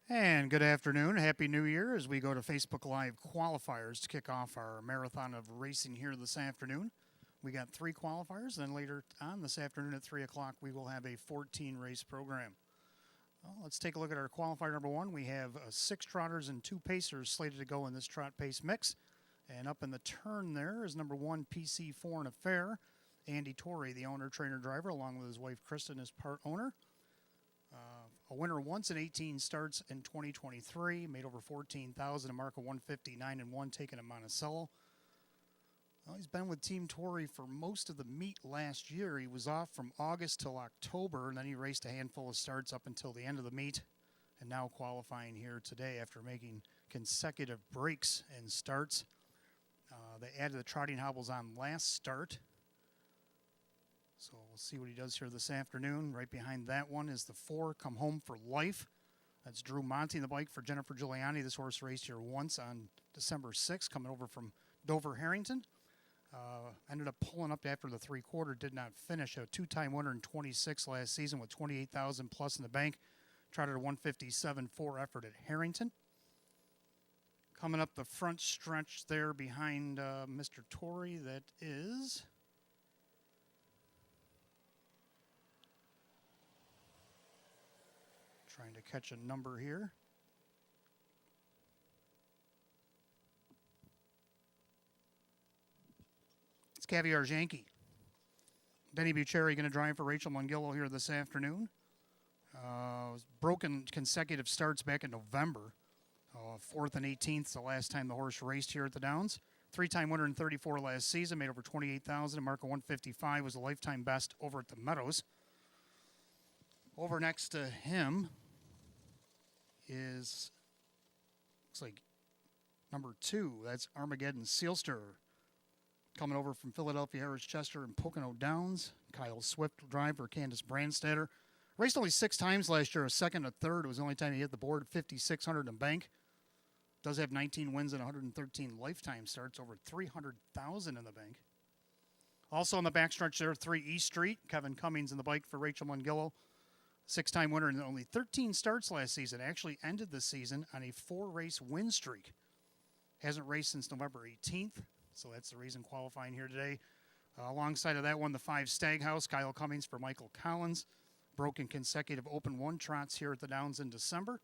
And good afternoon. Happy New Year as we go to Facebook Live qualifiers to kick off our marathon of racing here this afternoon. We got 3 qualifiers, then later on this afternoon at 3 o'clock, we will have a 14 race program. Well, let's take a look at our qualifier number 1. We have 6 trotters and 2 pacers slated to go in this trot pace mix. And up in the turn there is number 1, PC4 and Affair. Andy Torrey, the owner, trainer, driver, along with his wife Kristen, is part owner. A winner once in 18 starts in 2023, made over 14,000, a mark of 159 and 1, taken at Monticello. Well, he's been with Team Torrey for most of the meet last year. He was off from August till October, and then he raced a handful of starts up until the end of the meet, and now qualifying here today after making consecutive breaks in starts. They added the trotting hobbles on last start. So we'll see what he does here this afternoon. Right behind that one is the 4, Come Home for Life. That's Drew Monty in the bike for Jennifer Giuliani. This horse raced here once on December 6th, coming over from Dover Harrington. Ended up pulling up after the 3/4, did not finish. A 2-time winner in 26 last season with 28,000 plus in the bank. Trotted a 157.4 effort at Harrington. Coming up the front stretch there behind Mr. Torrey, that is... Trying to catch a number here. It's Caviar's Yankee. Denny Bucheri going to drive for Rachel Mungillo here this afternoon. Broken consecutive starts back in November. 4th and 18th, the last time the horse raced here at the Downs. 3-time winner in 34 last season, made over 28,000. A mark of 155 was a lifetime best over at the Meadows. Over next to him is, looks like number 2. That's Armageddon Sealster. Coming over from Philadelphia, Harris Chester, and Pocono Downs. Kyle Swift will drive for Candace Brandstatter. Raced only 6 times last year, a second, a third. It was the only time he hit the board, 5,600 in bank. Does have 19 wins and 113 lifetime starts, over 300,000 in the bank. Also on the backstretch there, 3 East Street. Kevin Cummings in the bike for Rachel Mungillo. 6-time winner in only 13 starts last season. Actually ended the season on a 4-race win streak. Hasn't raced since November 18th, so that's the reason qualifying here today. Alongside of that one, the 5 Staghouse, Kyle Cummings for Michael Collins. Broken consecutive Open 1 trots here at the Downs in December.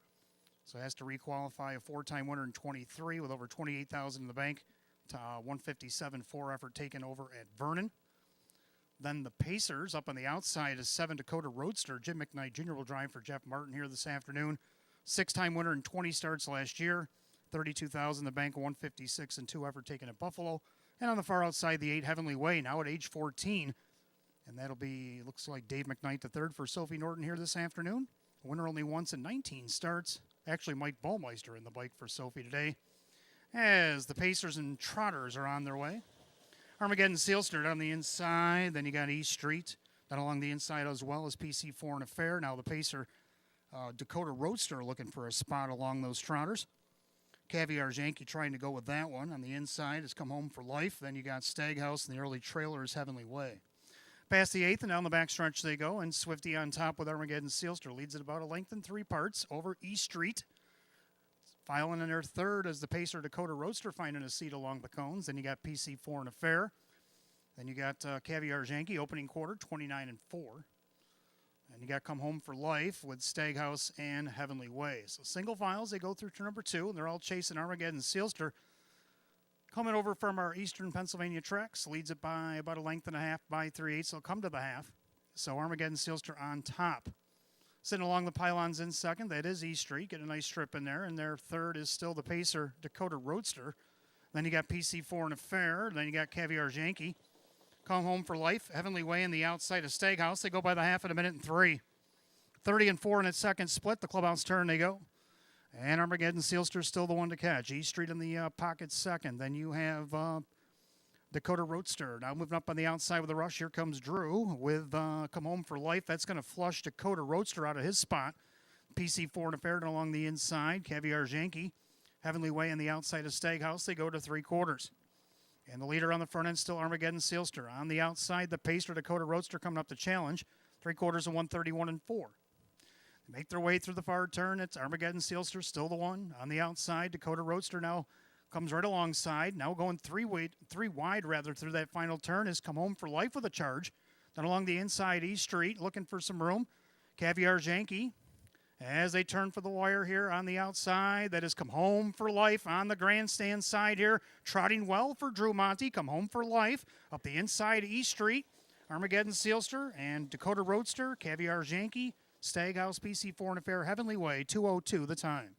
So has to requalify, a 4-time winner in 23 with over 28,000 in the bank. 157.4 effort taken over at Vernon. Then the Pacers up on the outside is 7 Dakota Roadster. Jim McKnight Jr. will drive for Jeff Martin here this afternoon. 6-time winner in 20 starts last year. 32,000 in the bank, 156 and 2 effort taken at Buffalo. And on the far outside, the 8 Heavenly Way, now at age 14. And that'll be, looks like Dave McKnight III for Sophie Norton here this afternoon. A winner only once in 19 starts. Actually, Mike Ballmeister in the bike for Sophie today. As the Pacers and Trotters are on their way. Armageddon Sealster on the inside. Then you got East Street. Then along the inside as well as PC4 and Affair. Now the Pacer Dakota Roadster looking for a spot along those Trotters. Caviar's Yankee trying to go with that one. On the inside has Come Home for Life. Then you got Staghouse and the early trailers Heavenly Way. Past the 8th and down the backstretch they go. And Swifty on top with Armageddon Sealster. Leads it about a length in 3 parts over East Street. Filing in their 3rd as the Pacer Dakota Roadster finding a seat along the cones. Then you got PC4 and Affair. Then you got Caviar's Yankee opening quarter, 29 and 4. And you got Come Home for Life with Staghouse and Heavenly Way. So single files, they go through to number 2, and they're all chasing Armageddon Sealster. Coming over from our Eastern Pennsylvania tracks, leads it by about a length and a half by 3/8. So come to the half. So Armageddon Sealster on top. Sitting along the pylons in second, that is East Street. Get a nice strip in there. And their 3rd is still the Pacer Dakota Roadster. Then you got PC4 and Affair. Then you got Caviar's Yankee. Come Home for Life. Heavenly Way in the outside of Staghouse. They go by the half in a minute and 3. 30 and 4 in its second split. The clubhouse turn they go. And Armageddon Sealster still the one to catch. East Street in the pocket second. Then you have Dakota Roadster. Now moving up on the outside with the rush. Here comes Drew with Come Home for Life. That's going to flush Dakota Roadster out of his spot. PC4 and Affair along the inside. Caviar's Yankee. Heavenly Way on the outside of Staghouse. They go to 3/4. And the leader on the front end still Armageddon Sealster. On the outside, the Pacer Dakota Roadster coming up to challenge. 3/4 of 131 and 4. make their way through the far turn. It's Armageddon Sealster, still the one. On the outside, Dakota Roadster now comes right alongside. Now going three wide through that final turn. Has come home for life with a charge. Then along the inside East Street, looking for some room. Caviar's Yankee, as they turn for the wire here on the outside, that has come home for life on the grandstand side here. Trotting well for Drew Monty, come home for life. Up the inside East Street, Armageddon Sealster and Dakota Roadster, Caviar's Yankee, Staghouse PC4 and a Fair Heavenly Way, 2:02 the time.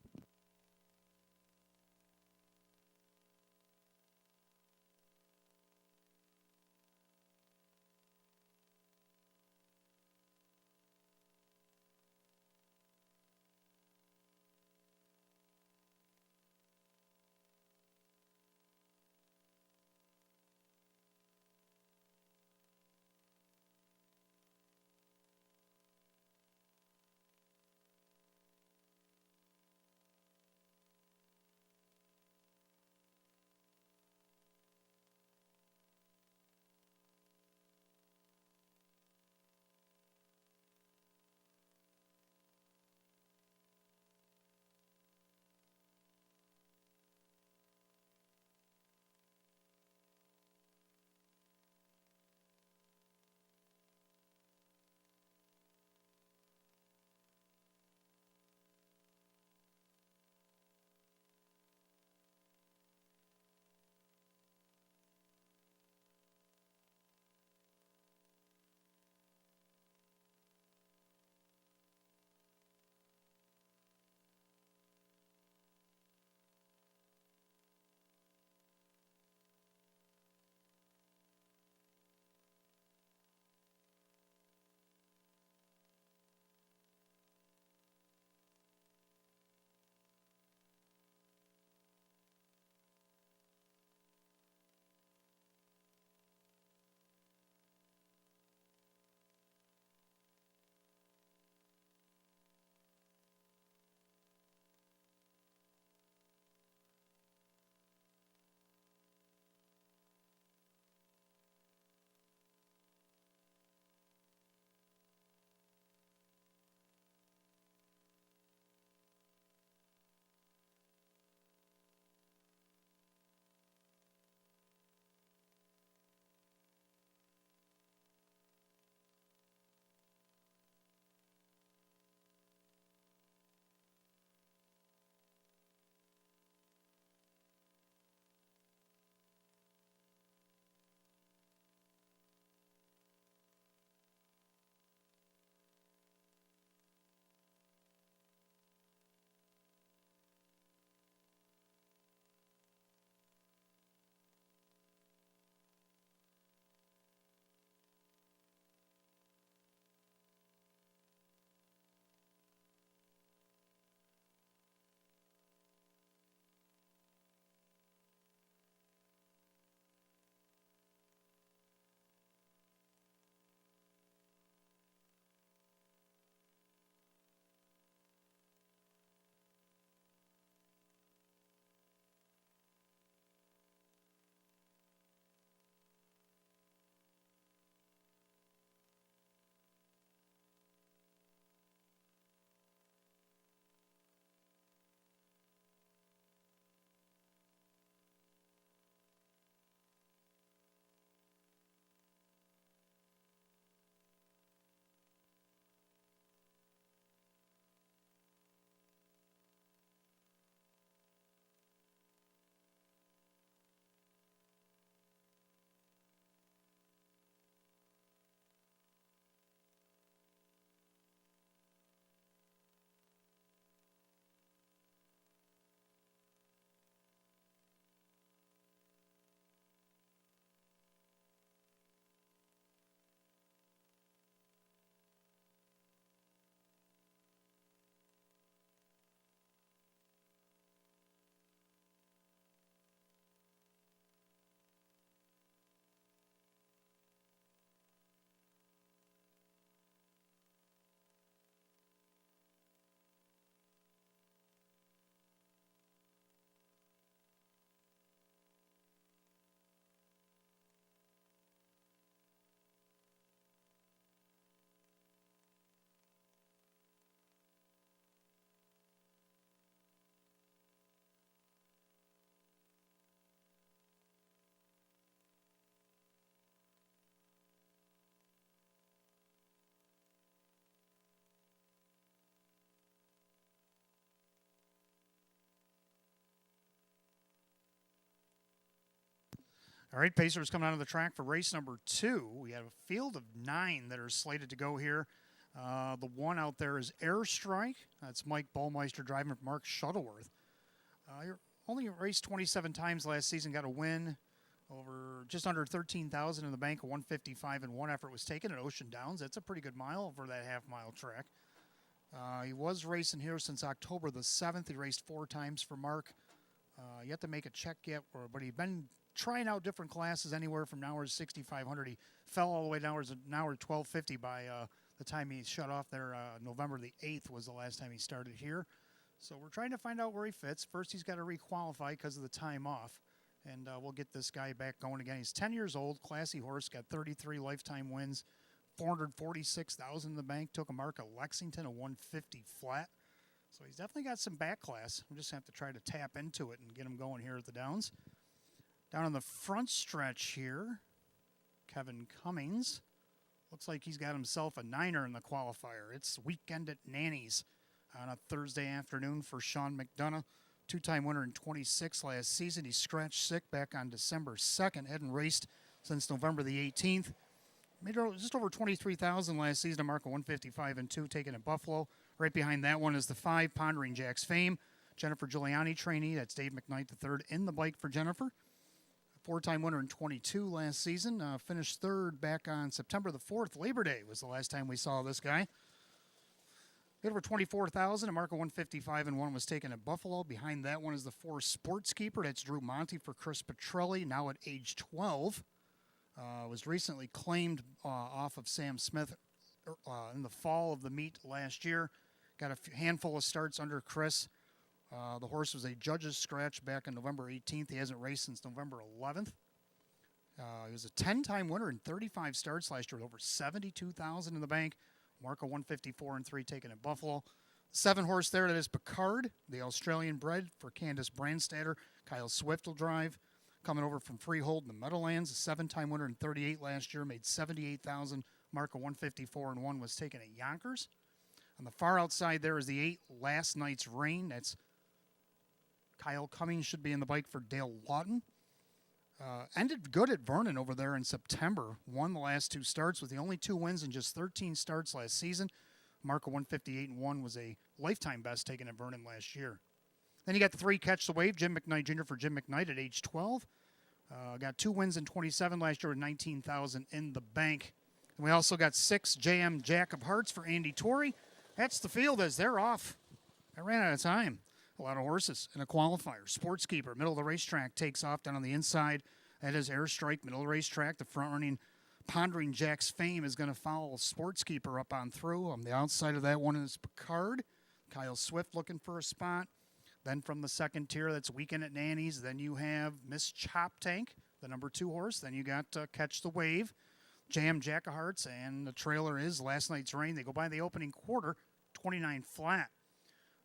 All right, Pacers coming out of the track for race number 2. We have a field of 9 that are slated to go here. The one out there is Airstrike. That's Mike Ballmeister driving for Mark Shuttleworth. He only raced 27 times last season, got a win over just under 13,000 in the bank. A 155 and 1 effort was taken at Ocean Downs. That's a pretty good mile over that half-mile track. He was racing here since October the 7th. He raced 4 times for Mark. Yet to make a check yet, but he'd been trying out different classes anywhere from an hour to 6,500. He fell all the way down to an hour 1250 by the time he shut off there. November the 8th was the last time he started here. So we're trying to find out where he fits. First, he's got to requalify because of the time off. And we'll get this guy back going again. He's 10 years old, classy horse, got 33 lifetime wins, 446,000 in the bank. Took a mark at Lexington, a 150 flat. So he's definitely got some back class. We just have to try to tap into it and get him going here at the Downs. Down on the front stretch here, Kevin Cummings. Looks like he's got himself a 9er in the qualifier. It's weekend at Nanny's on a Thursday afternoon for Sean McDonough. 2-time winner in 26 last season. He scratched sick back on December 2nd. Hadn't raced since November the 18th. Made just over 23,000 last season, a mark of 155 and 2, taken at Buffalo. Right behind that one is the 5, Pondering Jack's Fame. Jennifer Giuliani trainee. That's Dave McKnight III in the bike for Jennifer. 4-time winner in 22 last season. Finished 3rd back on September the 4th. Labor Day was the last time we saw this guy. Hit over 24,000. A mark of 155 and 1 was taken at Buffalo. Behind that one is the 4 Sportskeeper. That's Drew Monty for Chris Petrelli, now at age 12. Was recently claimed off of Sam Smith in the fall of the meet last year. Got a handful of starts under Chris. The horse was a judge's scratch back on November 18th. He hasn't raced since November 11th. He was a 10-time winner in 35 starts last year with over 72,000 in the bank. Mark of 154 and 3 taken at Buffalo. 7 horse there, that is Picard, the Australian bred for Candace Brandstatter. Kyle Swift will drive. Coming over from Freehold in the Meadowlands, a 7-time winner in 38 last year, made 78,000. Mark of 154 and 1 was taken at Yonkers. On the far outside there is the 8, Last Night's Rain. That's Kyle Cummings, should be in the bike for Dale Lawton. Ended good at Vernon over there in September. Won the last 2 starts with the only 2 wins in just 13 starts last season. Mark of 158 and 1 was a lifetime best taken at Vernon last year. Then you got the 3, Catch the Wave, Jim McKnight Jr. for Jim McKnight at age 12. Got 2 wins in 27 last year with 19,000 in the bank. And we also got 6, JM Jack of Hearts for Andy Torrey. That's the field as they're off. I ran out of time. A lot of horses in a qualifier. Sportskeeper, middle of the racetrack, takes off down on the inside. That is Airstrike, middle of the racetrack. The front-running Pondering Jack's Fame is going to follow Sportskeeper up on through. On the outside of that one is Picard. Kyle Swift looking for a spot. Then from the second tier, that's Weekend at Nanny's. Then you have Miss Chop Tank, the number 2 horse. Then you got Catch the Wave, Jam Jack of Hearts, and the trailer is Last Night's Rain. They go by the opening quarter, 29 flat.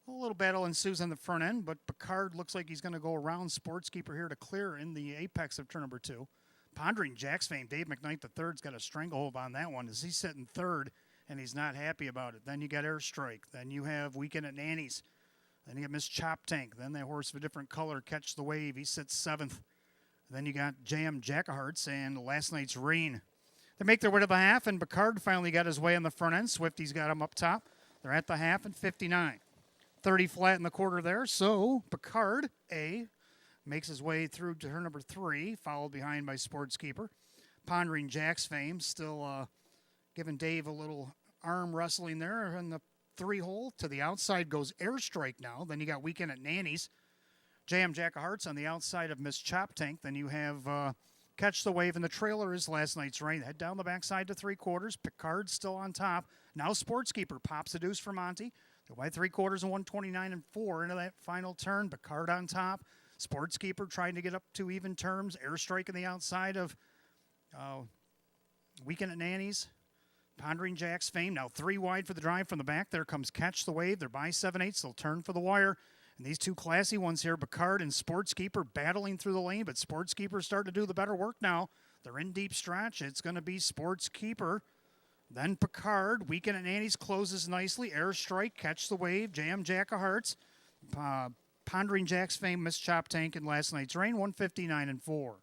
A little battle ensues on the front end, but Picard looks like he's going to go around Sportskeeper here to clear in the apex of turn number 2. Pondering Jack's Fame, Dave McKnight III's got a stranglehold on that one as he's sitting 3rd, and he's not happy about it. Then you got Airstrike. Then you have Weekend at Nanny's. Then you got Miss Chop Tank. Then that horse of a different color, Catch the Wave. He sits 7th. Then you got JM Jack of Hearts and Last Night's Rain. They make their way to the half, and Picard finally got his way on the front end. Swifty's got him up top. They're at the half and 59. 30 flat in the quarter there. So Picard, A, makes his way through to turn number 3, followed behind by Sportskeeper. Pondering Jack's Fame, still giving Dave a little arm wrestling there in the 3-hole. To the outside goes Airstrike now. Then you got Weekend at Nanny's. JM Jack of Hearts on the outside of Miss Chop Tank. Then you have Catch the Wave, and the trailer is Last Night's Rain. Head down the backside to 3/4. Picard still on top. Now Sportskeeper pops a deuce for Monty. Go by 3/4 and 129 and 4 into that final turn. Picard on top. Sportskeeper trying to get up to even terms. Airstrike on the outside of Weekend at Nanny's. Pondering Jack's Fame. Now 3 wide for the drive from the back. There comes Catch the Wave. They're by 7/8. They'll turn for the wire. And these 2 classy ones here, Picard and Sportskeeper, battling through the lane. But Sportskeeper's starting to do the better work now. They're in deep stretch. It's going to be Sportskeeper. Then Picard. Weekend at Nanny's closes nicely. Airstrike, Catch the Wave, JM Jack of Hearts. Pondering Jack's Fame, Miss Chop Tank, and Last Night's Rain, 159 and 4.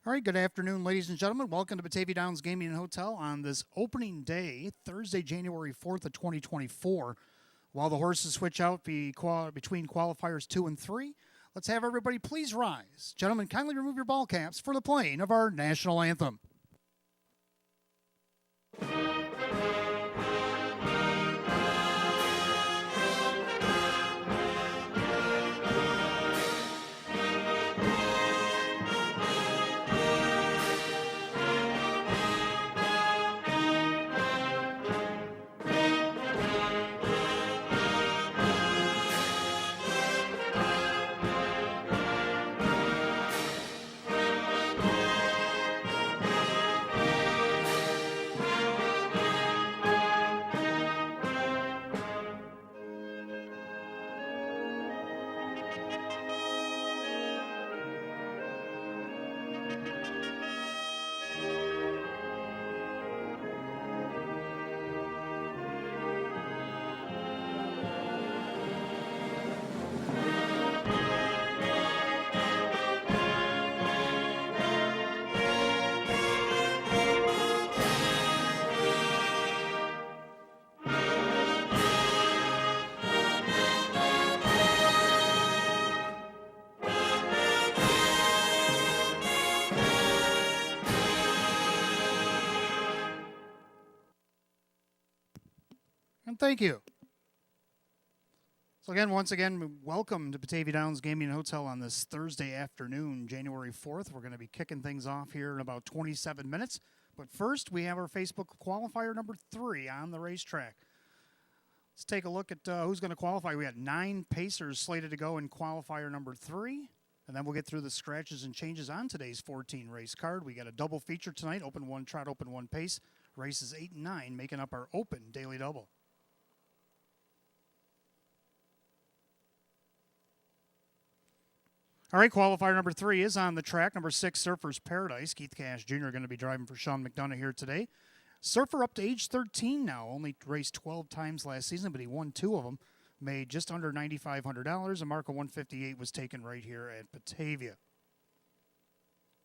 All right, good afternoon, ladies and gentlemen. Welcome to Batavia Downs Gaming and Hotel on this opening day, Thursday, January 4th of 2024. While the horses switch out between qualifiers 2 and 3, let's have everybody please rise. Gentlemen, kindly remove your ball caps for the playing of our national anthem. And thank you. So once again, welcome to Batavia Downs Gaming and Hotel on this Thursday afternoon, January 4th. We're going to be kicking things off here in about 27 minutes. But first, we have our Facebook qualifier number 3 on the racetrack. Let's take a look at who's going to qualify. We got 9 Pacers slated to go in qualifier number 3. And then we'll get through the scratches and changes on today's 14 race card. We got a double feature tonight, Open 1 Trot, Open 1 Pace. Races 8 and 9 making up our Open Daily Double. All right, qualifier number 3 is on the track. Number 6, Surfer's Paradise. Keith Cash Jr. going to be driving for Sean McDonough here today. Surfer up to age 13 now. Only raced 12 times last season, but he won 2 of them. Made just under $9,500. A mark of 158 was taken right here at Batavia.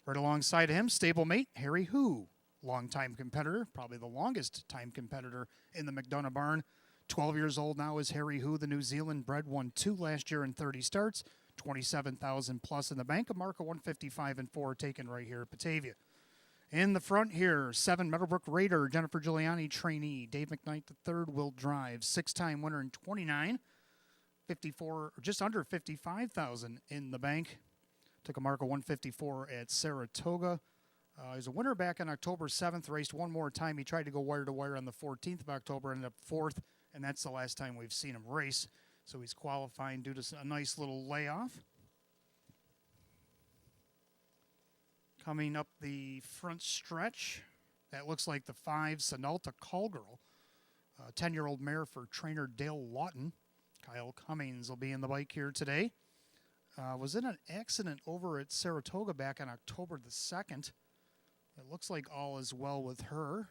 Right alongside him, stablemate Harry Who. Longtime competitor, probably the longest time competitor in the McDonough barn. 12 years old now is Harry Who, the New Zealand bred. Won 2 last year in 30 starts. 27,000 plus in the bank. A mark of 155 and 4 taken right here at Batavia. In the front here, 7 Meadowbrook Raider, Jennifer Giuliani trainee, Dave McKnight III will drive. 6-time winner in 29, 54 or just under 55,000 in the bank. Took a mark of 154 at Saratoga. He's a winner back on October 7th. Raced one more time. He tried to go wire to wire on the 14th of October, ended up 4th, and that's the last time we've seen him race. So he's qualifying due to a nice little layoff. Coming up the front stretch, that looks like the 5 Sonalta Callgirl, 10-year-old mare for trainer Dale Lawton. Kyle Cummings will be in the bike here today. Was in an accident over at Saratoga back on October the 2nd. It looks like all is well with her.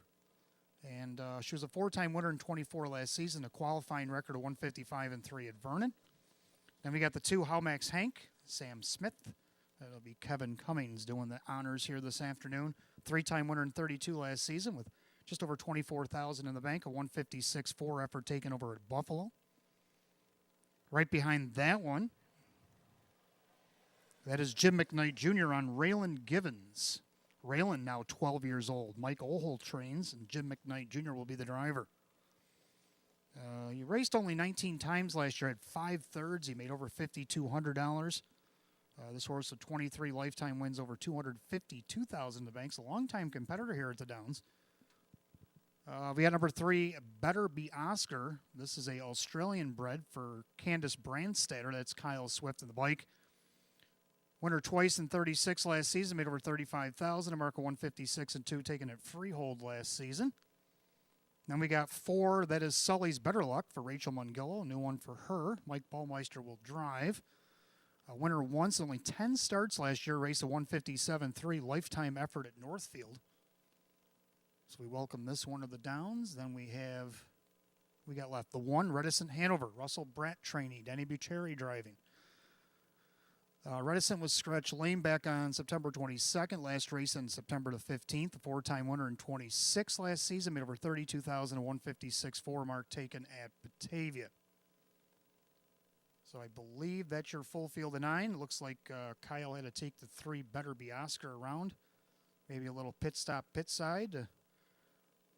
And she was a 4-time winner in 24 last season, a qualifying record of 155 and 3 at Vernon. Then we got the 2 Howmax Hank, Sam Smith. That'll be Kevin Cummings doing the honors here this afternoon. 3-time winner in 32 last season with just over 24,000 in the bank, a 156.4 effort taken over at Buffalo. Right behind that one, that is Jim McKnight Jr. on Raylan Givens. Raylan now 12 years old. Mike Ohl trains, and Jim McKnight Jr. will be the driver. He raced only 19 times last year, had 5 thirds. He made over $5,200. This horse with 23 lifetime wins, over $252,000 in the bank. A long-time competitor here at the Downs. We got number 3, Better Be Oscar. This is a Australian bred for Candace Brandstatter. That's Kyle Swift in the bike. Winner twice in 36 last season, made over $35,000, a mark of 156 and 2 taken at Freehold last season. Then we got 4, that is Sully's Better Luck for Rachel Mungillo, a new one for her. Mike Ballmeister will drive. A winner once, only 10 starts last year, raced a 157.3 lifetime effort at Northfield. So we welcome this one to the Downs. Then we got left the 1, Reticent Hanover, Russell Bratt trainee, Denny Bucheri driving. Reticent was Scratch Lane back on September 22nd. Last race on September the 15th. The four-time winner in 26 last season. Made over 32,000 156 4-mark taken at Batavia. So I believe that's your full field of 9. It looks like Kyle had to take the 3 Better Be Oscar around. Maybe a little pit stop pit side to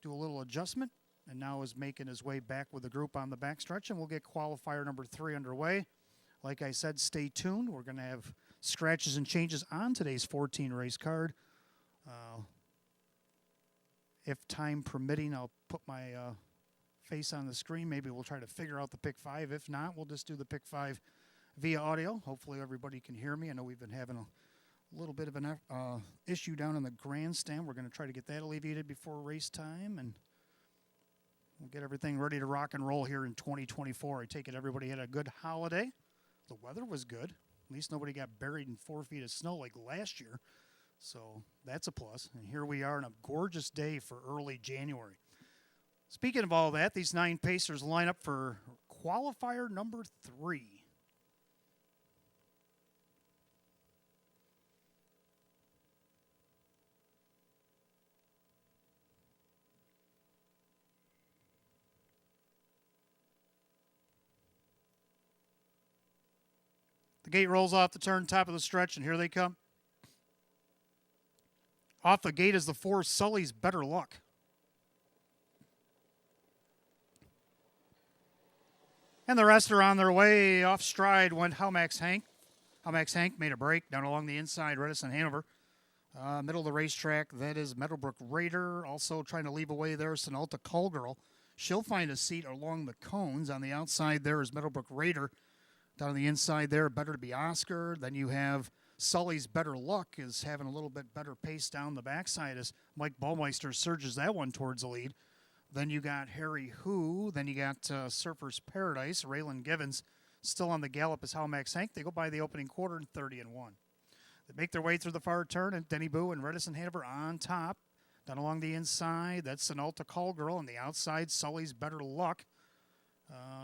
do a little adjustment. And now is making his way back with the group on the backstretch. And we'll get qualifier number 3 underway. Like I said, stay tuned. We're going to have scratches and changes on today's 14 race card. If time permitting, I'll put my face on the screen. Maybe we'll try to figure out the pick 5. If not, we'll just do the pick 5 via audio. Hopefully everybody can hear me. I know we've been having a little bit of an issue down in the grandstand. We're going to try to get that alleviated before race time, and we'll get everything ready to rock and roll here in 2024. I take it everybody had a good holiday. The weather was good. At least nobody got buried in 4 feet of snow like last year. So that's a plus. And here we are on a gorgeous day for early January. Speaking of all that, these 9 Pacers line up for qualifier number 3. The gate rolls off the turn, top of the stretch, and here they come. Off the gate is the 4 Sully's Better Luck. And the rest are on their way. Off stride went How Max Hank. How Max Hank made a break down along the inside, Reticent Hanover. Middle of the racetrack, that is Meadowbrook Raider. Also trying to leave away there, Sonalta Callgirl. She'll find a seat along the cones. On the outside there is Meadowbrook Raider. Down on the inside there, Better to Be Oscar. Then you have Sully's Better Luck is having a little bit better pace down the backside as Mike Baumeister surges that one towards the lead. Then you got Harry Who. Then you got Surfer's Paradise. Raylan Givens still on the gallop as How Max Hank. They go by the opening quarter in 30-1. They make their way through the far turn, and Denny Boo and Reticent Hanover on top. Down along the inside, that's Sonalta Callgirl. On the outside, Sully's Better Luck.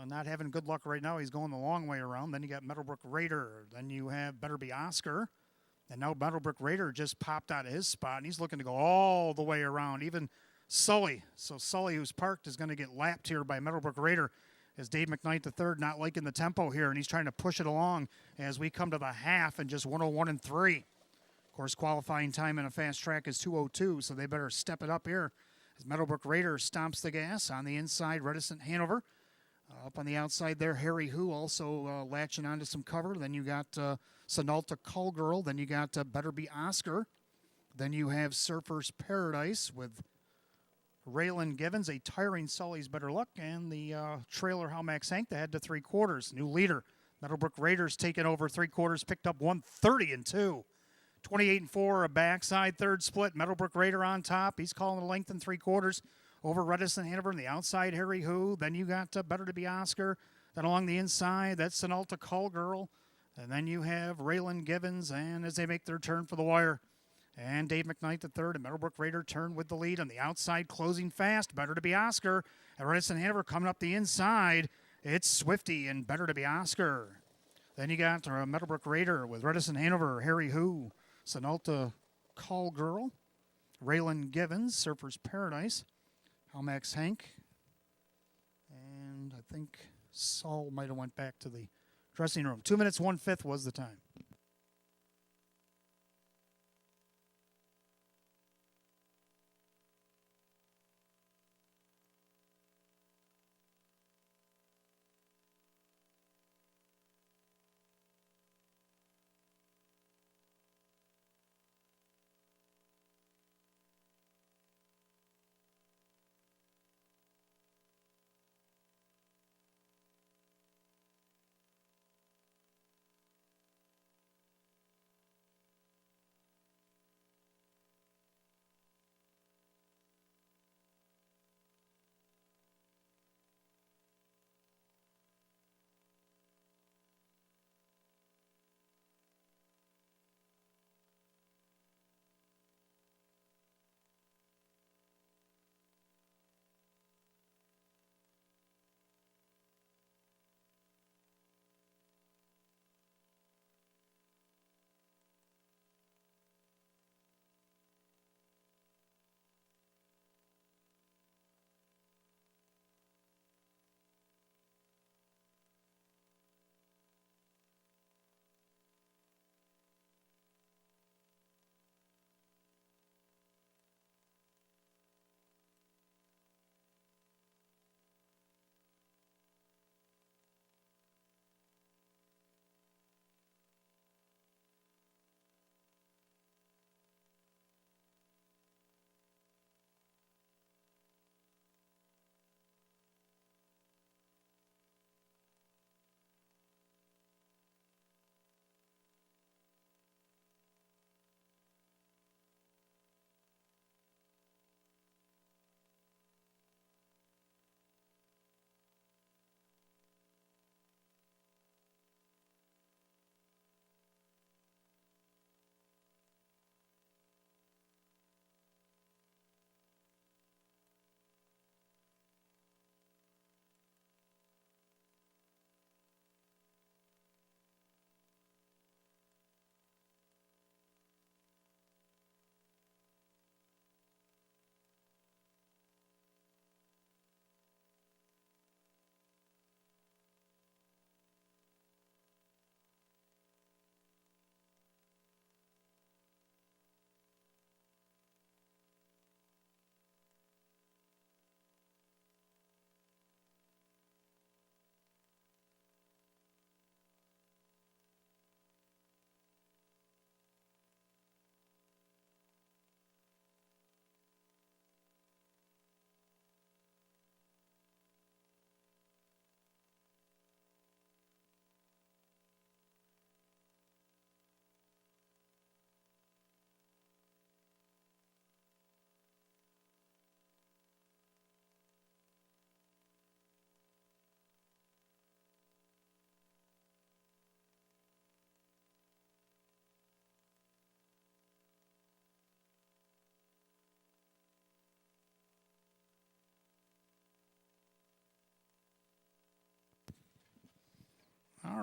Not having good luck right now. He's going the long way around. Then you got Meadowbrook Raider. Then you have Better Be Oscar. And now Meadowbrook Raider just popped out of his spot, and he's looking to go all the way around. Even Sully. So Sully, who's parked, is going to get lapped here by Meadowbrook Raider as Dave McKnight III not liking the tempo here, and he's trying to push it along as we come to the half and just 101 3. Of course, qualifying time in a fast track is 2:02, so they better step it up here as Meadowbrook Raider stomps the gas. On the inside, Reticent Hanover. Up on the outside there, Harry Who also latching onto some cover. Then you got Sonalta Callgirl. Then you got Better Be Oscar. Then you have Surfer's Paradise with Raylan Givens, a tiring Sully's Better Luck, and the trailer How Max Hank that had to 3/4. New leader. Meadowbrook Raiders taking over 3/4, picked up 130-2. 28-4, a backside third split. Meadowbrook Raider on top. He's calling a length in 3/4. Over Reticent Hanover on the outside, Harry Who. Then you got Better to Be Oscar. Then along the inside, that's Sonalta Callgirl. And then you have Raylan Givens, and as they make their turn for the wire. And Dave McKnight III and Meadowbrook Raider turn with the lead on the outside, closing fast. Better to Be Oscar. And Reticent Hanover coming up the inside. It's Swifty and Better to Be Oscar. Then you got Meadowbrook Raider with Reticent Hanover, Harry Who, Sonalta Callgirl, Raylan Givens, Surfer's Paradise, How Max Hank, and I think Saul might have went back to the dressing room. 2 minutes, 1/5 was the time.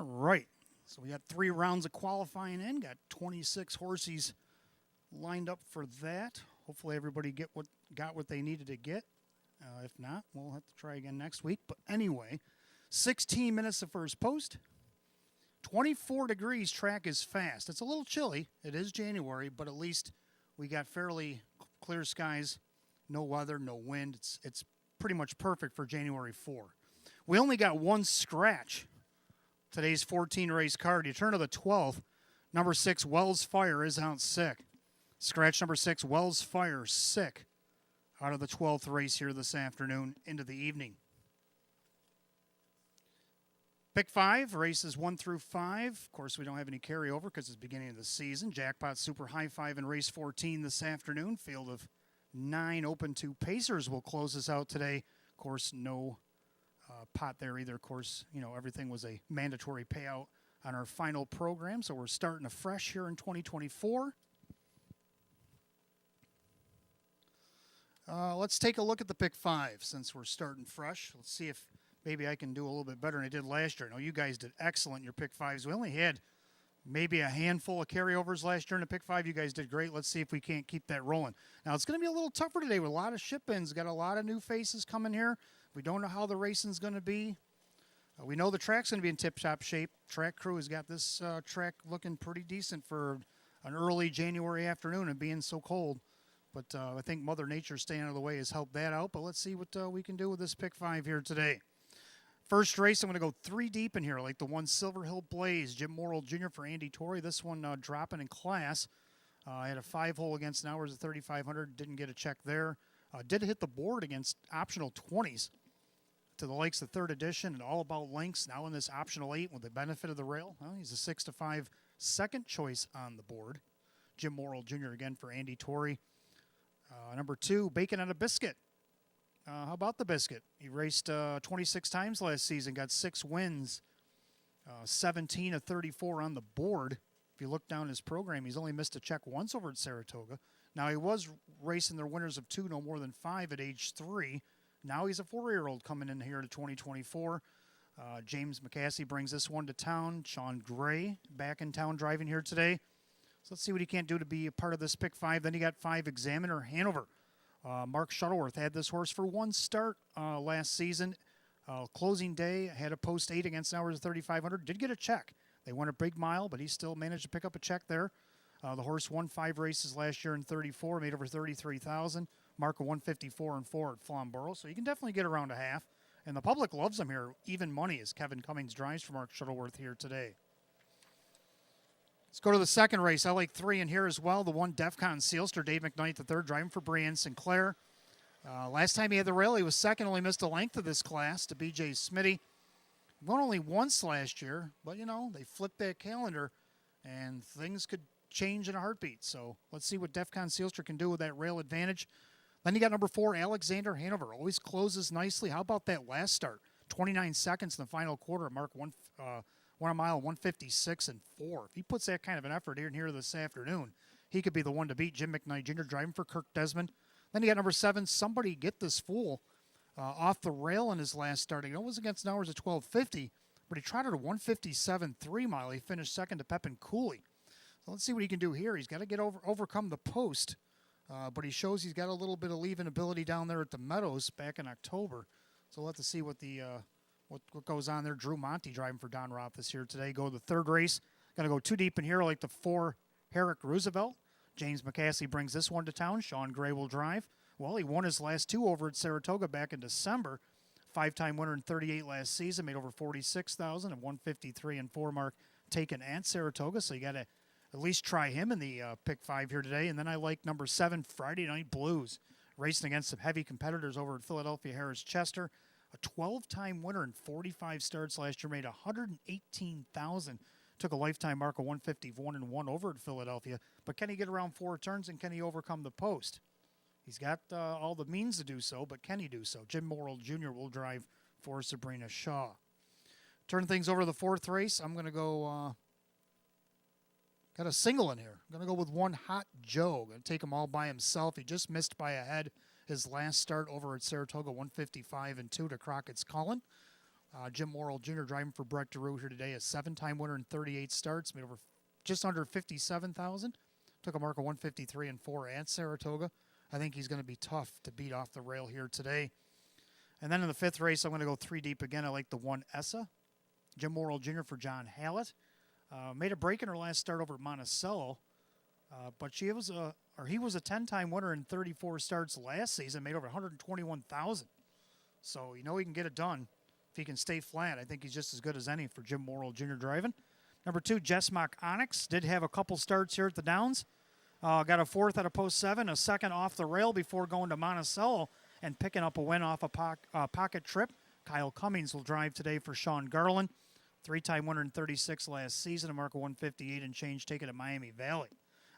right. So we got 3 rounds of qualifying in. Got 26 horses lined up for that. Hopefully everybody got what they needed to get. If not, we'll have to try again next week. But anyway, 16 minutes of first post. 24 degrees, track is fast. It's a little chilly. It is January, but at least we got fairly clear skies, no weather, no wind. It's pretty much perfect for January 4. We only got 1 scratch. Today's 14 race card. You turn to the 12th. Number 6, Wells Fire, is out sick. Scratch number 6, Wells Fire, sick out of the 12th race here this afternoon into the evening. Pick 5, races 1 through 5. Of course, we don't have any carryover because it's the beginning of the season. Jackpot Super High 5 in race 14 this afternoon. Field of 9 open to Pacers will close us out today. Of course, no pot there either. Of course, everything was a mandatory payout on our final program, so we're starting afresh here in 2024. Let's take a look at the pick 5 since we're starting fresh. Let's see if maybe I can do a little bit better than I did last year. I know you guys did excellent in your pick 5s. We only had maybe a handful of carryovers last year in the pick 5. You guys did great. Let's see if we can't keep that rolling. Now, it's going to be a little tougher today with a lot of ship-ins. Got a lot of new faces coming here. We don't know how the racing's going to be. We know the track's going to be in tip-top shape. Track crew has got this track looking pretty decent for an early January afternoon and being so cold. But I think Mother Nature staying out of the way has helped that out. But let's see what we can do with this pick 5 here today. First race, I'm going to go 3 deep in here, like the one Silver Hill Blaze, Jim Morrill Jr. for Andy Torrey. This one dropping in class. I had a 5-hole against an hours of 3,500. Didn't get a check there. Did hit the board against optional 20s to the likes of 3rd edition and All About Links. Now in this optional 8 with the benefit of the rail. Well, he's a 6-5 second choice on the board. Jim Morrill Jr. again for Andy Torrey. Number 2, Bacon on a Biscuit. How about the Biscuit? He raced 26 times last season, got 6 wins, 17 of 34 on the board. If you look down his program, he's only missed a check once over at Saratoga. Now, he was racing their winners of 2, no more than 5 at age 3. Now he's a 4-year-old coming in here to 2024. James McCassie brings this one to town. Sean Gray back in town driving here today. So let's see what he can't do to be a part of this pick 5. Then you got 5, Examiner Hanover. Mark Shuttleworth had this horse for 1 start last season. Closing day, had a post 8 against an hours of 3,500. Did get a check. They won a big mile, but he still managed to pick up a check there. The horse won 5 races last year in 34, made over 33,000. Mark a 154 and 4 at Flamborough. So you can definitely get around a half. And the public loves him here. Even money as Kevin Cummings drives for Mark Shuttleworth here today. Let's go to the second race. I like 3 in here as well. The one Defcon Sealster, Dave McKnight III, driving for Brian Sinclair. Last time he had the rail, he was second, only missed a length of this class to B.J. Smitty. Won only once last year, but, they flipped that calendar, and things could change in a heartbeat. So let's see what Defcon Sealster can do with that rail advantage. Then you got number 4, Alexander Hanover. Always closes nicely. How about that last start? 29 seconds in the final quarter. Mark 1 a mile, 156 and 4. If he puts that kind of an effort here this afternoon, he could be the one to beat. Jim McKnight Jr. driving for Kirk Desmond. Then you got number 7, Somebody Get This Fool, off the rail in his last start. It was against an hours of 12:50, but he trotted a 157.3 mile. He finished second to Pepin Cooley. So let's see what he can do here. He's got to overcome the post, but he shows he's got a little bit of leaving ability down there at the Meadows back in October. So we'll have to see what the what goes on there. Drew Monty driving for Don Roth this year today. Go to the third race. Going to go 2 deep in here like the 4 Herrick Roosevelt. James McCassie brings this one to town. Sean Gray will drive. Well, he won his last 2 over at Saratoga back in December. 5-time winner in 38 last season. Made over 46,000 and 153 and 4 mark taken at Saratoga. So you got to at least try him in the pick 5 here today. And then I like number 7, Friday Night Blues. Racing against some heavy competitors over at Philadelphia Harris Chester. A 12-time winner in 45 starts last year. Made 118,000. Took a lifetime mark of 151 and 1 over at Philadelphia. But can he get around 4 turns and can he overcome the post? He's got all the means to do so, but can he do so? Jim Morrill Jr. will drive for Sabrina Shaw. Turn things over to the 4th race. I'm going to go, got a single in here. I'm going to go with 1 Hot Joe. Going to take him all by himself. He just missed by a head his last start over at Saratoga, 155 and 2 to Crockett's Cullen. Jim Morrill Jr. driving for Brett DeRue here today, a 7-time winner in 38 starts, made over just under 57,000. Took a mark of 153 and 4 at Saratoga. I think he's going to be tough to beat off the rail here today. And then in the 5th race, I'm going to go 3 deep again. I like the 1 Essa. Jim Morrill Jr. for John Hallett. Made a break in her last start over at Monticello. But he was a 10-time winner in 34 starts last season, made over 121,000. So you know he can get it done if he can stay flat. I think he's just as good as any for Jim Morrill Jr. driving. Number 2, Jessmock Onyx. Did have a couple starts here at the Downs. Got a 4th out of post 7, a 2nd off the rail before going to Monticello and picking up a win off a pocket trip. Kyle Cummings will drive today for Sean Garland. 3-time winner in 36 last season, a mark of 158 and change taken at Miami Valley.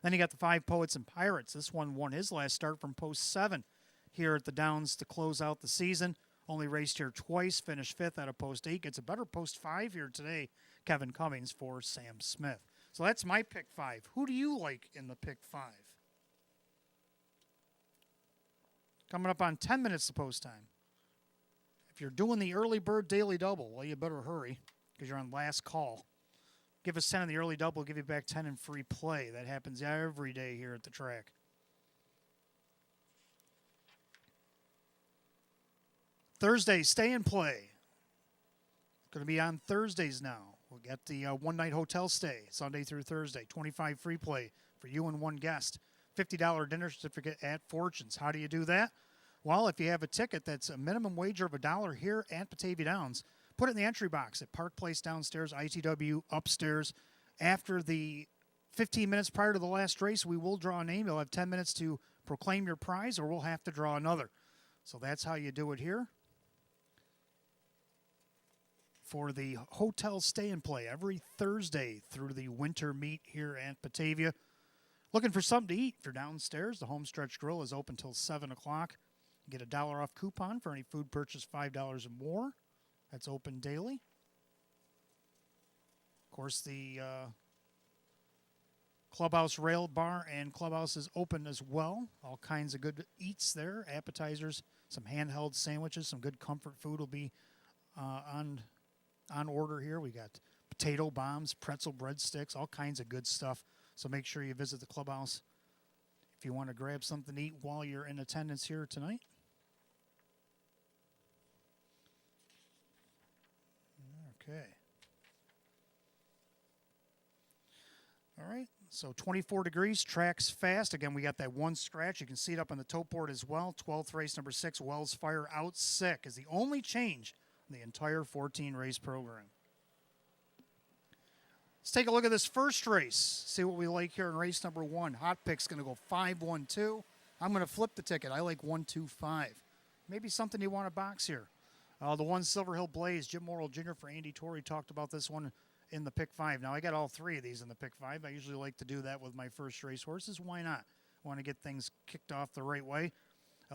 Then you got the 5 Poets and Pirates. This one won his last start from post 7 here at the Downs to close out the season. Only raced here twice, finished 5th out of post 8. Gets a better post 5 here today, Kevin Cummings for Sam Smith. So that's my pick 5. Who do you like in the pick 5? Coming up on 10 minutes to post time. If you're doing the early bird daily double, well, you better hurry because you're on last call. Give us 10 in the early double, give you back 10 in free play. That happens every day here at the track. Thursday, stay and play. Going to be on Thursdays now. We'll get the one-night hotel stay, Sunday through Thursday. 25 free play for you and one guest. $50 dinner certificate at Fortunes. How do you do that? Well, if you have a ticket that's a minimum wager of $1 here at Batavia Downs, put it in the entry box at Park Place downstairs, ITW upstairs. After the 15 minutes prior to the last race, we will draw a name. You'll have 10 minutes to proclaim your prize, or we'll have to draw another. So that's how you do it here. For the hotel stay and play every Thursday through the winter meet here at Batavia. Looking for something to eat? If you're downstairs, the Homestretch Grill is open till 7 o'clock. Get a $1 off coupon for any food purchase $5 or more. That's open daily. Of course, the Clubhouse Rail Bar and Clubhouse is open as well. All kinds of good eats there, appetizers, some handheld sandwiches, some good comfort food will be on order here. We got potato bombs, pretzel breadsticks, all kinds of good stuff. So make sure you visit the Clubhouse if you want to grab something to eat while you're in attendance here tonight. Okay. All right, so 24 degrees, tracks fast. Again, we got that one scratch. You can see it up on the tote board as well. 12th race, number 6, Wells Fire out sick is the only change in the entire 14-race program. Let's take a look at this first race, see what we like here in race number 1. Hot Pick's going to go 5-1-2. I'm going to flip the ticket. I like 1-2-5. Maybe something you want to box here. The 1 Silver Hill Blaze, Jim Morrill Jr. for Andy Torrey talked about this one in the pick 5. Now, I got all 3 of these in the pick 5. I usually like to do that with my first race horses. Why not? I want to get things kicked off the right way.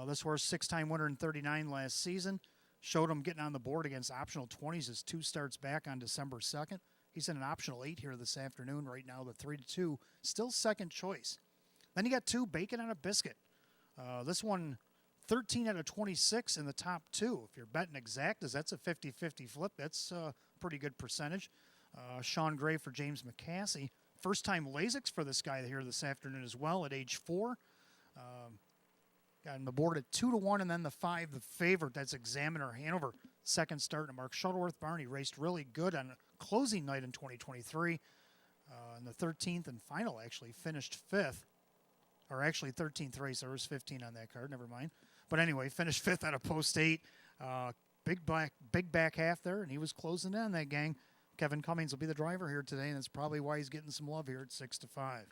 This horse, 6-time winner in 39 last season. Showed him getting on the board against optional 20s his 2 starts back on December 2nd. He's in an optional 8 here this afternoon. Right now, the 3-2, still second choice. Then you got 2, Bacon on a Biscuit. This one, 13 out of 26 in the top 2. If you're betting exactas, that's a 50-50 flip. That's a pretty good percentage. Sean Gray for James McCassie. First-time Lasix for this guy here this afternoon as well at age 4. Got him the board at 2-1, and then the 5, the favorite. That's Examiner Hanover. Second start in Mark Shuttleworth barn. He raced really good on closing night in 2023. In the 13th and final, actually, finished 5th. Or actually, 13th race. There was 15 on that card. Never mind. But anyway, finished 5th out of post 8. Big back half there, and he was closing in on that gang. Kevin Cummings will be the driver here today, and that's probably why he's getting some love here at 6-5.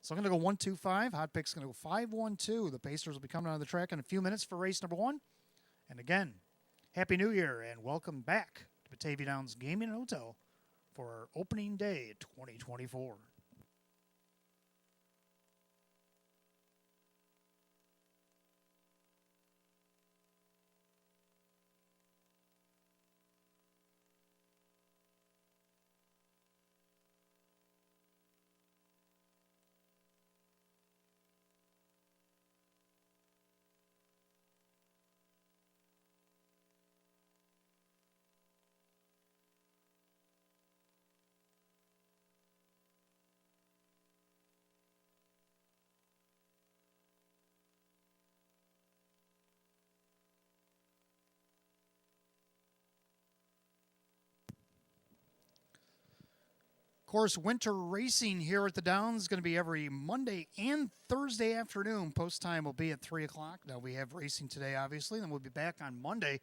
So I'm going to go 1-2-5. Hot Pick's going to go 5-1-2. The Pacers will be coming on the track in a few minutes for race number 1. And again, Happy New Year and welcome back to Batavia Downs Gaming and Hotel for our opening day 2024. course, winter racing here at the Downs is going to be every Monday and Thursday afternoon. Post time will be at 3 o'clock. Now, we have racing today, obviously. Then we'll be back on Monday,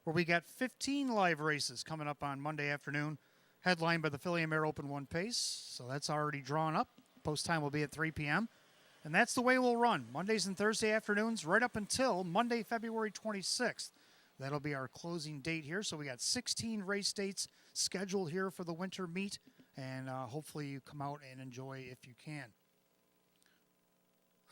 where we got 15 live races coming up on Monday afternoon, headlined by the Philly Mare Open 1 Pace. So that's already drawn up. Post time will be at 3 p.m. And that's the way we'll run, Mondays and Thursday afternoons, right up until Monday, February 26th. That'll be our closing date here. So we got 16 race dates scheduled here for the winter meet. And hopefully you come out and enjoy if you can.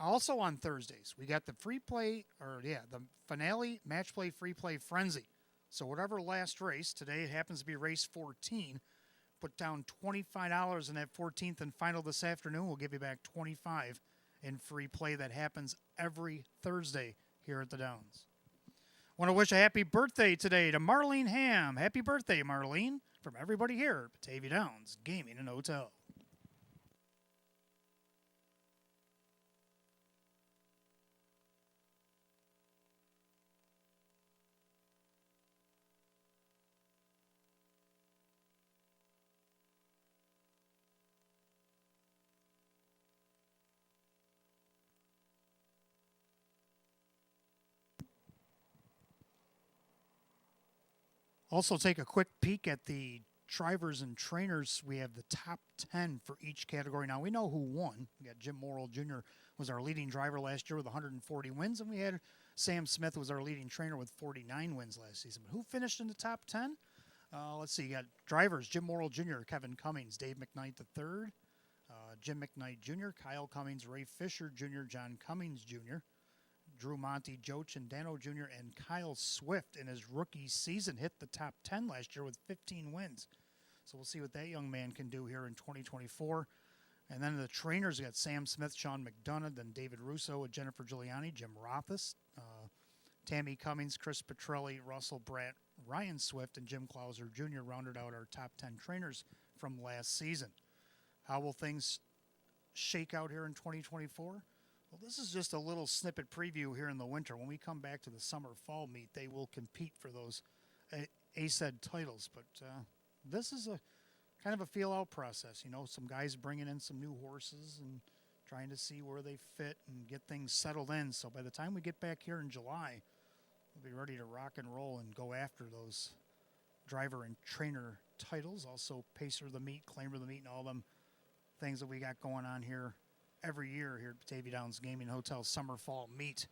Also on Thursdays, we got the the finale match play free play frenzy. So whatever last race, today it happens to be race 14, put down $25 in that 14th and final this afternoon. We'll give you back $25 in free play. That happens every Thursday here at the Downs. Want to wish a happy birthday today to Marlene Ham. Happy birthday, Marlene, from everybody here at Batavia Downs Gaming and Hotel. Also, take a quick peek at the drivers and trainers. We have the top 10 for each category. Now, we know who won. We got Jim Morrill Jr. was our leading driver last year with 140 wins, and we had Sam Smith was our leading trainer with 49 wins last season. But who finished in the top 10? Let's see. You got drivers, Jim Morrill Jr., Kevin Cummings, Dave McKnight III, Jim McKnight Jr., Kyle Cummings, Ray Fisher Jr., John Cummings Jr., Drew Monty, Joe Chindano Jr., and Kyle Swift in his rookie season hit the top 10 last year with 15 wins. So we'll see what that young man can do here in 2024. And then the trainers got Sam Smith, Sean McDonough, then David Russo, Jennifer Giuliani, Jim Rothis, Tammy Cummings, Chris Petrelli, Russell Bratt, Ryan Swift, and Jim Clauser Jr. rounded out our top 10 trainers from last season. How will things shake out here in 2024? Well, this is just a little snippet preview here in the winter. When we come back to the summer-fall meet, they will compete for those ASED titles. But this is a kind of a feel-out process. You know, some guys bringing in some new horses and trying to see where they fit and get things settled in. So by the time we get back here in July, we'll be ready to rock and roll and go after those driver and trainer titles. Also, pacer of the meet, claimer of the meet, and all them things that we got going on here every year here at Batavia Downs Gaming Hotel Summer Fall Meet.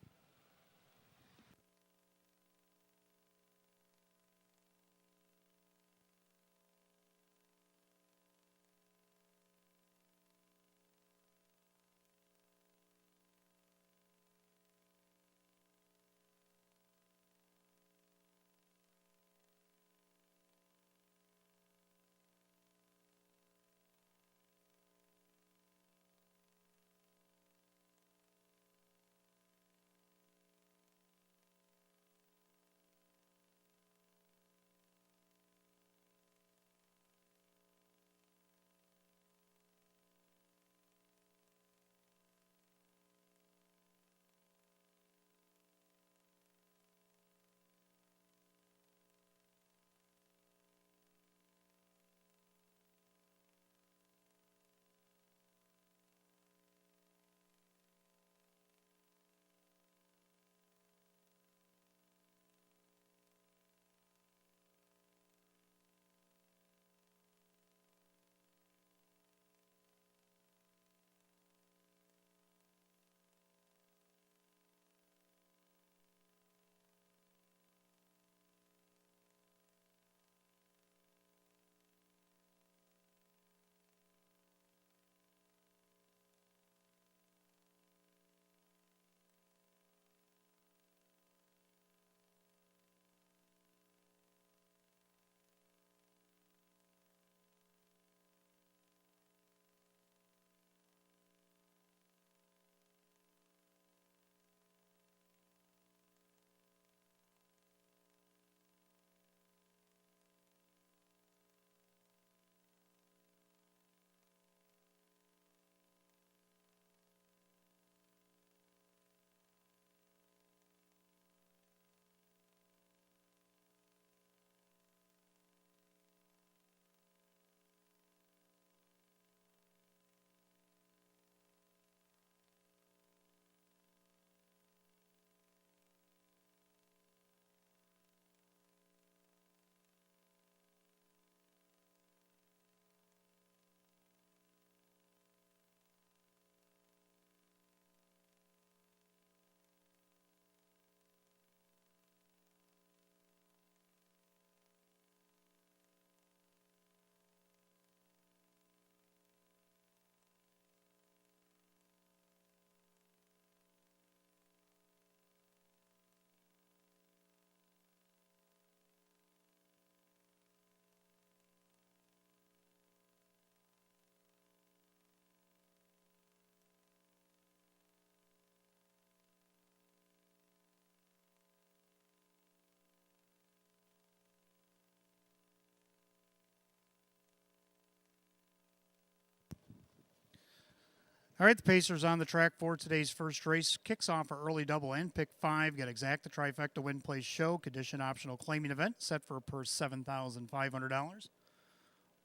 All right, the Pacers on the track for today's first race. Kicks off for early double and pick 5. Get exact the trifecta win place show. Condition optional claiming event set for a purse $7,500.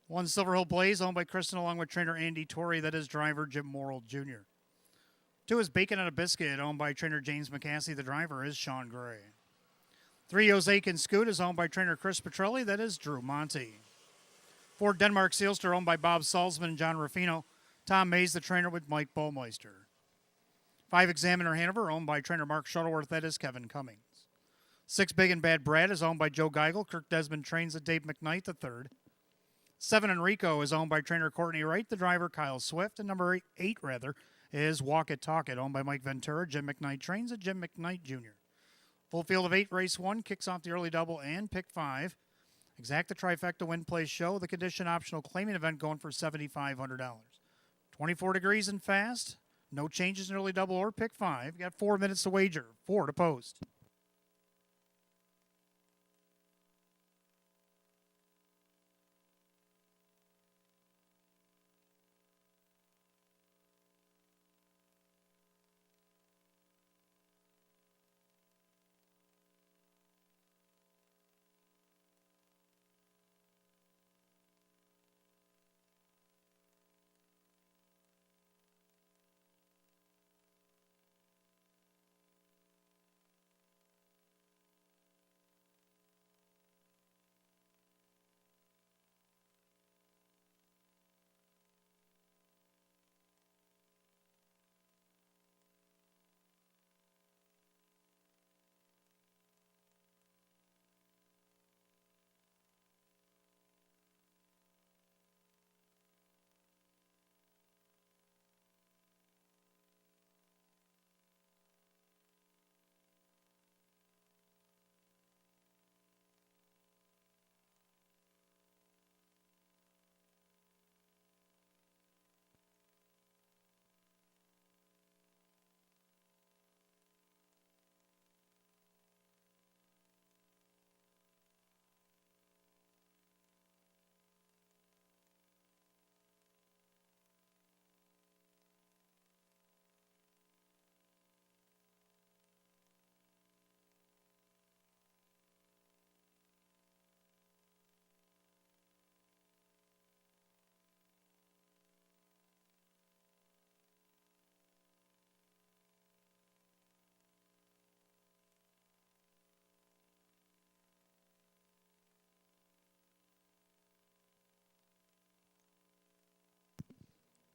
1 Silver Hill Blaze owned by Kristen along with trainer Andy Torrey. That is driver Jim Morrill Jr. 2 is Bacon on a Biscuit owned by trainer James McCaskey. The driver is Sean Gray. 3 Jose Can Scoot is owned by trainer Chris Petrelli. That is Drew Monty. 4 Denmark Sealster owned by Bob Salzman and John Ruffino. Tom Mays, the trainer, with Mike Baumeister. 5 Examiner Hanover, owned by trainer Mark Shuttleworth. That is Kevin Cummings. 6 Big and Bad Brad is owned by Joe Geigel. Kirk Desmond trains at Dave McKnight III. 7 Enrico is owned by trainer Courtney Wright. The driver, Kyle Swift. And number 8, is Walk It Talk It, owned by Mike Ventura. Jim McKnight trains at Jim McKnight Jr. Full field of 8, race 1, kicks off the early double and pick 5. Exact the trifecta win place show. The condition optional claiming event going for $7,500. 24 degrees and fast. No changes in early double or pick 5. You got 4 minutes to wager. 4 to post.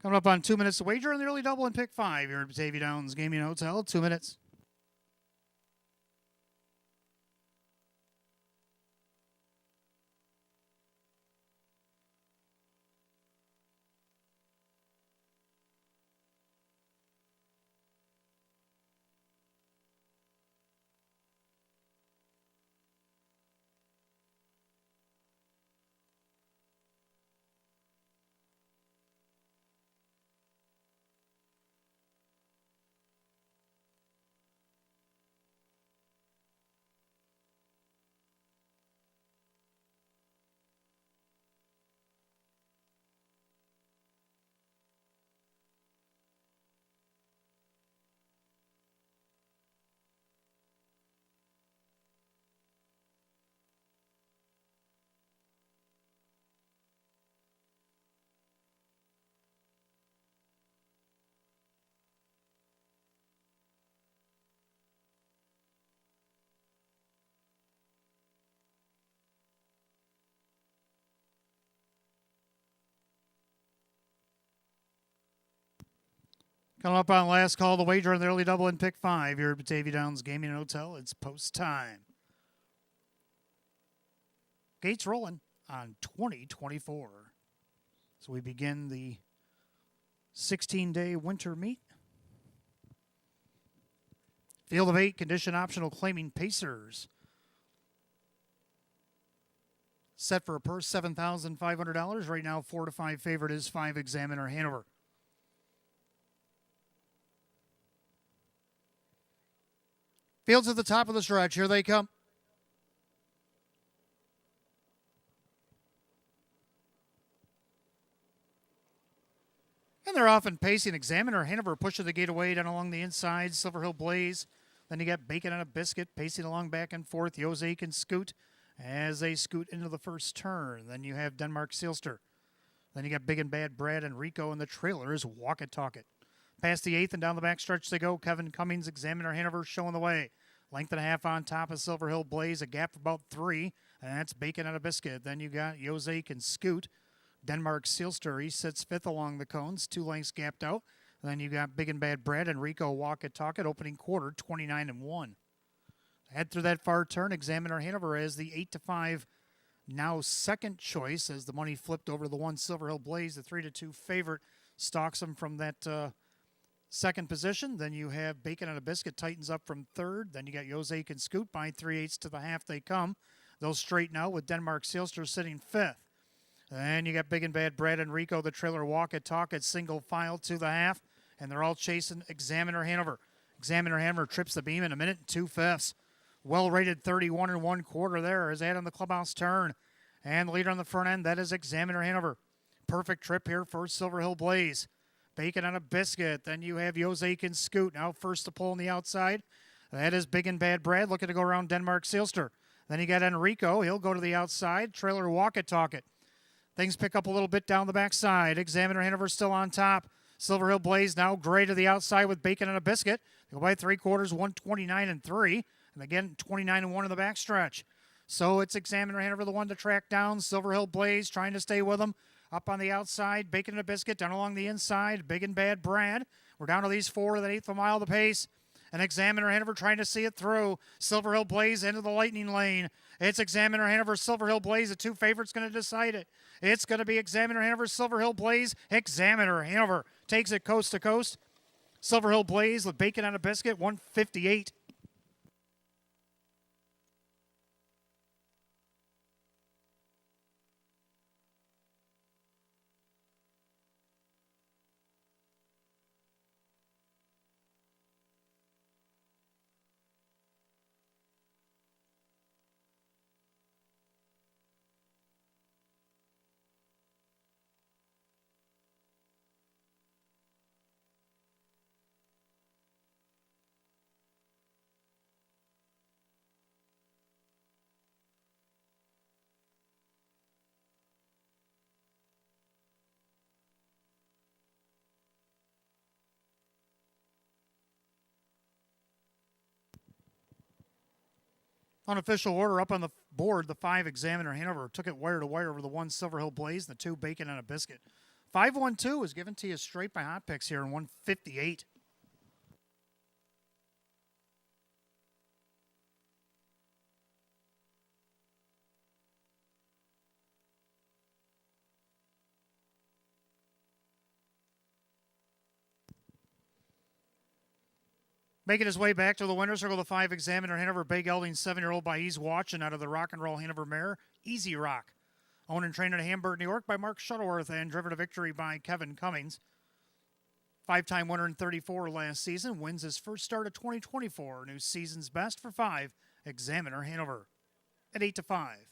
Coming up on 2 minutes to wager on the early double and pick 5 here at Batavia Downs Gaming Hotel. 2 minutes. Coming up on last call to wager on the early double and pick 5 here at Batavia Downs Gaming and Hotel. It's post time. Gates rolling on 2024. So we begin the 16-day winter meet. Field of 8, condition optional claiming Pacers. Set for a purse $7,500. Right now, 4 to 5 favorite is 5 Examiner Hanover. Fields at the top of the stretch. Here they come. And they're off and pacing. Examiner Hanover pushes the gate away down along the inside. Silver Hill Blaze. Then you got Bacon on a Biscuit pacing along back and forth. Jose can scoot as they scoot into the first turn. Then you have Denmark Sealster. Then you got Big and Bad Brad and Rico, and the trailers walk it, talk it. Past the 8th and down the back stretch they go. Kevin Cummings, Examiner Hanover showing the way. Length and a half on top of Silver Hill Blaze, a gap of about 3, and that's Bacon on a Biscuit. Then you got Jose can scoot. Denmark Sealster, he sits 5th along the cones, 2 lengths gapped out. Then you got Big and Bad Brad and Rico walk it, talk it, opening quarter, 29-1. Head through that far turn, Examiner Hanover as the 8-5 now second choice as the money flipped over to the 1 Silver Hill Blaze, the 3-2 favorite, stalks him from that second position. Then you have Bacon on a Biscuit tightens up from 3rd. Then you got Jose can scoot by 3/8 to the half they come. They'll straighten out with Denmark Sealster sitting 5th. Then you got Big and Bad Brad and Rico, the trailer walk it, talk it, single file to the half, and they're all chasing Examiner Hanover. Examiner Hanover trips the beam in 1 minute and 2/5. Well-rated 31 1/4 there as that on the clubhouse turn. And the leader on the front end, that is Examiner Hanover. Perfect trip here for Silver Hill Blaze. Bacon on a Biscuit. Then you have Jose can scoot. Now first to pull on the outside. That is Big and Bad Brad looking to go around Denmark Sealster. Then you got Enrico. He'll go to the outside. Trailer walk it, talk it. Things pick up a little bit down the backside. Examiner Hanover still on top. Silver Hill Blaze now gray to the outside with Bacon on a Biscuit. They go by 3/4, 129-3. And again, 29-1 in the backstretch. So it's Examiner Hanover, the one to track down. Silver Hill Blaze trying to stay with him. Up on the outside, Bacon and a Biscuit down along the inside. Big and Bad Brad. We're down to these 4 at 1/8 of a mile the pace. And Examiner Hanover trying to see it through. Silver Hill Blaze into the lightning lane. It's Examiner Hanover, Silver Hill Blaze. The 2 favorites going to decide it. It's going to be Examiner Hanover, Silver Hill Blaze. Examiner Hanover takes it coast to coast. Silver Hill Blaze with Bacon on a Biscuit, 158. Unofficial order up on the board, the 5 Examiner Hanover took it wire to wire over the 1 Silver Hill Blaze, the 2 Bacon on a Biscuit. 5-1-2 is given to you straight by Hot Picks here in 158. Making his way back to the winner's circle, the 5 Examiner Hanover, Bay Gelding, 7-year-old by Ease Watching out of the Rock and Roll Hanover mare, Easy Rock. Owned and trained in Hamburg, New York by Mark Shuttleworth and driven to victory by Kevin Cummings. 5-time winner in 34 last season, wins his first start of 2024. New season's best for 5 Examiner Hanover at 8-5.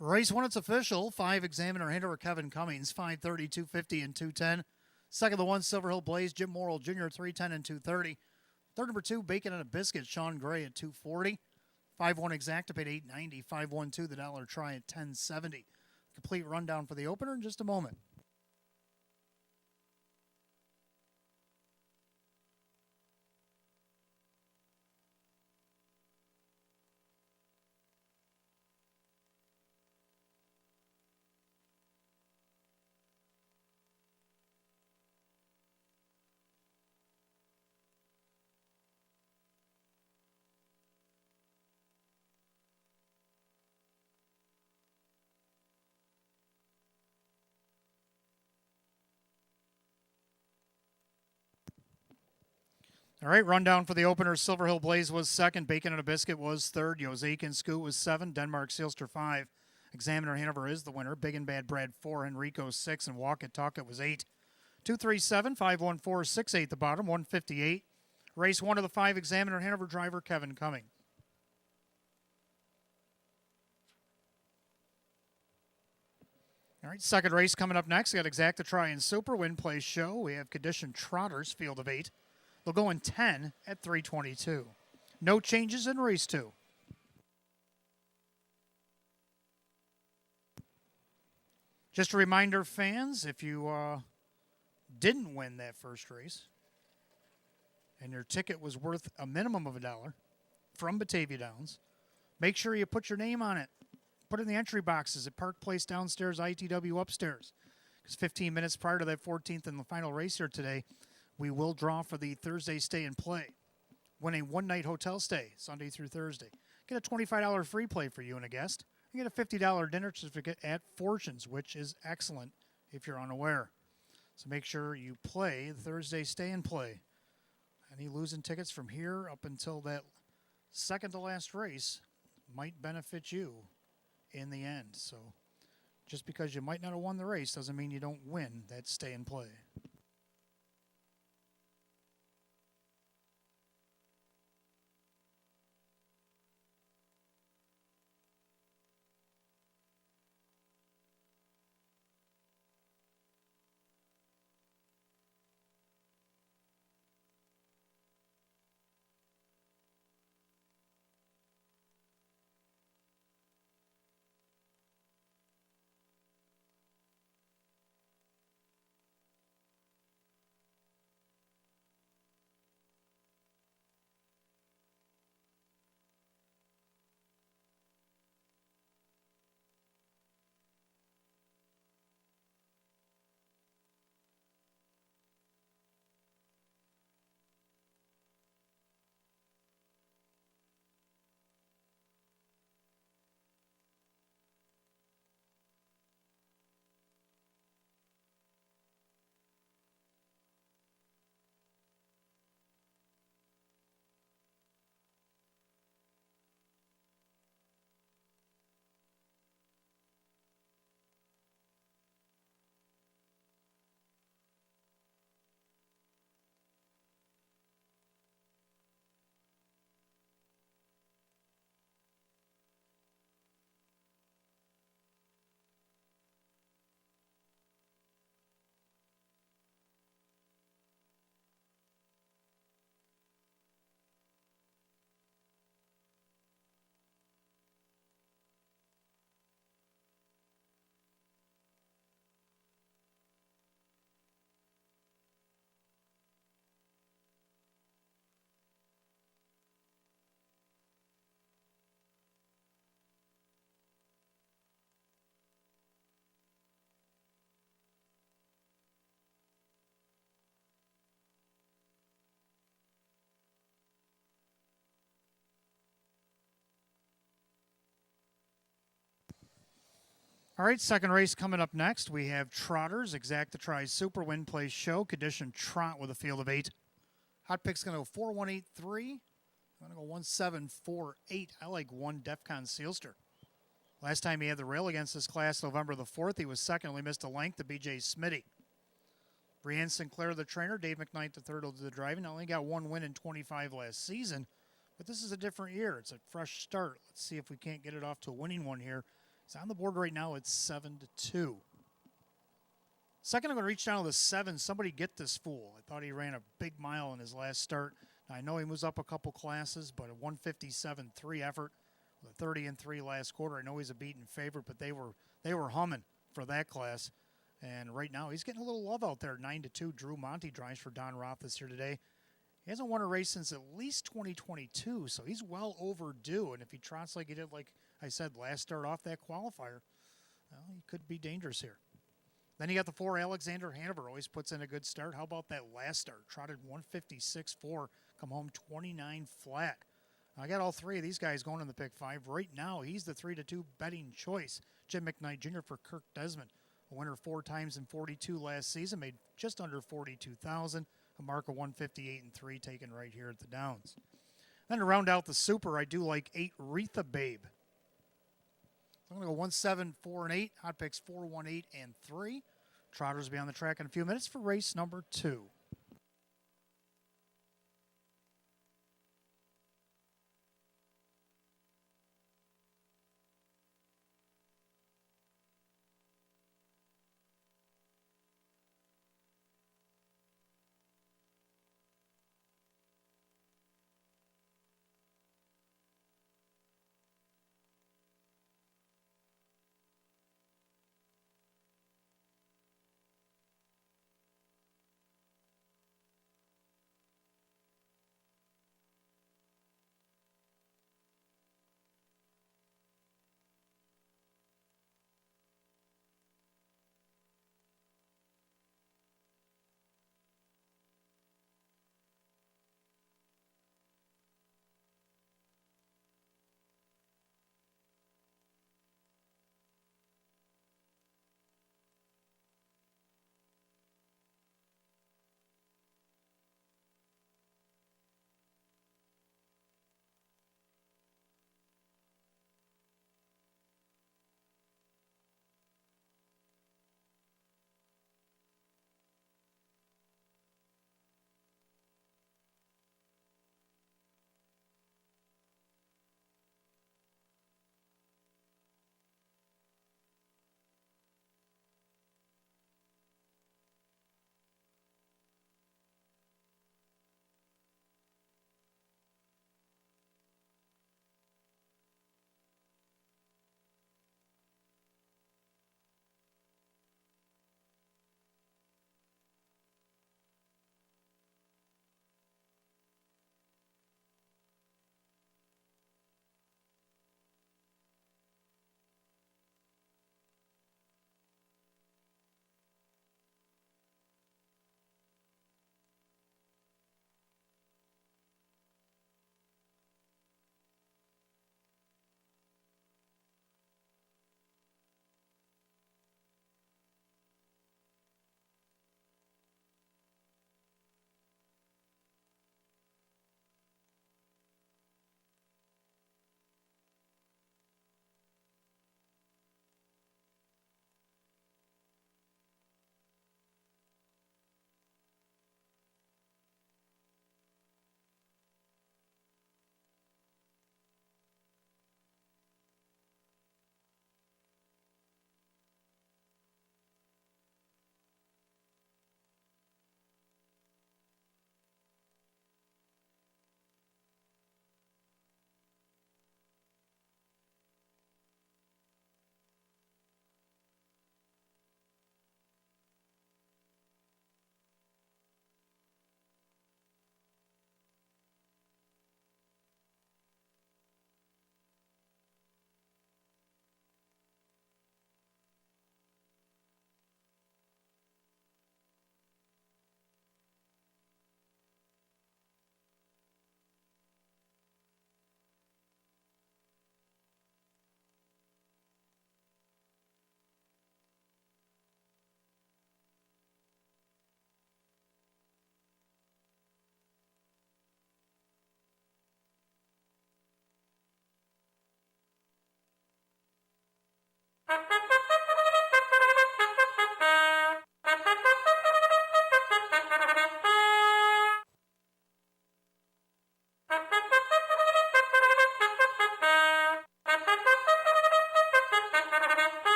Race 1, it's official. 5, Examiner Hinderer Kevin Cummings, 5:30, 2:50, and 2:10. Second, the 1, Silver Hill Blaze, Jim Morrill Jr., 3:10 and 2:30. Third, number 2, Bacon and a Biscuit, Sean Gray at 2:40. 5-1 Exacta paid $8.90. 5-1-2, the Dollar Try at $10.70. Complete rundown for the opener in just a moment. All right, rundown for the opener. Silver Hill Blaze was second. Bacon and a Biscuit was third. Yosekin Scoot was 7. Denmark Sealster 5. Examiner Hanover is the winner. Big and Bad Brad 4. Enrico 6. And Walk It Talk It was 8. 237, 514, 68 the bottom, 158. Race 1 of the 5, Examiner Hanover driver Kevin Cumming. All right, second race coming up next. We got Exacta Try and Super Win Play Show. We have Condition Trotters, field of 8. They'll go in 10 at 322. No changes in race 2. Just a reminder, fans, if you didn't win that first race and your ticket was worth a minimum of $1 from Batavia Downs, make sure you put your name on it. Put it in the entry boxes at Park Place downstairs, ITW upstairs. Because 15 minutes prior to that 14th and the final race here today, we will draw for the Thursday stay and play. Win a one-night hotel stay, Sunday through Thursday. Get a $25 free play for you and a guest. You get a $50 dinner certificate at Fortunes, which is excellent if you're unaware. So make sure you play the Thursday stay and play. Any losing tickets from here up until that second to last race might benefit you in the end. So just because you might not have won the race doesn't mean you don't win that stay and play. All right, second race coming up next. We have Trotters, Exacta Try Super Win Play Show, Condition Trot with a field of 8. Hot pick's going to go 4183. I'm going to go 1748. I like 1 Defcon Sealster. Last time he had the rail against this class, November the 4th, he was second. Only missed a length to BJ Smitty. Brianne Sinclair, the trainer. Dave McKnight, the third, will do the driving. Only got 1 win in 25 last season, but this is a different year. It's a fresh start. Let's see if we can't get it off to a winning one here It's on the board right now. It's 7-2. Second, I'm going to reach down to the 7. Somebody get this fool. I thought he ran a big mile in his last start. Now, I know he moves up a couple classes, but a 157.3 effort with a 30-3 last quarter. I know he's a beaten favorite, but they were humming for that class. And right now, he's getting a little love out there. 9-2. Drew Monty drives for Don Roth this year today. He hasn't won a race since at least 2022, so he's well overdue. And if he trots like he did, like I said, last start off that qualifier, well, he could be dangerous here. Then you got the 4, Alexander Hanover, always puts in a good start. How about that last start? Trotted 156.4, come home 29 flat. I got all 3 of these guys going in the pick 5. Right now, he's the 3-2 betting choice. Jim McKnight Jr. for Kirk Desmond, a winner 4 times in 42 last season, made just under 42,000. A mark of 158.3 taken right here at the Downs. Then to round out the Super, I do like 8, Retha Babe. I'm going to go 1, 7, 4, and 8. Hot picks 4, 1, 8, and 3. Trotters will be on the track in a few minutes for race number 2.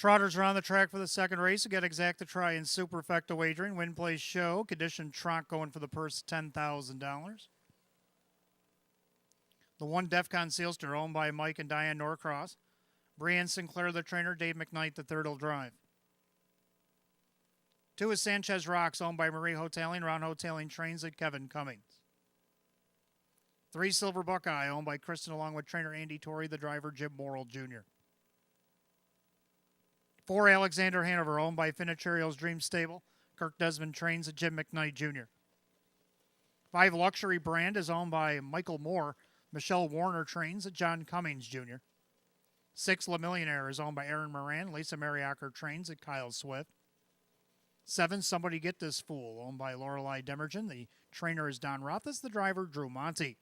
Trotters are on the track for the second race. Again, exacta try and superfecta wagering. Win, place, show. Condition trot going for the purse of $10,000. The one Defcon Sealster, owned by Mike and Diane Norcross. Brianne Sinclair, the trainer. Dave McKnight, the third, will drive. 2 is Sanchez Rocks, owned by Marie Hoteling. Ron Hoteling trains at Kevin Cummings. 3 Silver Buckeye, owned by Kristen, along with trainer Andy Torrey, the driver Jim Morrill Jr. 4 Alexander Hanover, owned by Finicherio's Dream Stable. Kirk Desmond trains at Jim McKnight Jr. 5 Luxury Brand is owned by Michael Moore. Michelle Warner trains at John Cummings Jr. 6 La Millionaire is owned by Aaron Moran. Lisa Mariacker trains at Kyle Swift. 7 Somebody Get This Fool, owned by Lorelei Demergen. The trainer is Don Rothis. The driver Drew Monty.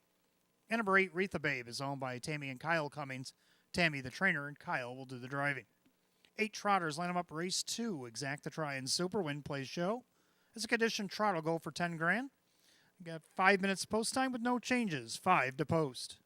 And number 8 Retha Babe is owned by Tammy and Kyle Cummings. Tammy the trainer, and Kyle will do the driving. 8 Trotters line them up race 2. Exacta try and super. Win, play, show. As a condition, trot will go for $10,000. You got 5 minutes post time with no changes. 5 to post.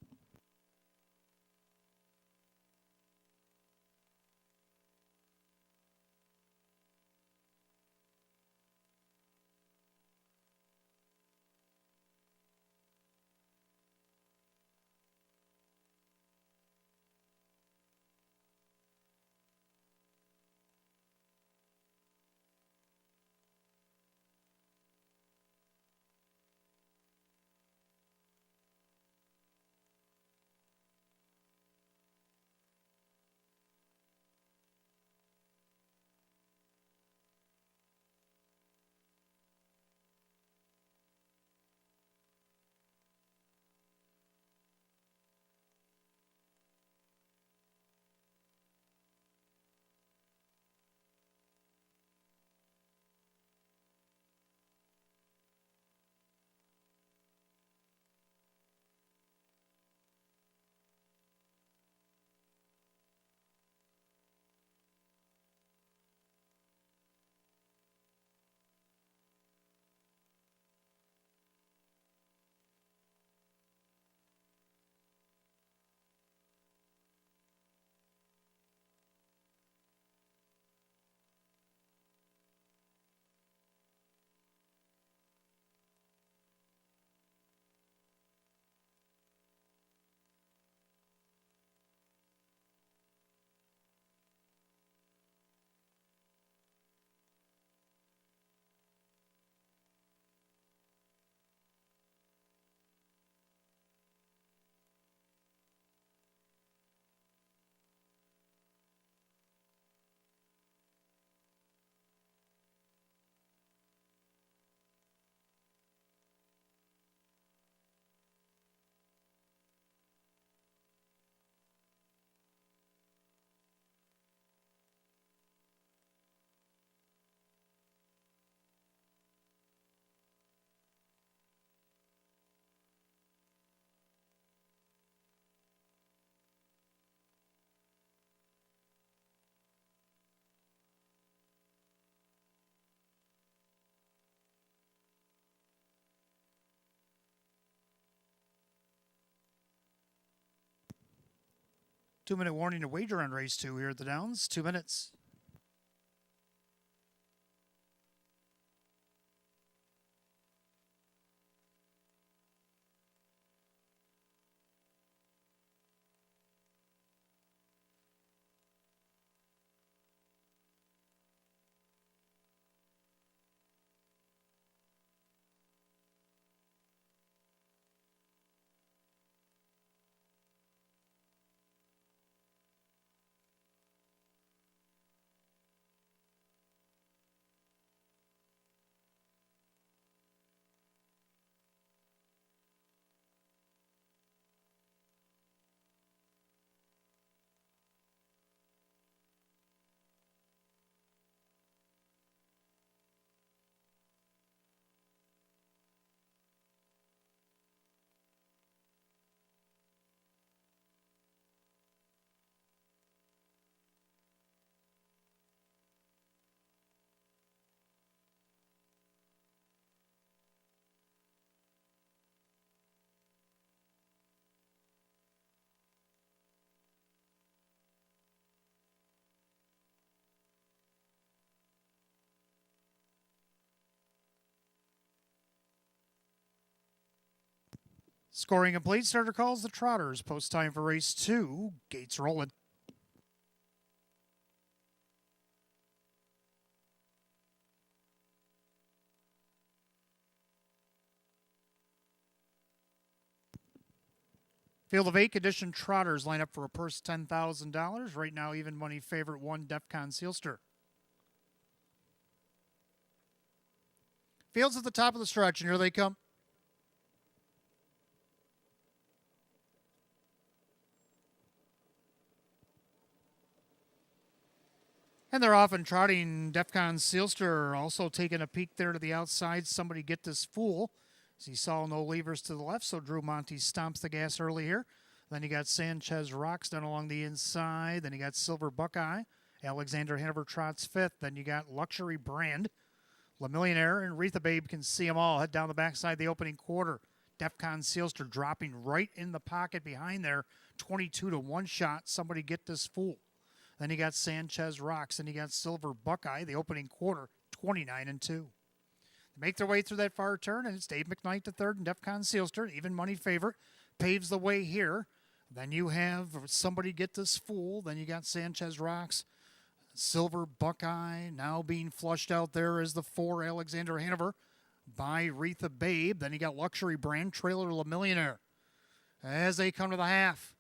Two-minute warning to wager on race 2 here at the Downs. 2 minutes. Scoring complete. Starter calls the Trotters. Post time for race 2. Gates rolling. Field of 8 condition Trotters line up for a purse $10,000. Right now, even money favorite 1 Defcon Sealster. Fields at the top of the stretch, and here they come. And they're off and trotting. Defcon Sealster also taking a peek there to the outside. Somebody get this fool. As he saw no levers to the left, so Drew Monty stomps the gas early here. Then you got Sanchez Rocks down along the inside. Then you got Silver Buckeye. Alexander Hanover trots 5th. Then you got Luxury Brand. La Millionaire and Retha Babe can see them all. Head down the backside the opening quarter. Defcon Sealster dropping right in the pocket behind there. 22 to 1 shot. Somebody get this fool. Then you got Sanchez Rocks. Then you got Silver Buckeye. The opening quarter, 29 and 2. They make their way through that far turn, and it's Dave McKnight the third and Defcon Sealster, even money favorite, paves the way here. Then you have Somebody Get This Fool. Then you got Sanchez Rocks. Silver Buckeye now being flushed out there is the 4 Alexander Hanover by Retha Babe. Then you got Luxury Brand, Trailer La Millionaire. As they come to the half,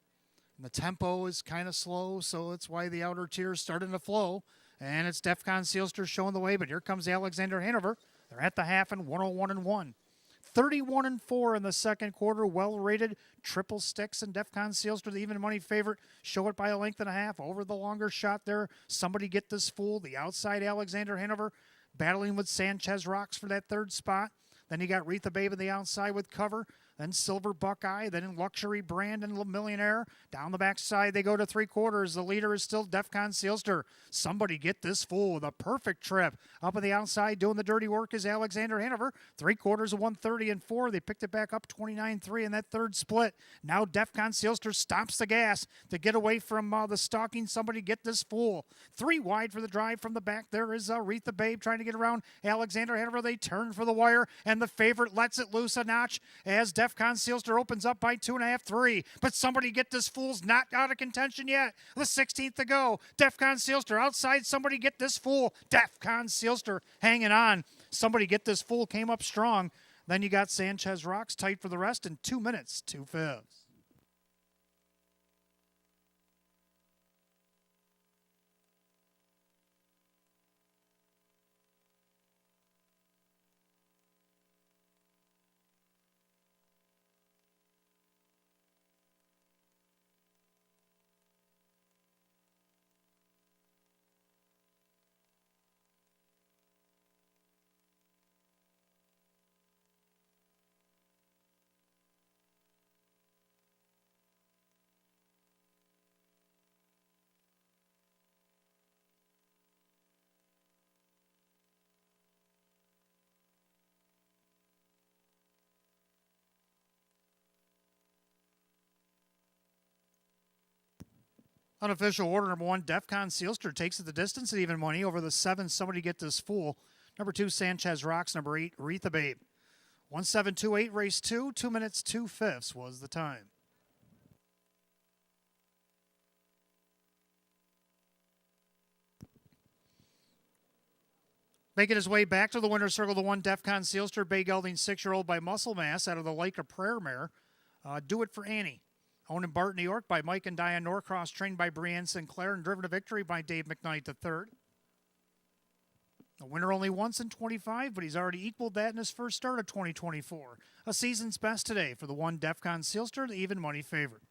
and the tempo is kind of slow, so that's why the outer tier is starting to flow. And it's Defcon Sealster showing the way, but here comes Alexander Hanover. They're at the half and 101 and 1. 31 and 4 in the second quarter. Well rated. Triple sticks and Defcon Sealster, the even money favorite. Show it by a length and a half. Over the longer shot there. Somebody Get This Fool. The outside Alexander Hanover battling with Sanchez Rocks for that third spot. Then you got Retha Babe on the outside with cover. Then Silver Buckeye. Then Luxury Brand and La Millionaire. Down the backside they go to 3/4. The leader is still Defcon Sealster. Somebody Get This Fool with a perfect trip. Up on the outside doing the dirty work is Alexander Hanover. 3/4 of 130 and 4. They picked it back up 29-3 in that third split. Now Defcon Sealster stomps the gas to get away from the stalking Somebody Get This Fool. 3 wide for the drive from the back. There is Retha Babe trying to get around Alexander Hanover. They turn for the wire, and the favorite lets it loose a notch as Defcon Sealster opens up by 2.5, 3. But Somebody Get This Fool's not out of contention yet. The 16th to go. Defcon Sealster outside. Somebody Get This Fool. Defcon Sealster hanging on. Somebody Get This Fool came up strong. Then you got Sanchez Rocks tight for the rest in 2 minutes, 2 fifths. Unofficial order number 1, Defcon Sealster takes it the distance at even money over the 7, Somebody Get This Fool. Number 2, Sanchez Rocks. Number 8, Retha Babe. 1:7:28 race 2, 2 minutes, 2 fifths was the time. Making his way back to the winner's circle, the 1 Defcon Sealster, bay gelding 6-year-old by Muscle Mass out of the Lake of Prayer mare. Do It for Annie. Owned in Bart, New York by Mike and Diane Norcross, trained by Brienne Sinclair, and driven to victory by Dave McKnight III. A winner only once in 25, but he's already equaled that in his first start of 2024. A season's best today for the 1 Defcon Sealster, the even money favorite.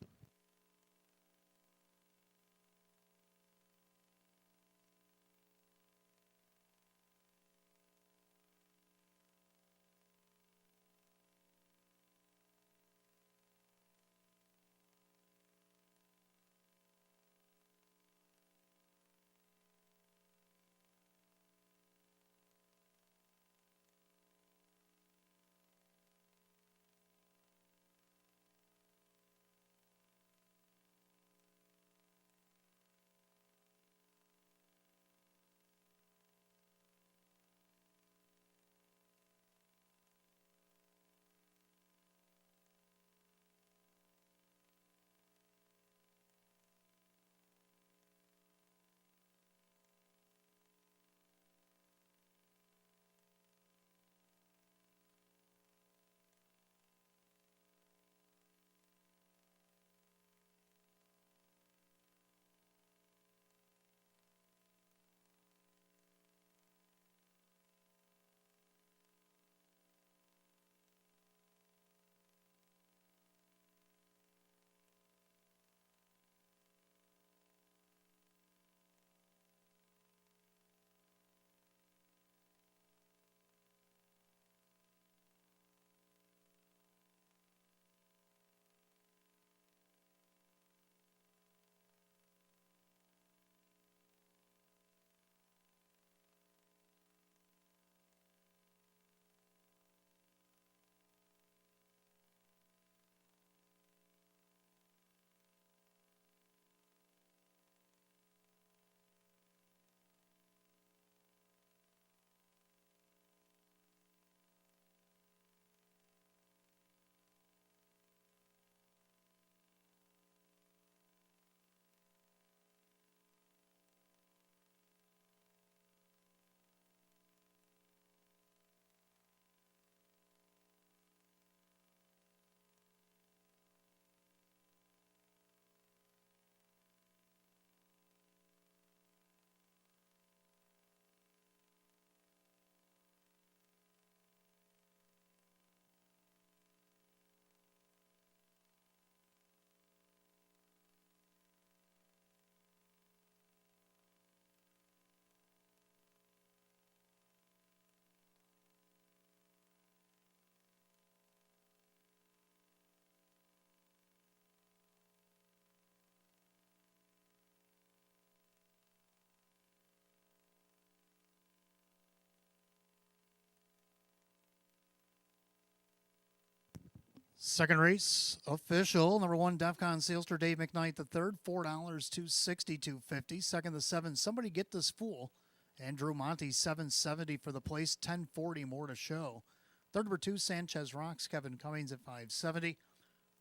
Second race official. Number 1, Defcon Sealster, Dave McKnight the third, $4, 262.50. Second, the 7, Somebody Get This Fool. Andrew Monty, $7.70 for the place, $10.40 more to show. Third, number 2, Sanchez Rocks, Kevin Cummings at $5.70.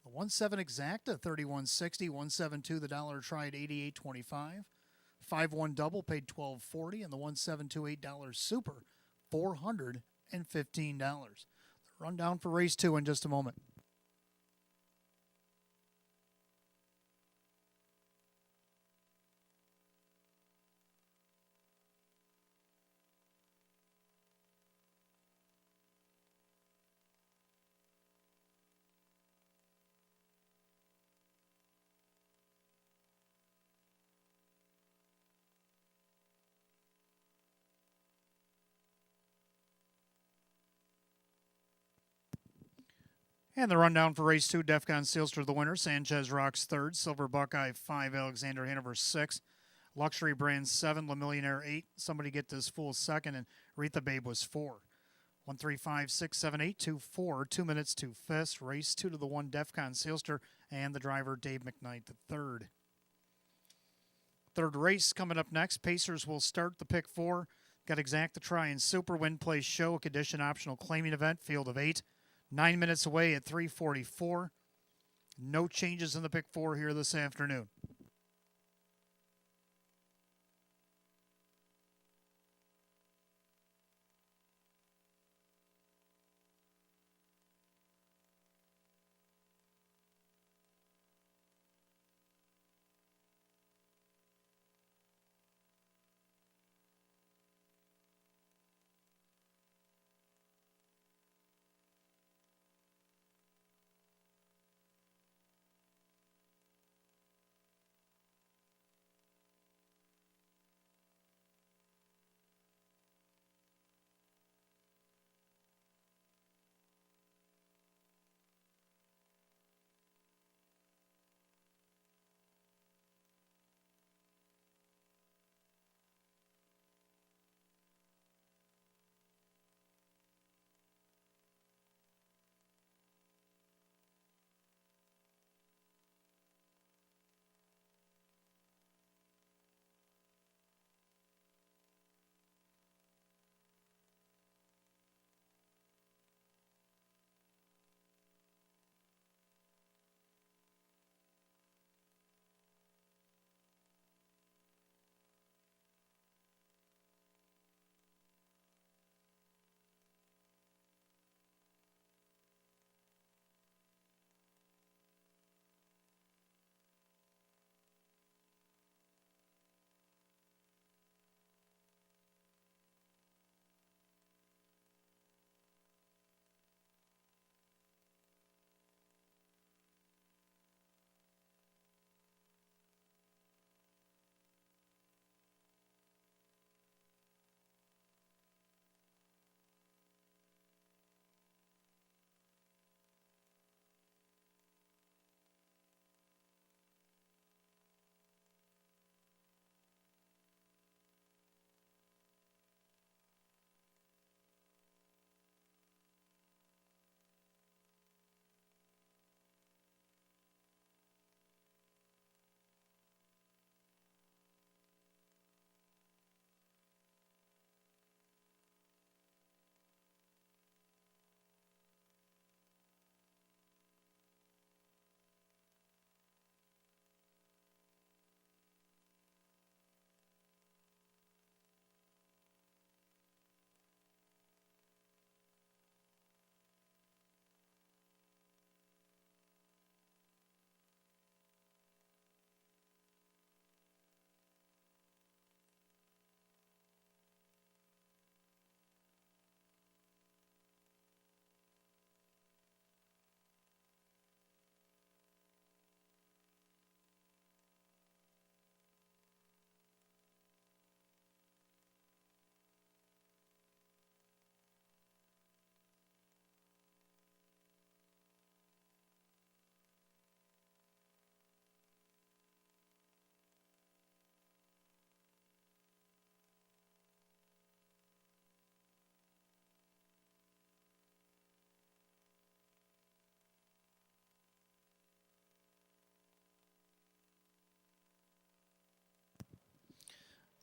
The 1-7 Exacta, $31.60. 1-7-2, the dollar try at $88.25. 5-1 double paid $12.40, and the 1-7-2 $8 super, $415. The rundown for race 2 in just a moment. And the rundown for race 2, Defcon Sealster the winner, Sanchez Rocks third, Silver Buckeye 5, Alexander Hanover 6, Luxury Brand 7, Le Millionaire 8, Somebody Get This Fool second, and Retha Babe was 4. 1, 3, 5, 6, 7, 8, 2, 4, 2 minutes to fifth. Race 2 to the 1, Defcon Sealster, and the driver Dave McKnight the third. Third race coming up next. Pacers will start the pick 4. Got Exacta Try and Super Win Play Show, a condition optional claiming event, field of 8. 9 minutes away at 3:44. No changes in the pick 4 here this afternoon.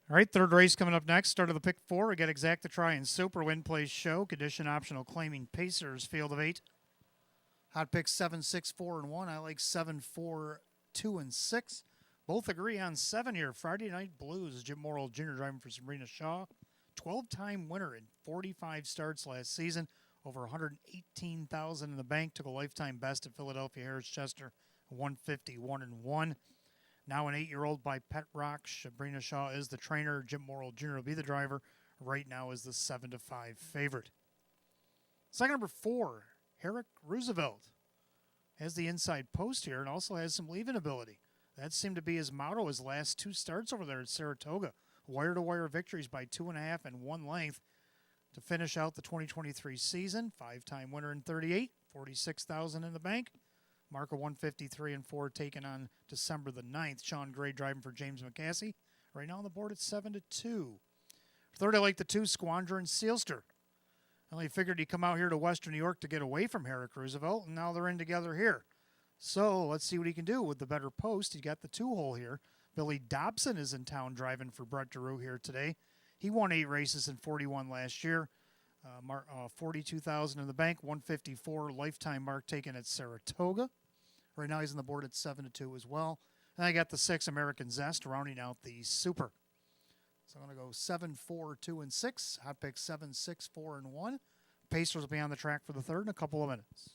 All right, third race coming up next. Start of the pick 4. We got Exacta Try and Super Win Place Show. Condition optional claiming Pacers. Field of 8. Hot picks 7, 6, 4, and 1. I like 7, 4, 2, and 6. Both agree on 7 here. Friday Night Blues. Jim Morrill Jr. driving for Sabrina Shaw. 12-time winner in 45 starts last season. Over 118,000 in the bank. Took a lifetime best at Philadelphia Harris Chester. 151-1. Now an 8-year-old by Pet Rock. Sabrina Shaw is the trainer. Jim Morrill Jr. will be the driver. Right now is the 7-5 favorite. Second number 4, Herrick Roosevelt. Has the inside post here and also has some leaving ability. That seemed to be his motto his last 2 starts over there at Saratoga. Wire-to-wire victories by 2.5 and 1 length to finish out the 2023 season. 5-time winner in 38, 46,000 in the bank. Mark of 153-4 taken on December the 9th. Sean Gray driving for James McCasey. Right now on the board at 7-2. Third, I like the 2, Squandra and Sealster. I only figured he'd come out here to Western New York to get away from Herrick Roosevelt, and now they're in together here. So let's see what he can do with the better post. He got the 2-hole here. Billy Dobson is in town driving for Brett DeRue here today. He won 8 races in 41 last year. 42,000 in the bank, 154 lifetime mark taken at Saratoga. Right now he's on the board at 7-2 as well. And I got the 6, American Zest, rounding out the Super. So I'm going to go 7, 4, 2, and 6. Hot pick 7, 6, 4, and 1. Pacers will be on the track for the third in a couple of minutes.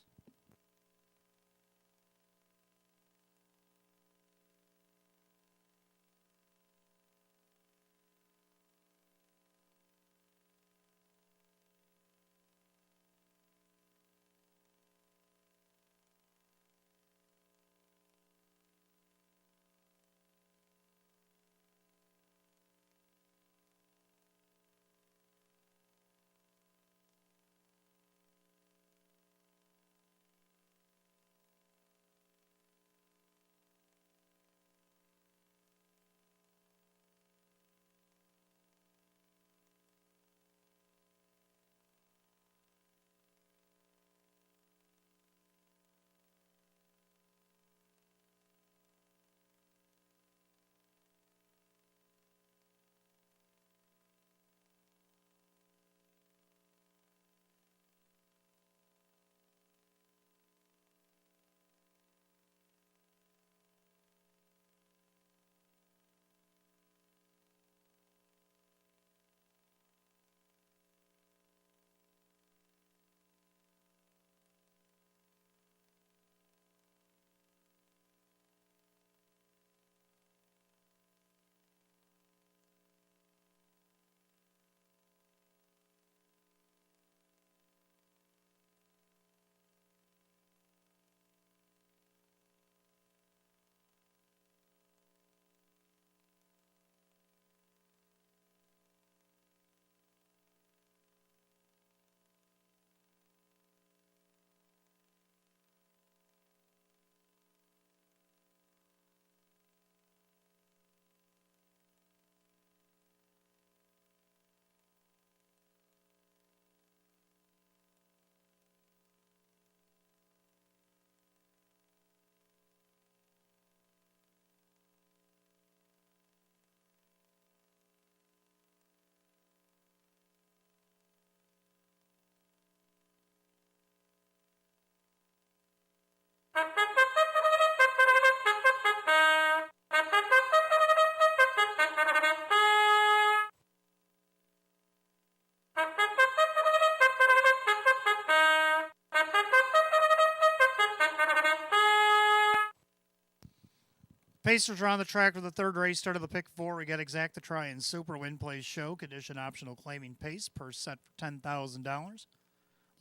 Pacers are on the track for the third race. Start of the pick 4. We got Exacta Try and Super Win Place Show. Condition optional claiming pace per set for $10,000.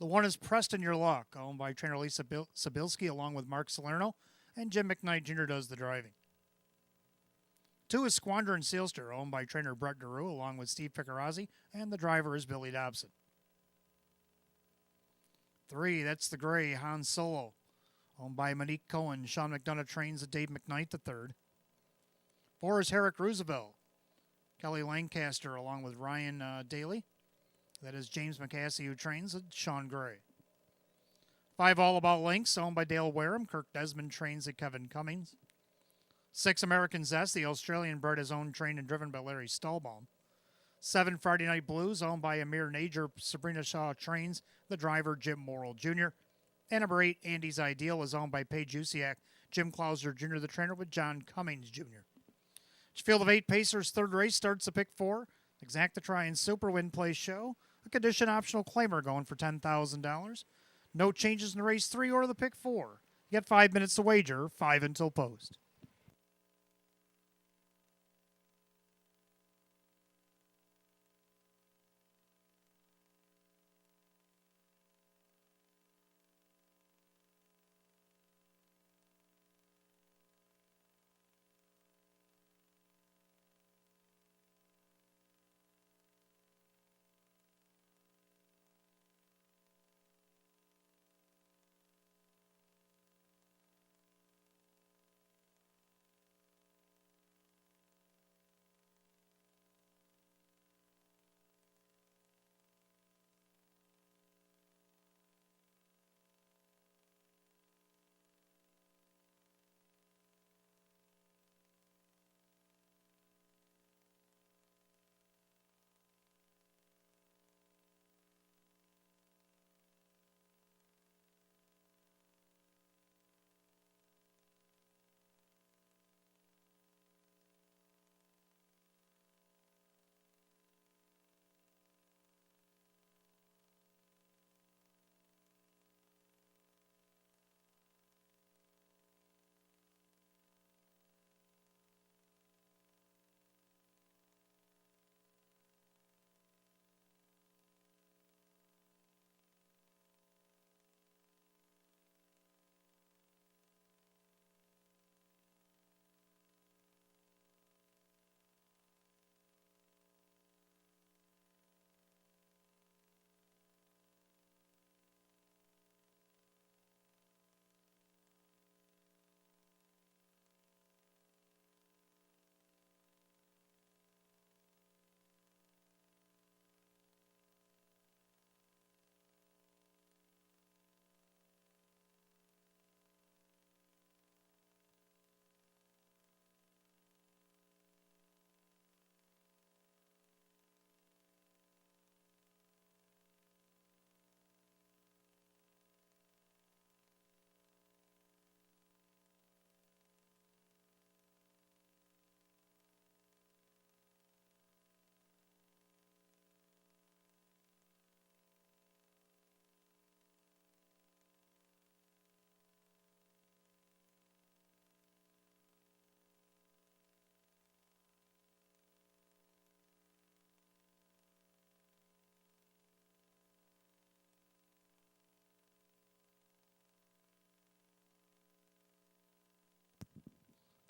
The 1 is Preston Your Luck, owned by trainer Lisa Sabilski along with Mark Salerno, and Jim McKnight Jr. does the driving. 2 is Squandra and Sealster, owned by trainer Brett DeRue along with Steve Picarazzi, and the driver is Billy Dobson. 3, that's the gray Han Solo, owned by Monique Cohen. Sean McDonough trains at Dave McKnight III. 4 is Herrick Roosevelt. Kelly Lancaster along with Ryan Daly. That is James McCasey who trains at Sean Gray. 5 All About Links, owned by Dale Wareham. Kirk Desmond trains at Kevin Cummings. 6, American Zest. The Australian bred is owned, trained, and driven by Larry Stahlbaum. 7, Friday Night Blues, owned by Amir Najer. Sabrina Shaw trains the driver, Jim Morrill Jr. And number 8, Andy's Ideal, is owned by Paige Usiak. Jim Clauser Jr., the trainer, with John Cummings Jr. Field of 8, Pacers' third race starts the pick 4. Exacta Try and Super Win Play Show. A condition optional claimer going for $10,000. No changes in the race 3 or the pick 4. You get 5 minutes to wager, 5 until post.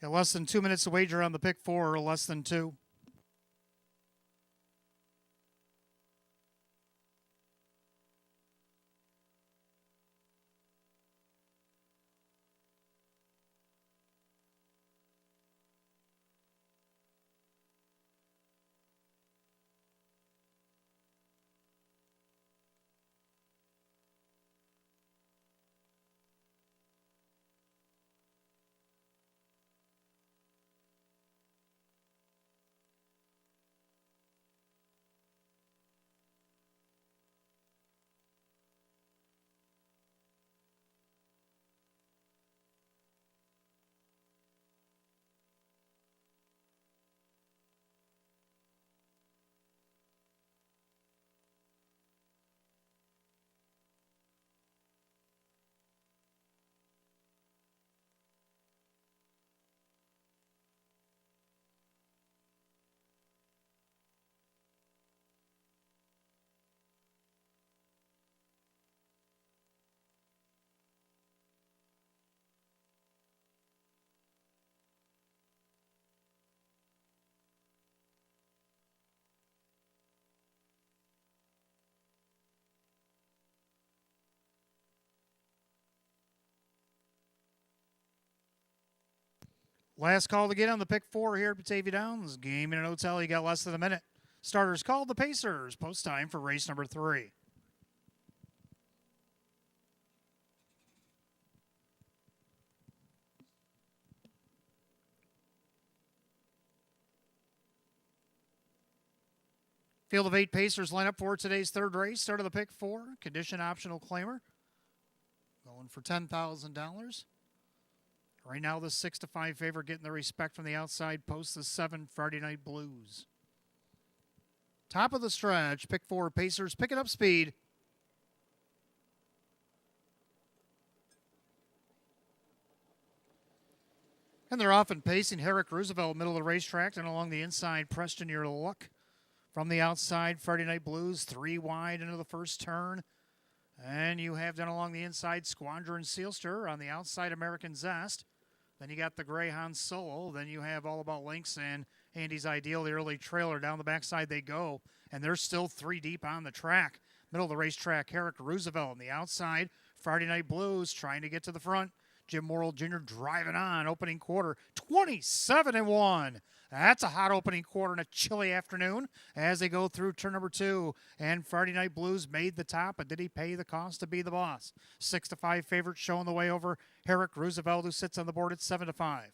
Got less than 2 minutes to wager on the pick 4, or less than 2. Last call to get on the pick 4 here at Batavia Downs. Game in an hotel. You got less than a minute. Starters called the Pacers. Post time for race number 3. Field of 8 Pacers line up for today's third race. Start of the pick 4, condition optional claimer. Going for $10,000. Right now, the 6-5 favorite getting the respect from the outside post, the 7 Friday Night Blues. Top of the stretch, pick 4 Pacers, picking up speed. And they're off and pacing. Herrick Roosevelt, middle of the racetrack, and along the inside, Preston Your Luck. From the outside, Friday Night Blues, 3 wide into the first turn. And you have down along the inside, Squandron Sealster. On the outside, American Zest. Then you got the Greyhound Solo. Then you have All About Links and Andy's Ideal, the early trailer. Down the backside they go. And they're still 3 deep on the track. Middle of the racetrack, Herrick Roosevelt. On the outside, Friday Night Blues trying to get to the front. Jim Morrill Jr. driving on, opening quarter, 27-1. That's a hot opening quarter in a chilly afternoon as they go through turn number 2. And Friday Night Blues made the top, but did he pay the cost to be the boss? 6-5 favorite showing the way over Herrick Roosevelt, who sits on the board at 7-5.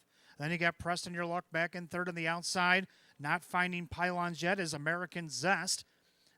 Then you got Preston Your Luck back in third on the outside. Not finding pylons yet is American Zest.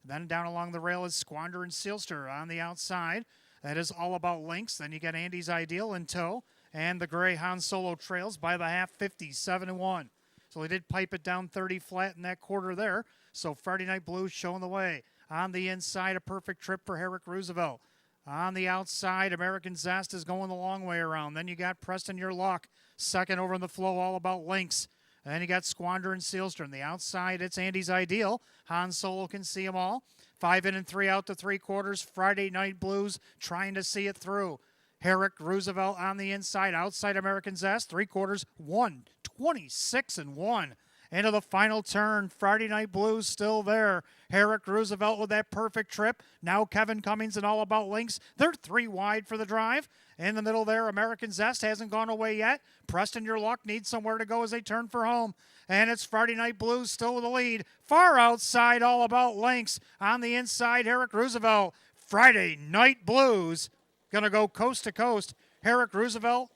Then down along the rail is Squander and Sealster on the outside. That is All About Links. Then you got Andy's Ideal in tow. And the Greyhound Solo trails by the half, 57-1. So they did pipe it down 30 flat in that quarter there. So Friday Night Blues showing the way. On the inside, a perfect trip for Herrick Roosevelt. On the outside, American Zest is going the long way around. Then you got Preston Your Luck. Second over in the flow, All About Links. And then you got Squander and Sealster. On the outside, it's Andy's Ideal. Han Solo can see them all. 5 in and 3 out to 3/4. Friday Night Blues trying to see it through. Herrick Roosevelt on the inside. Outside American Zest. 3/4. 26-1. Into the final turn. Friday Night Blues still there. Herrick Roosevelt with that perfect trip. Now Kevin Cummings and All About Links. They're 3 wide for the drive. In the middle there, American Zest hasn't gone away yet. Preston Your Luck needs somewhere to go as they turn for home. And it's Friday Night Blues still with the lead. Far outside, All About Links. On the inside, Herrick Roosevelt. Friday Night Blues going to go coast to coast. Herrick Roosevelt,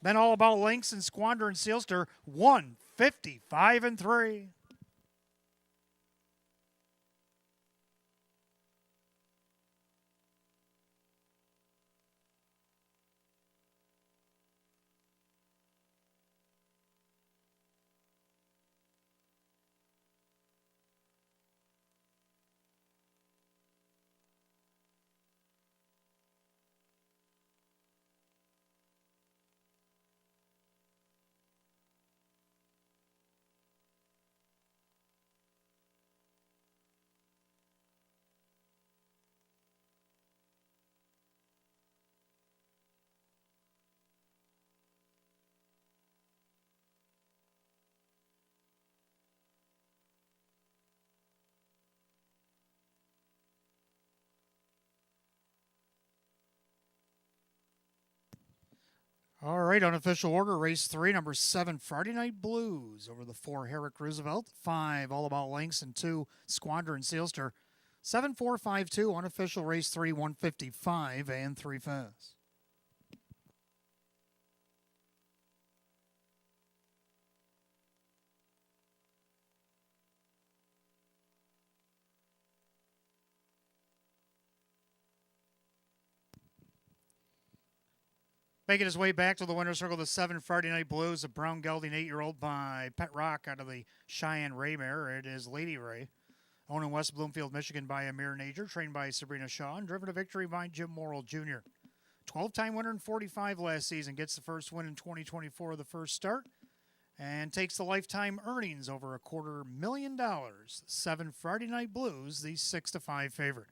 then All About Links and Squander and Sealster. 155-3. All right, unofficial order, race 3, number 7, Friday Night Blues. Over the 4, Herrick Roosevelt. 5, All About Links, and 2, Squander and Sealster. 7-4-5-2, unofficial race 3, 155 and 3 fast. Making his way back to the winner's circle, the 7 Friday Night Blues, a brown gelding 8-year-old by Pet Rock out of the Cheyenne Ray mare. It is Lady Ray. Owned in West Bloomfield, Michigan by Amir Najer, trained by Sabrina Shaw, and driven to victory by Jim Morrill Jr. 12-time winner in 45 last season, gets the first win in 2024 of the first start, and takes the lifetime earnings over $250,000. 7 Friday Night Blues, the 6-5 favorite.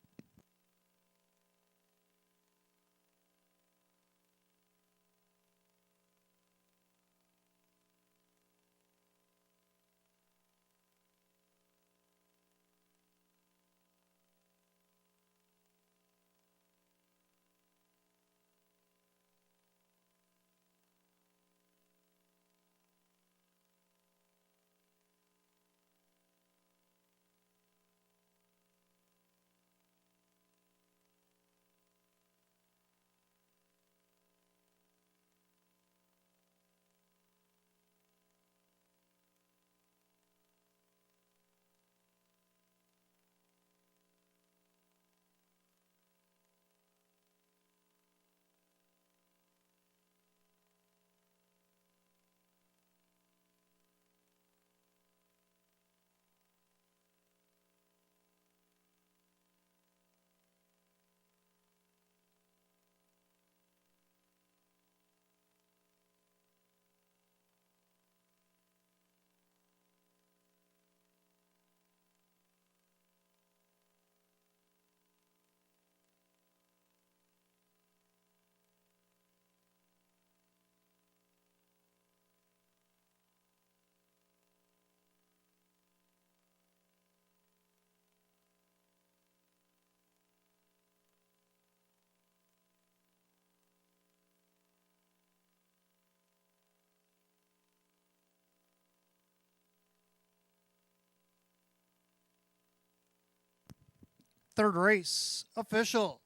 Third race, official.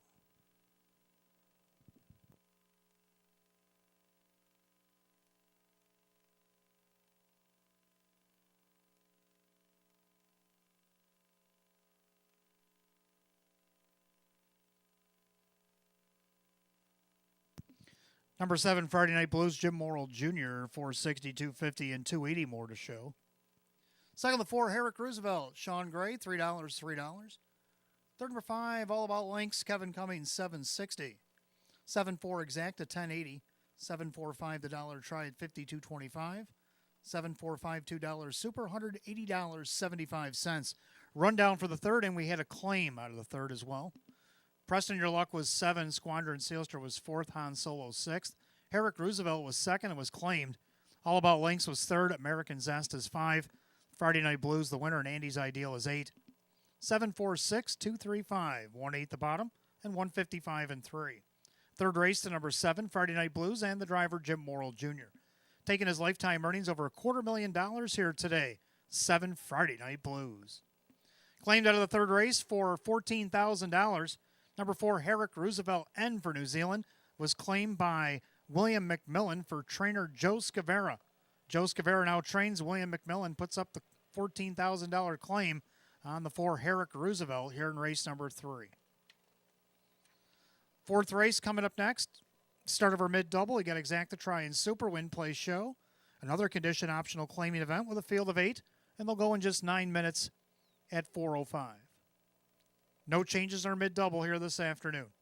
Number 7, Friday Night Blues, Jim Morrill Jr., 460, 250, and 280 more to show. Second, the 4, Herrick Roosevelt, Sean Gray, $3, $3. Third, number 5, All About Links, Kevin Cummings, $7.60. 7-4 Exacta, $10.80. 7-4-5 the dollar try at $52.25. 7-4-5 $2 Super, $180.75. Rundown for the third, and we had a claim out of the third as well. Preston Your Luck was 7. Squandron Sealster was 4th. Han Solo 6th. Herrick Roosevelt was 2nd and was claimed. All About Links was 3rd. American Zest is 5. Friday Night Blues, the winner, and Andy's Ideal is 8. 7-4-6, 2-3-5. 1-8 the bottom, and 155 and 3. Third race to number 7, Friday Night Blues, and the driver, Jim Morrill Jr. Taking his lifetime earnings over $250,000 here today. 7 Friday Night Blues. Claimed out of the third race for $14,000. Number 4, Herrick Roosevelt N for New Zealand, was claimed by William McMillan for trainer Joe Scavera. Joe Scavera now trains. William McMillan puts up the $14,000 claim on the 4 Herrick Roosevelt here in race number 3. Fourth race coming up next. Start of our mid-double. We got Exacta Try and Super Win Play Show. Another condition optional claiming event with a field of 8, and they'll go in just 9 minutes at 4:05. No changes in our mid-double here this afternoon.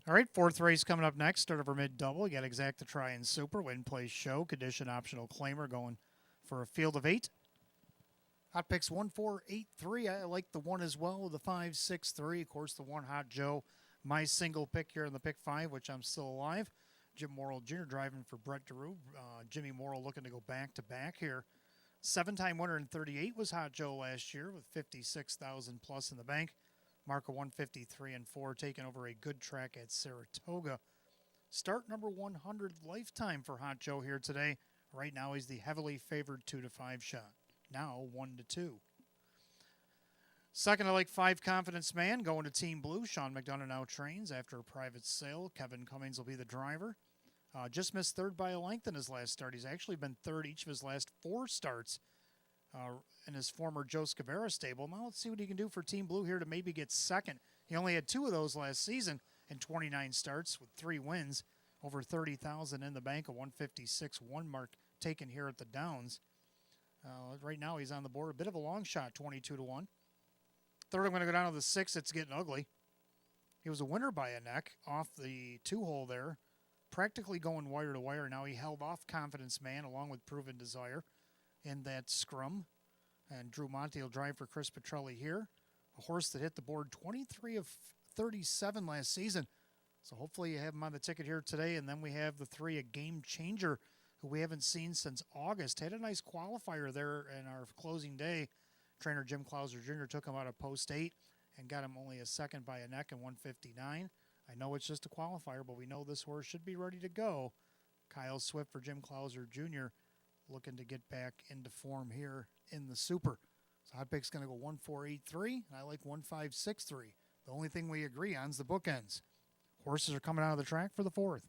All right, fourth race coming up next. Start of our mid-double. We got Exacta Try and Super, Win, Place, Show, Condition Optional Claimer going for a field of 8. Hot picks 1, 4, 8, 3. I like the 1 as well with the 5, 6, 3. Of course, the 1 Hot Joe, my single pick here in the pick 5, which I'm still alive. Jim Morrill Jr. driving for Brett DeRue. Jimmy Morrill looking to go back-to-back here. 7-time winner in 38 was Hot Joe last year with 56,000 plus in the bank. Mark of 153 and 4, taking over a good track at Saratoga. Start number 100 lifetime for Hot Joe here today. Right now he's the heavily favored 2-5 shot. Now 1-2. Second, I like 5 Confidence Man going to Team Blue. Sean McDonough now trains after a private sale. Kevin Cummings will be the driver. Just missed third by a length in his last start. He's actually been third each of his last 4 starts in his former Joe Scavera stable. Now let's see what he can do for Team Blue here to maybe get second. He only had 2 of those last season in 29 starts with 3 wins. Over 30,000 in the bank, a 156 1 mark taken here at the Downs. Right now he's on the board. A bit of a long shot, 22-1. Third, I'm going to go down to the 6. It's Getting Ugly. He was a winner by a neck off the 2-hole there, practically going wire to wire. Now he held off Confidence Man along with Proven Desire in that scrum. And Drew Monte will drive for Chris Petrelli here. A horse that hit the board 23 of 37 last season. So hopefully you have him on the ticket here today. And then we have the 3, a Game Changer, who we haven't seen since August. Had a nice qualifier there in our closing day. Trainer Jim Clauser Jr. took him out of post 8 and got him only a second by a neck in 159. I know it's just a qualifier, but we know this horse should be ready to go. Kyle Swift for Jim Clauser Jr. looking to get back into form here in the Super. So hot pick's going to go 1, 4, 8, 3. And I like 1, 5, 6, 3. The only thing we agree on is the bookends. Horses are coming out of the track for the 4th.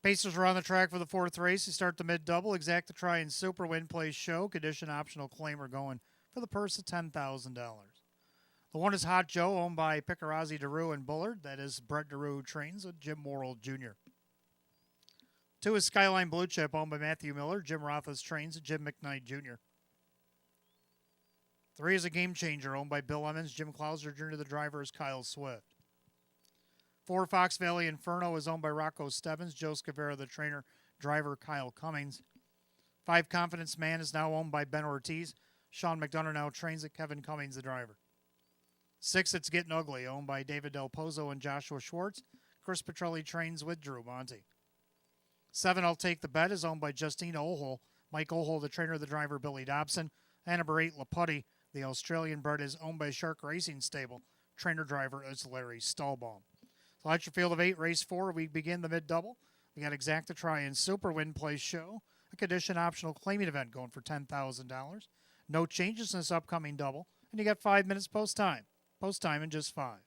Pacers are on the track for the 4th race. You start the mid-double. Exacta Try and Super, Win, Place, Show. Condition Optional Claimer going for the purse of $10,000. The 1 is Hot Joe, owned by Picarazzi, DeRue, and Bullard. That is Brett DeRue trains with Jim Morrill Jr. 2 is Skyline Blue Chip, owned by Matthew Miller. Jim Rothas trains with Jim McKnight Jr. 3 is a Game Changer, owned by Bill Emmons. Jim Clauser Jr. The driver is Kyle Swift. 4 Fox Valley Inferno is owned by Rocco Stebbins. Joe Scavera, the trainer, driver Kyle Cummings. 5 Confidence Man is now owned by Ben Ortiz. Sean McDonough now trains it. Kevin Cummings, the driver. 6 It's Getting Ugly, owned by David Del Pozo and Joshua Schwartz. Chris Petrelli trains with Drew Monte. 7 I'll Take the Bet is owned by Justine Ohl. Mike Ohl, the trainer, the driver Billy Dobson. And number 8 Laputty, the Australian bred, is owned by Shark Racing Stable. Trainer driver is Larry Stahlbaum. So that's your field of 8, race 4. We begin the mid-double. We got Exacta Try and Super, Win, Place, Show. A condition optional claiming event going for $10,000. No changes in this upcoming double. And you got 5 minutes post time. Post time in just 5.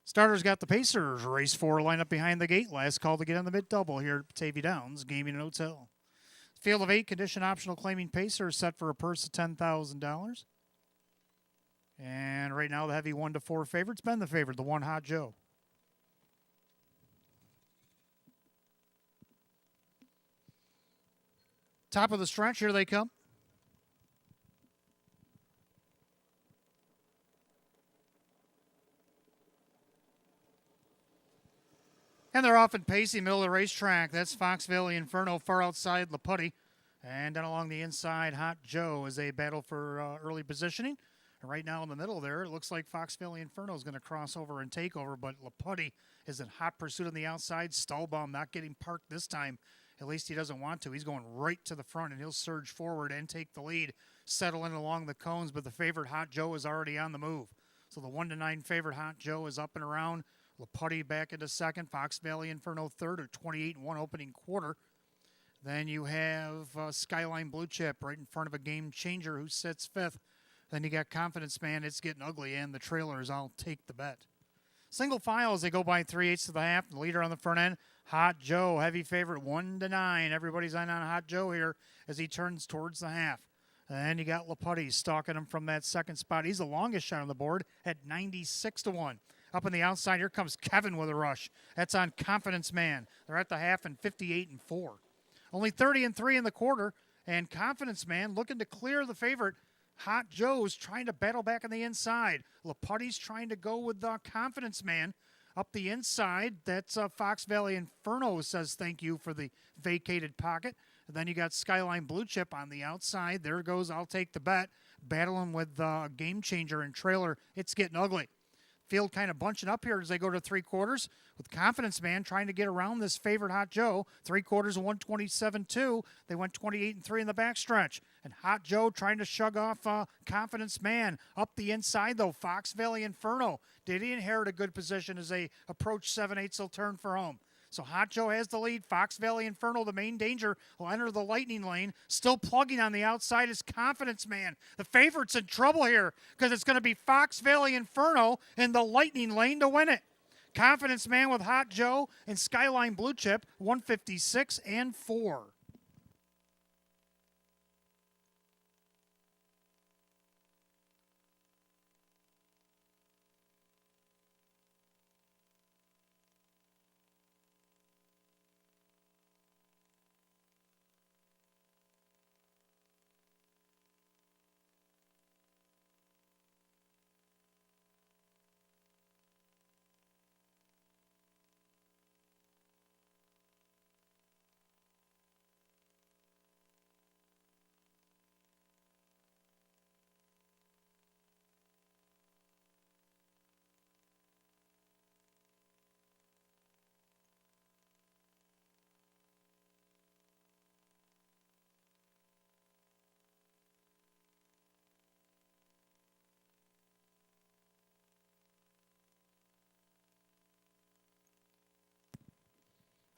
Starters got the Pacers. Race 4 line up behind the gate. Last call to get on the mid-double here at Batavia Downs Gaming and Hotel. Field of 8, condition optional claiming Pacers set for a purse of $10,000. And right now the heavy 1 to 4 favorites. Been the favorite, the 1 Hot Joe. Top of the stretch, here they come. And they're off and pacey, middle of the racetrack. That's Fox Valley Inferno far outside LaPutty. And down along the inside, Hot Joe as they battle for early positioning. And right now in the middle there, it looks like Fox Valley Inferno is going to cross over and take over, but LaPutty is in hot pursuit on the outside. Stahlbaum not getting parked this time. At least he doesn't want to. He's going right to the front, and he'll surge forward and take the lead, settle in along the cones, but the favorite Hot Joe is already on the move. So the 1 to 9 favorite Hot Joe is up and around. LaPutty back into second. Fox Valley Inferno third at 28-1 opening quarter. Then you have Skyline Blue Chip right in front of a Game Changer who sits fifth. Then you got Confidence Man, It's Getting Ugly, and the trailers, I'll Take the Bet. Single file as they go by 3/8 of the half. The leader on the front end, Hot Joe, heavy favorite, 1 to 9. Everybody's on Hot Joe here as he turns towards the half. And you got LaPutty stalking him from that second spot. He's the longest shot on the board at 96-1. Up on the outside, here comes Kevin with a rush. That's on Confidence Man. They're at the half and 58-4. Only 30-3 in the quarter, and Confidence Man looking to clear the favorite. Hot Joe's trying to battle back on the inside. LaPutty's trying to go with Confidence Man up the inside. That's Fox Valley Inferno says thank you for the vacated pocket. And then you got Skyline Blue Chip on the outside. There goes I'll Take the Bet. Battling with Game Changer and trailer. It's Getting Ugly. Field kind of bunching up here as they go to 3/4 with Confidence Man trying to get around this favorite Hot Joe. 3/4 127-2. They went 28-3 in the backstretch. And Hot Joe trying to shug off Confidence Man. Up the inside, though, Fox Valley Inferno. Did he inherit a good position as they approach 7/8? They'll turn for home. So Hot Joe has the lead. Fox Valley Inferno, the main danger, will enter the lightning lane. Still plugging on the outside is Confidence Man. The favorite's in trouble here because it's going to be Fox Valley Inferno in the lightning lane to win it. Confidence Man with Hot Joe and Skyline Blue Chip, 156-4.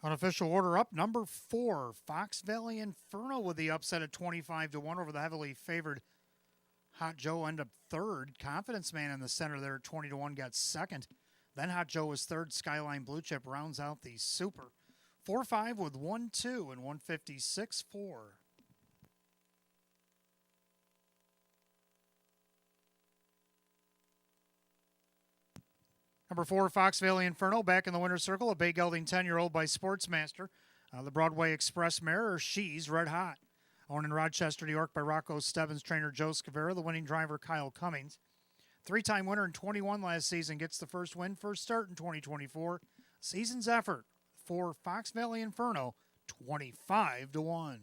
Unofficial order up, number 4, Fox Valley Inferno with the upset at 25-1 over the heavily favored Hot Joe. End up third. Confidence Man in the center there at 20-1 got second. Then Hot Joe was third. Skyline Blue Chip rounds out the super. 4-5 with 1-2 and 156-4. Number 4, Fox Valley Inferno, back in the winner's circle, a Bay Gelding 10-year-old by Sportsmaster. The Broadway Express mare, She's Red Hot. Owned in Rochester, New York by Rocco Stebbins, trainer Joe Scavera, the winning driver Kyle Cummings. 3-time winner in 21 last season, gets the first win, first start in 2024. Season's effort for Fox Valley Inferno, 25-1.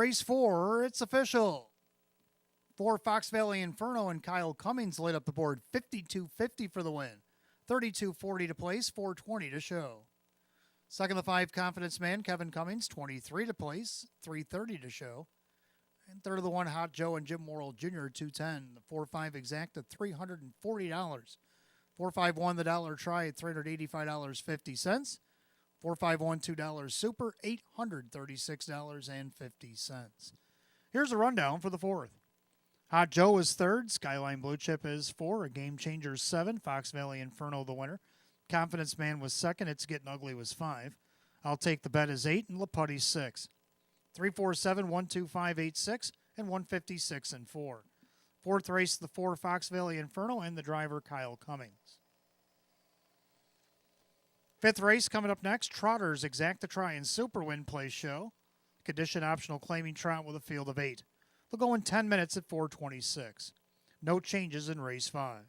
race 4, it's official. 4 Fox Valley Inferno and Kyle Cummings lit up the board, 52.50 for the win. 32.40 to place, 4.20 to show. Second, the 5 Confidence Man, Kevin Cummings, 23 to place, 3.30 to show. And third of the 1 Hot Joe and Jim Morrill Jr., 210. The 4-5 Exacta, $340. 4-5-1 the dollar try at $385.50. 4-5-1 $2 super, $836.50. Here's a rundown for the 4th. Hot Joe is 3rd. Skyline Blue Chip is 4. A Game Changer 7. Fox Valley Inferno the winner. Confidence Man was 2nd. It's Getting Ugly was 5. I'll Take the Bet is 8. And La Putty 6. 347, 12586, and 156 and 4. 4th race, the 4 Fox Valley Inferno and the driver Kyle Cummings. 5th race coming up next, Trotters Exacta Try and Super Win Place Show. Condition optional claiming trot with a field of 8. They'll go in 10 minutes at 4:26. No changes in race 5.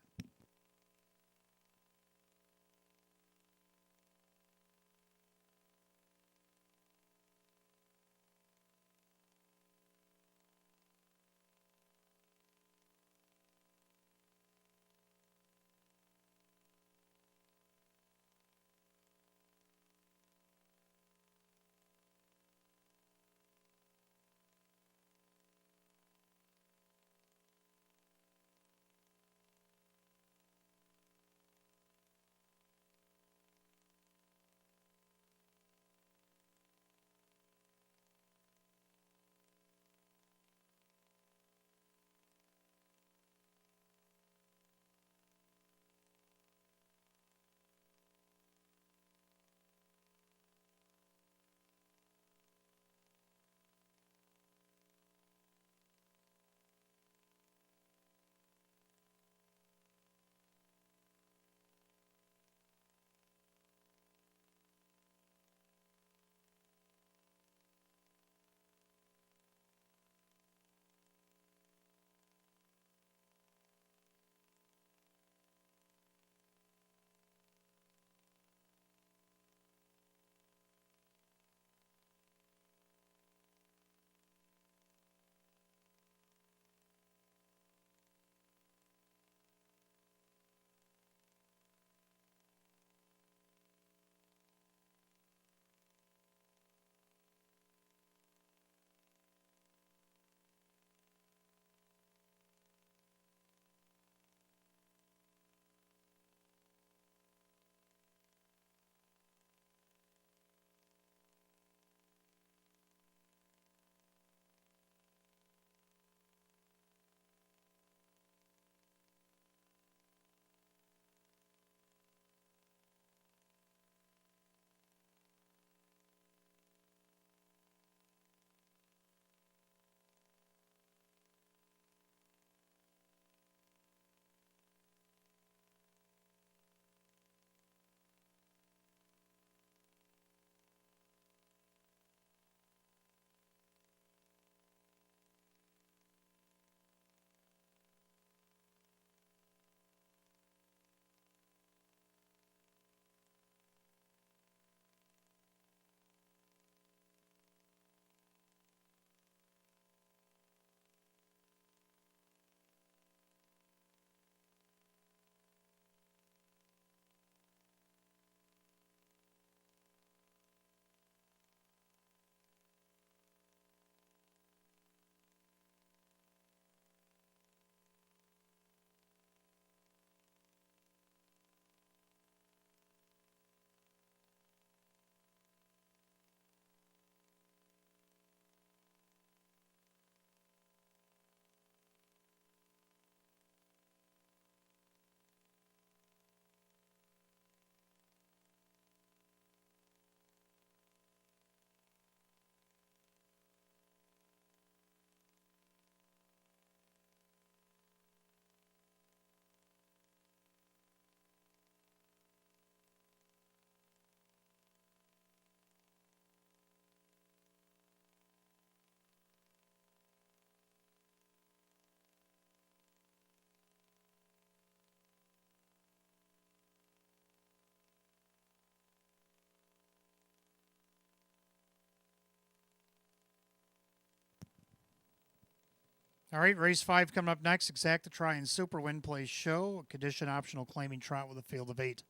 All right, race 5 coming up next. Exact to try and Super Win Play Show. Condition optional claiming trot with a field of 8.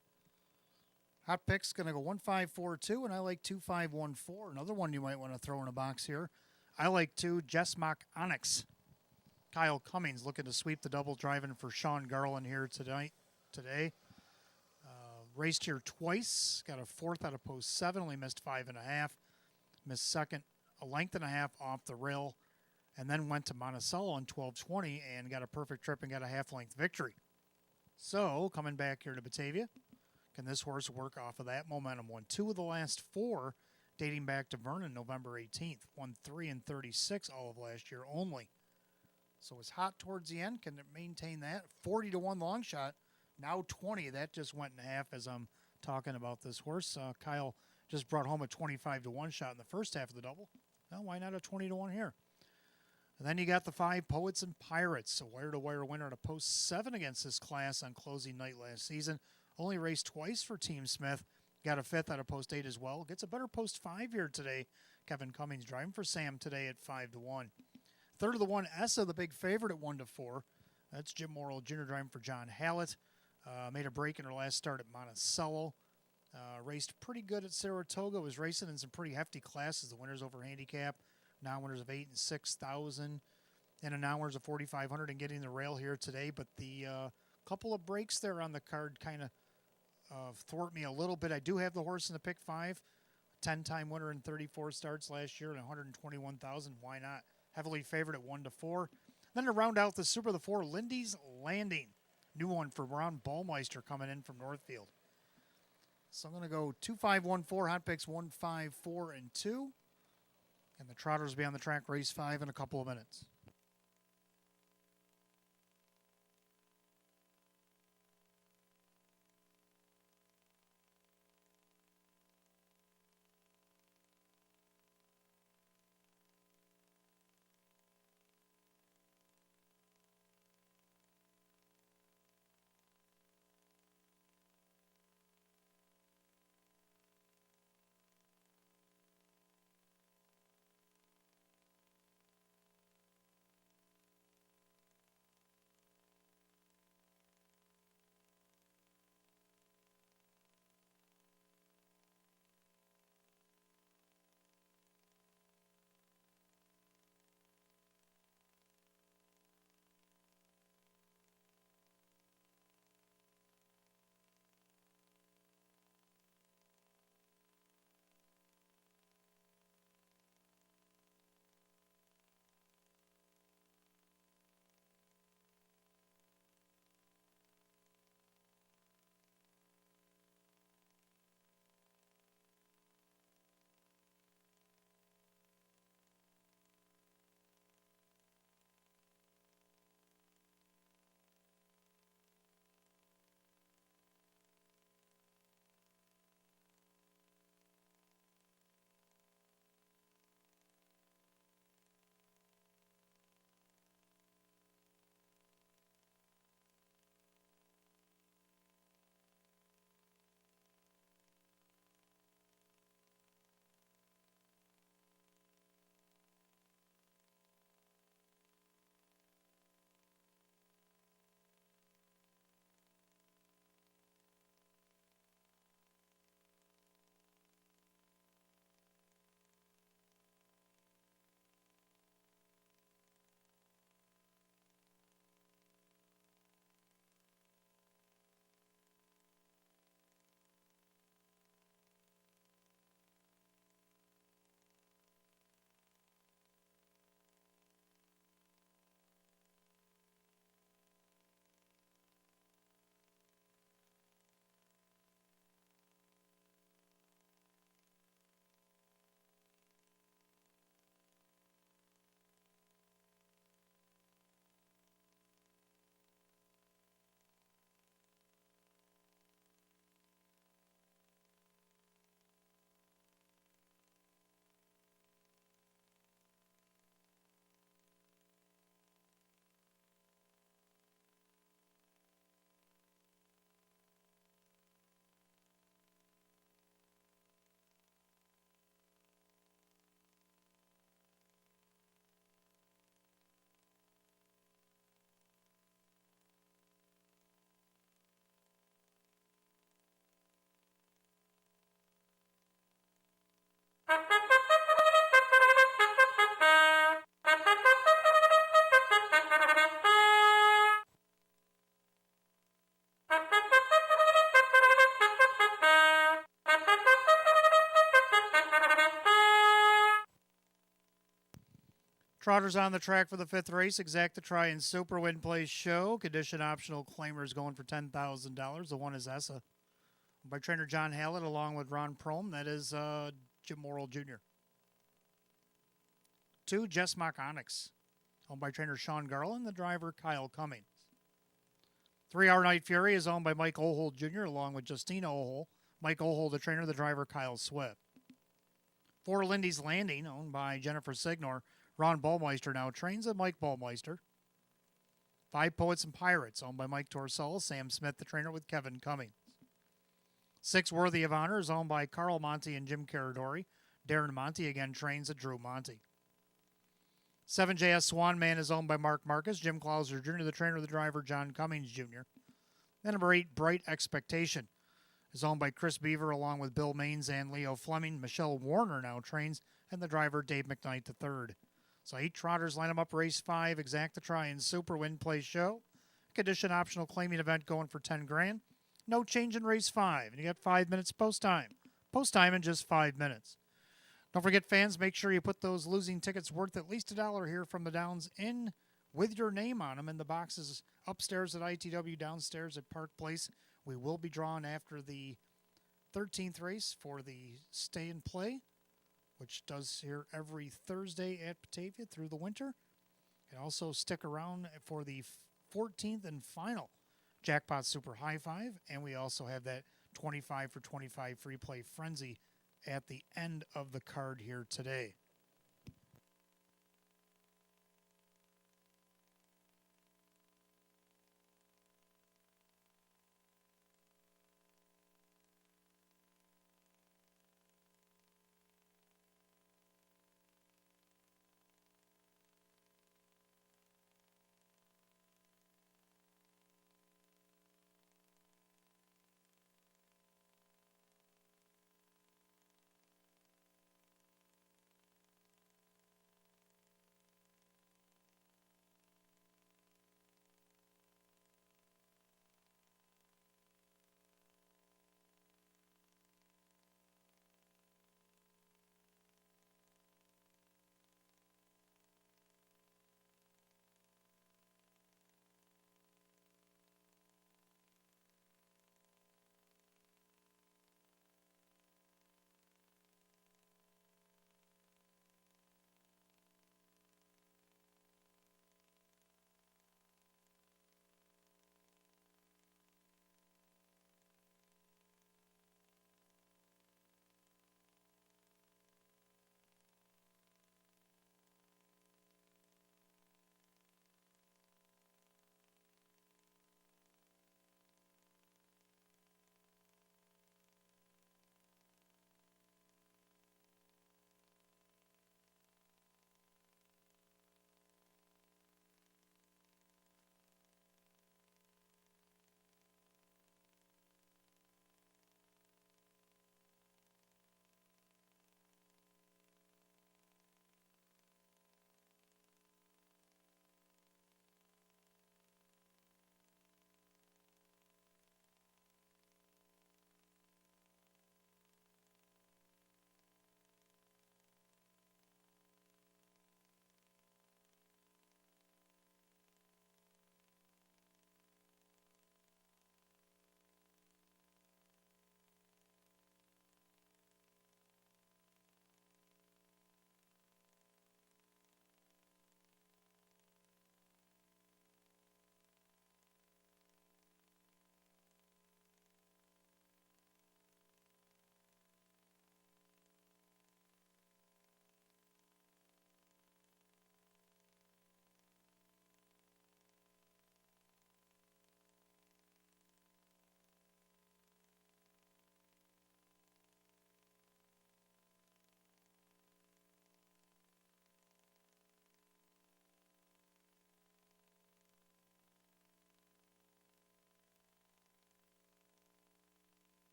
Hot pick's going to go 1542, and I like 2514. Another one you might want to throw in a box here. I like 2, Jessmock Onyx. Kyle Cummings looking to sweep the double, driving for Sean Garland here today. Raced here twice. Got a 4th out of post 7. Only missed 5.5. Missed second a length and a half off the rail. And then went to Monticello in 12:20 and got a perfect trip and got a half-length victory. So, coming back here to Batavia, can this horse work off of that momentum? Won 2 of the last 4, dating back to Vernon, November 18th. Won 3 and 36 all of last year only. So it's hot towards the end. Can it maintain that? 40-1 long shot. Now 20. That just went in half as I'm talking about this horse. Kyle just brought home a 25-1 shot in the first half of the double. Well, why not a 20-1 here? And then you got the 5 Poets and Pirates, a wire-to-wire winner at a post 7 against this class on closing night last season. Only raced twice for Team Smith. Got a 5th out of post 8 as well. Gets a better post 5 here today. Kevin Cummings driving for Sam today at 5-1. Third of the 1, Essa, the big favorite at 1-4. That's Jim Morrill Jr. driving for John Hallett. Made a break in her last start at Monticello. Raced pretty good at Saratoga. Was racing in some pretty hefty classes. The winners over handicap. Non-winners of 8 and 6,000, and a non-winners of 4,500, and getting the rail here today. But the couple of breaks there on the card kind of thwart me a little bit. I do have the horse in the pick 5, 10-time winner in 34 starts last year and 121,000. Why not? Heavily favored at 1-4. Then to round out the Super, the 4, Lindy's Landing. New one for Ron Ballmeister coming in from Northfield. So I'm going to go 2-5-1-4, hot picks 1, 5, 4, and 2. And the Trotters will be on the track race 5 in a couple of minutes. Trotters on the track for the fifth race. Exact the try and Super Win Place Show. Condition optional claimers going for $10,000. The one is Essa by trainer John Hallett along with Ron Prohm. That is Jim Morrill Jr. 2, Jess Mock Onyx, owned by trainer Sean Garland, the driver Kyle Cummings. 3, Our Night Fury is owned by Mike Ohold Jr. along with Justina Ohold. Mike Ohold, the trainer, the driver Kyle Swift. 4, Lindy's Landing, owned by Jennifer Signor. Ron Ballmeister now trains at Mike Ballmeister. 5, Poets and Pirates, owned by Mike Torsell, Sam Smith, the trainer, with Kevin Cummings. 6, Worthy of Honor is owned by Carl Monty and Jim Caradori. Darren Monty again trains at Drew Monty. 7, JS Swan Man is owned by Mark Marcus. Jim Clauser Jr., the trainer, the driver John Cummings Jr. Then number 8, Bright Expectation is owned by Chris Beaver along with Bill Maines and Leo Fleming. Michelle Warner now trains, and the driver Dave McKnight III. So 8 trotters line them up. Race 5, Exact the Try and Super Win Place Show. Condition optional claiming event going for $10,000. No change in race 5, and you got 5 minutes post time. Post time in just 5 minutes. Don't forget, fans, make sure you put those losing tickets worth at least $1 here from the Downs in with your name on them in the boxes upstairs at ITW, downstairs at Park Place. We will be drawn after the 13th race for the Stay and Play, which does here every Thursday at Batavia through the winter. And also stick around for the 14th and final Jackpot Super High Five. And we also have that 25 for 25 free play frenzy at the end of the card here today.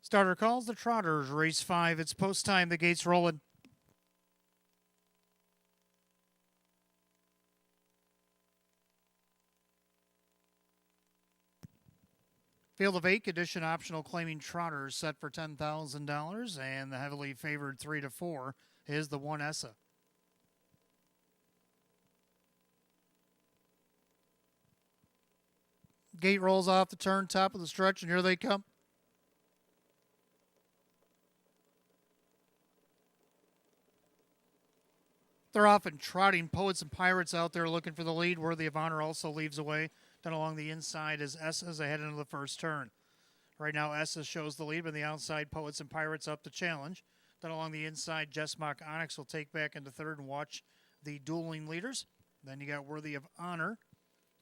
Starter calls the Trotters, race 5. It's post time. The gates rolling. Field of 8, condition optional, claiming Trotters set for $10,000, and the heavily favored 3 to 4 is the 1 Essa. Gate rolls off the turn, top of the stretch, and here they come. They're often trotting. Poets and Pirates out there looking for the lead. Worthy of Honor also leaves away. Then along the inside is Essa as they head into the first turn. Right now, Essa shows the lead, but the outside, Poets and Pirates up to challenge. Then along the inside, Jessmock Onyx will take back into third and watch the dueling leaders. Then you got Worthy of Honor.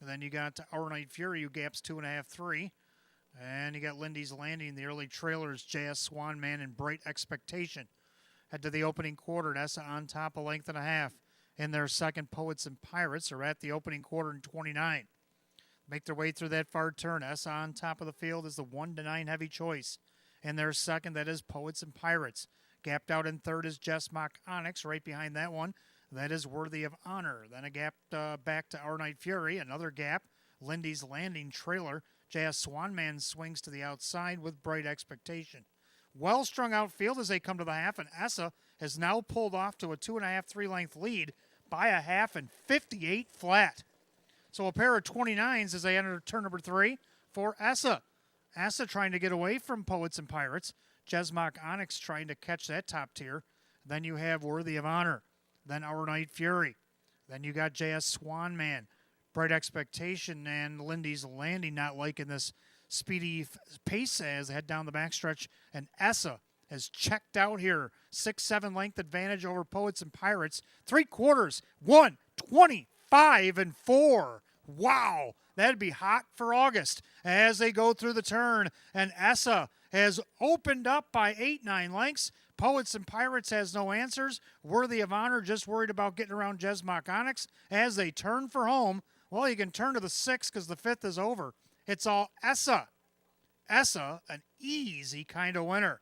And then you got Our Night Fury, who gaps 2.5, 3. And you got Lindy's Landing. The early trailers, JS Swan Man and Bright Expectation. Head to the opening quarter, and Essa on top, a length and a half. In their second, Poets and Pirates are at the opening quarter in 29. Make their way through that far turn. Essa on top of the field is the 1 to 9 heavy choice. In their second, that is Poets and Pirates. Gapped out in third is Jessmock Onyx. Right behind that one, that is Worthy of Honor. Then a gap back to Our Night Fury. Another gap, Lindy's Landing trailer. JS Swanman swings to the outside with Bright Expectation. Well-strung outfield as they come to the half, and Essa has now pulled off to a 2.5, 3-length lead by a half and 58 flat. So a pair of 29s as they enter turn number 3 for Essa. Essa trying to get away from Poets and Pirates. Jessmock Onyx trying to catch that top tier. Then you have Worthy of Honor. Then Our Night Fury. Then you got JS Swanman. Bright Expectation and Lindy's Landing not liking this speedy pace as they head down the backstretch. And Essa has checked out here. 6-7 length advantage over Poets and Pirates. 3/4, 1:25 and 4. Wow, that'd be hot for August as they go through the turn. And Essa has opened up by 8-9 lengths. Poets and Pirates has no answers. Worthy of Honor just worried about getting around Jessmock Onyx as they turn for home. Well, you can turn to the 6th because the 5th is over. It's all Essa. Essa, an easy kind of winner.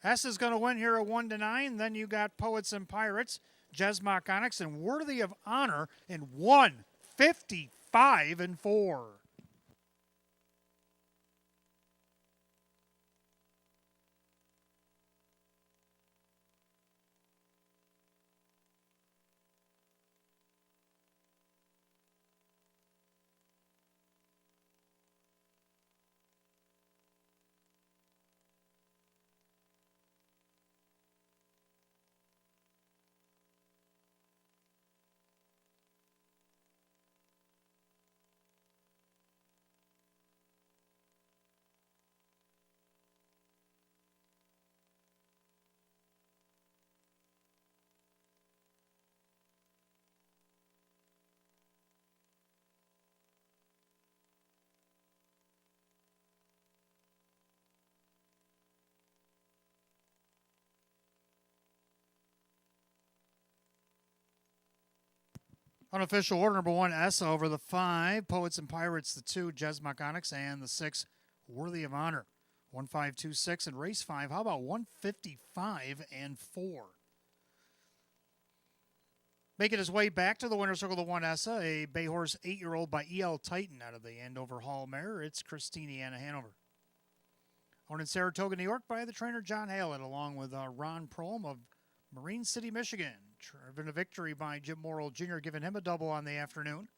Essa's going to win here at 1 to 9. Then you got Poets and Pirates, Jessmock Onyx, and Worthy of Honor in 1:55 and 4. Unofficial order number 1, Essa over the 5. Poets and Pirates, the 2. Jessmock Onyx, and the 6, Worthy of Honor. 1:526 and race 5. How about 1:55 and 4? Making his way back to the winner's circle, the 1 Essa, a bay horse 8-year-old by E.L. Titan out of the Andover Hall mare. It's Christine Anna Hanover. Owned in Saratoga, New York by the trainer John Hallett, along with Ron Prohm of Marine City, Michigan. Driven to victory by Jim Morrill Jr., giving him a double on the afternoon.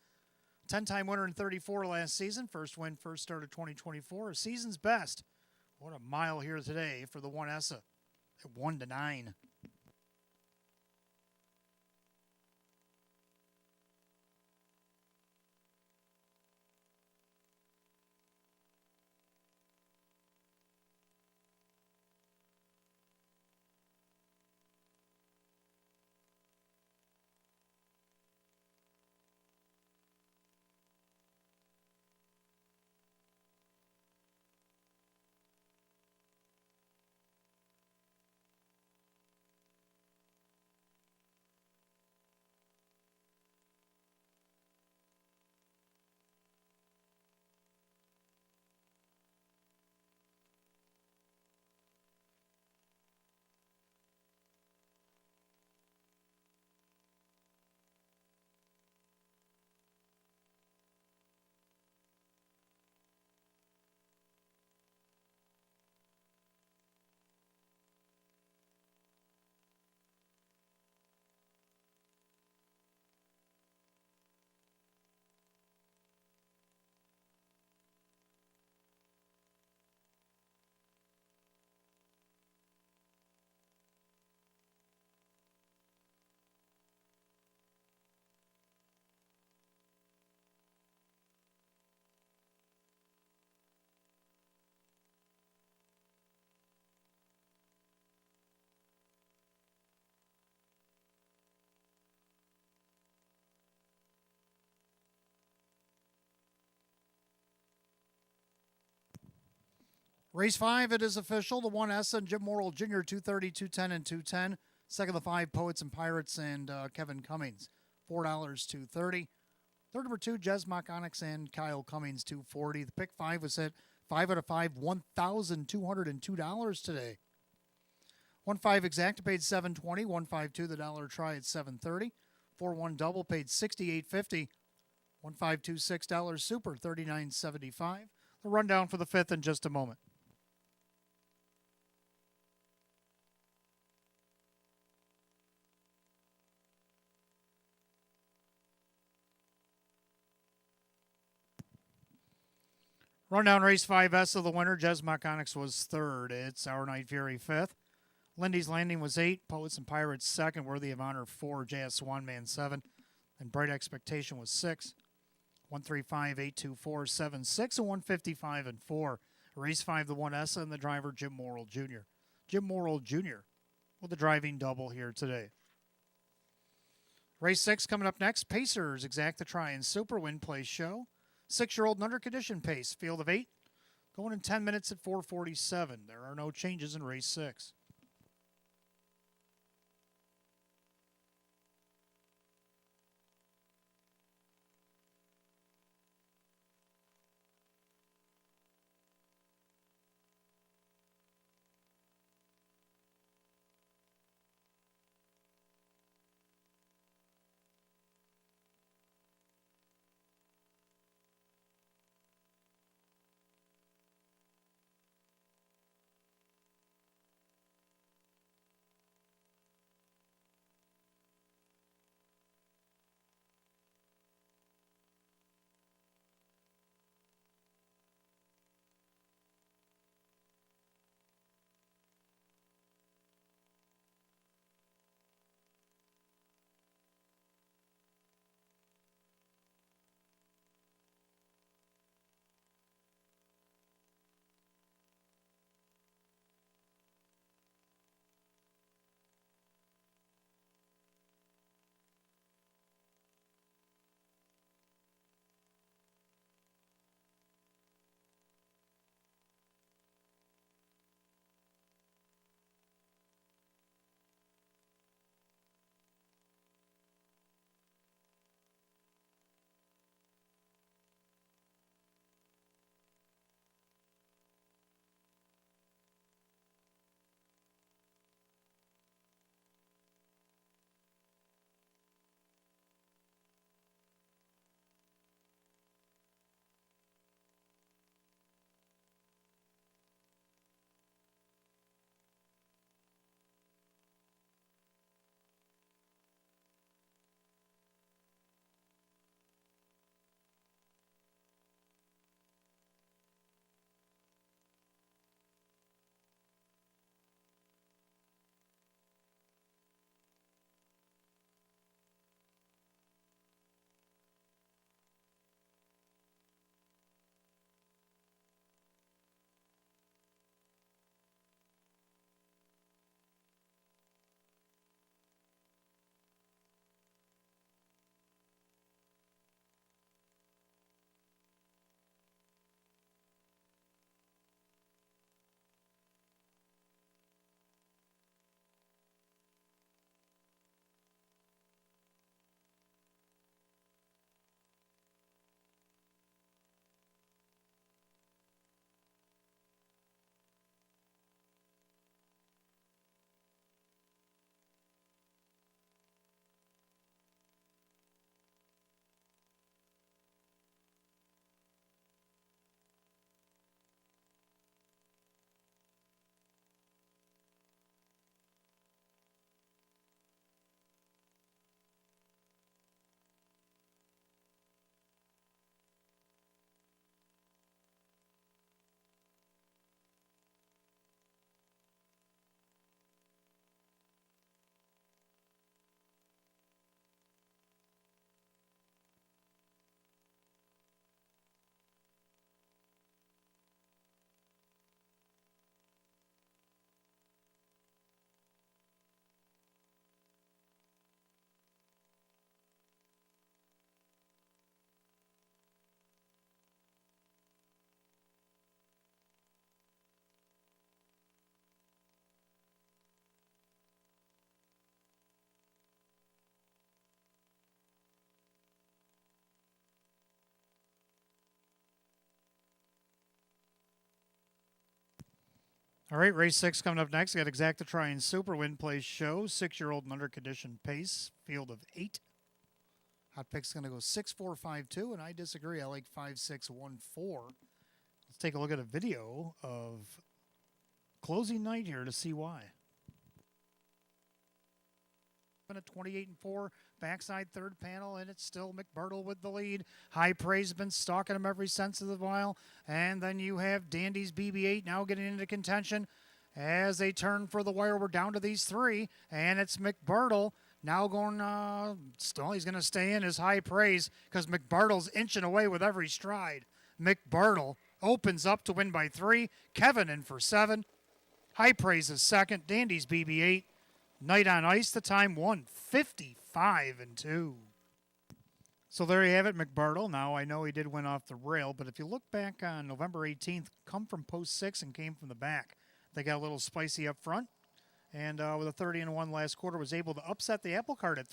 10-time winner in 34 last season. First win, first start of 2024. A season's best. What a mile here today for the 1 Essa at 1 to 9. Race 5, it is official. The 1S and Jim Morrill Jr., 230, 210, and 210. Second, the 5, Poets and Pirates and Kevin Cummings, $4, 230. Third, number 2, Jez Onyx and Kyle Cummings, 240. The pick 5 was hit 5 out of 5, $1,202 today. 1-5 exacta paid $720. 1-5-2 the dollar try at $730. 4-1 double paid $68.50. 1-5-2 $6 super $39.75. The rundown for the 5th in just a moment. Rundown race 5S of the winner. Jez Onyx was 3rd. It's Our Night Fury 5th. Lindy's Landing was 8. Poets and Pirates 2nd. Worthy of Honor 4. JS One Man 7. And Bright Expectation was 6. 135, 824, 76, and 155 and 4. Race 5, the 1S, and the driver Jim Morrill Jr. Jim Morrill Jr. with a driving double here today. Race 6 coming up next. Pacers Exacta Try and Super Win Place Show. 6-year-old and under condition pace. Field of 8. Going in 10 minutes at 4:47. There are no changes in race 6. All right, race 6 coming up next. We got Exacta Try and Super Win Place Show. 6-year-old and under condition pace. Field of 8. Hot pick's going to go 6-4-5-2, and I disagree. I like 5-6-1-4. Let's take a look at a video of closing night here to see why. At 28-4, backside third panel, and it's still McBurtle with the lead. High Praise has been stalking him every sense of the while. And then you have Dandy's BB-8 now getting into contention. As they turn for the wire, we're down to these 3, and it's McBurtle now going, still he's going to stay in his High Praise because McBurtle's inching away with every stride. McBurtle opens up to win by 3. Kevin in for 7. High Praise is second. Dandy's BB-8. Night on Ice, the time 1:55-2. So there you have it, McBurtle. Now, I know he did win off the rail, but if you look back on November 18th, come from post 6 and came from the back. They got a little spicy up front, and with a 30-1 last quarter, was able to upset the apple cart at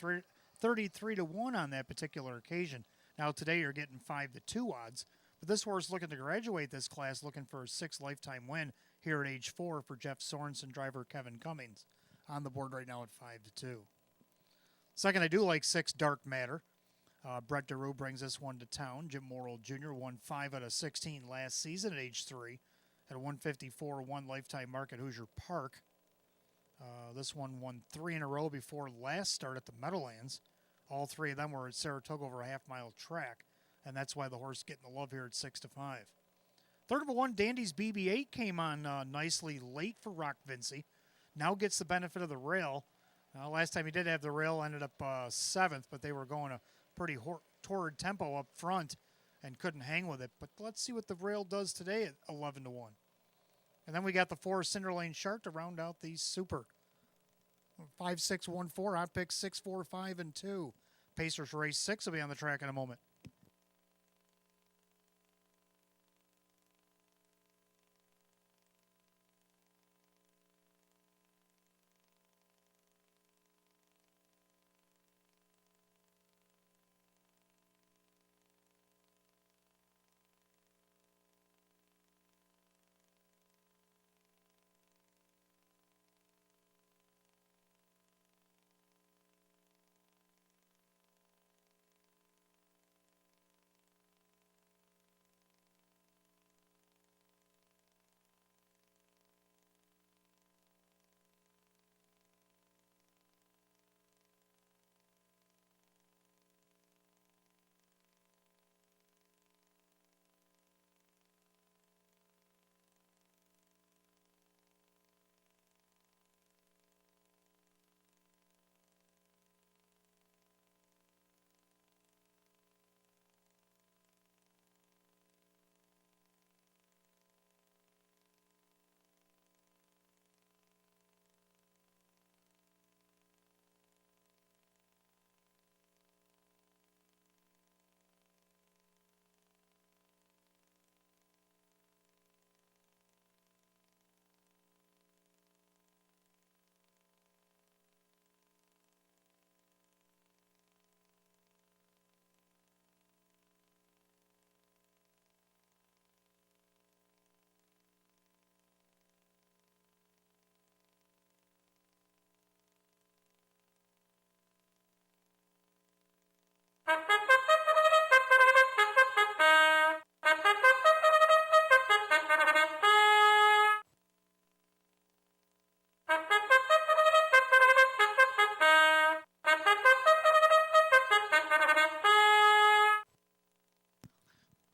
33-1 on that particular occasion. Now, today you're getting 5-2 odds, but this horse looking to graduate this class, looking for a 6th lifetime win here at age 4 for Jeff Sorensen driver Kevin Cummings. On the board right now at 5-2. Second, I do like 6 Dark Matter. Brett DeRue brings this one to town. Jim Morrill Jr. won 5 out of 16 last season at age 3 at a 154-1 lifetime mark at Hoosier Park. This one won 3 in a row before last start at the Meadowlands. All 3 of them were at Saratoga over a half-mile track, and that's why the horse is getting the love here at 6-5. Third of a 1, Dandy's BB-8 came on nicely late for Rock Vinci. Now gets the benefit of the rail. Last time he did have the rail, ended up 7th, but they were going a pretty torrid tempo up front and couldn't hang with it. But let's see what the rail does today at 11-1. And then we got the 4 Cinder Lane Shark to round out the Super. 5-6-1-4, hot pick 6-4-5-2. Pacers race 6 will be on the track in a moment.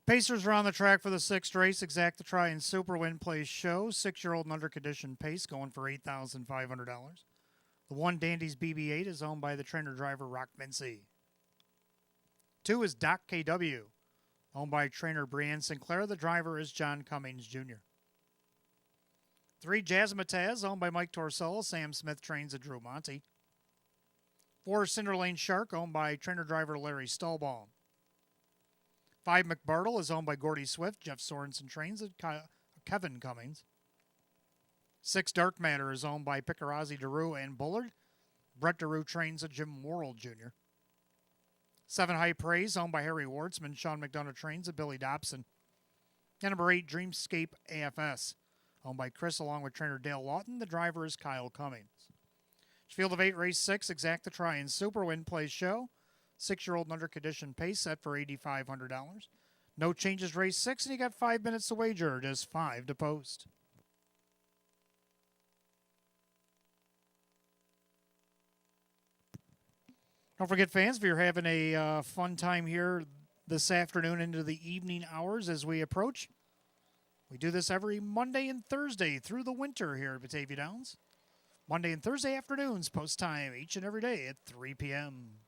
Pacers are on the track for the 6th race. Exacta Try and Super Win Place Show. 6-year-old and under condition pace going for $8,500. The 1 Dandy's BB-8 is owned by the trainer driver Rock Vinci. 2 is Doc KW, owned by trainer Brianne Sinclair. The driver is John Cummings Jr. 3 Jazzmatazz, owned by Mike Torsello. Sam Smith trains at Drew Monty. 4 Cinder Lane Shark, owned by trainer driver Larry Stallbaum. 5 McBurtle is owned by Gordy Swift. Jeff Sorensen trains at Kevin Cummings. 6 Dark Matter is owned by Picarazzi, DeRue, and Bullard. Brett DeRue trains at Jim Morrill Jr. 7 High Praise, owned by Harry Wartzman. Sean McDonough trains at Billy Dobson. And number 8, Dreamscape AFS, owned by Chris along with trainer Dale Lawton. The driver is Kyle Cummings. Field of 8, race 6, Exacta Try and Super Win Play Show. 6-year-old and under condition pace set for $8,500. No changes, race 6, and you got 5 minutes to wager, just 5 to post. Don't forget, fans, if you're having a fun time here this afternoon into the evening hours as we approach, we do this every Monday and Thursday through the winter here at Batavia Downs. Monday and Thursday afternoons, post time each and every day at 3 p.m.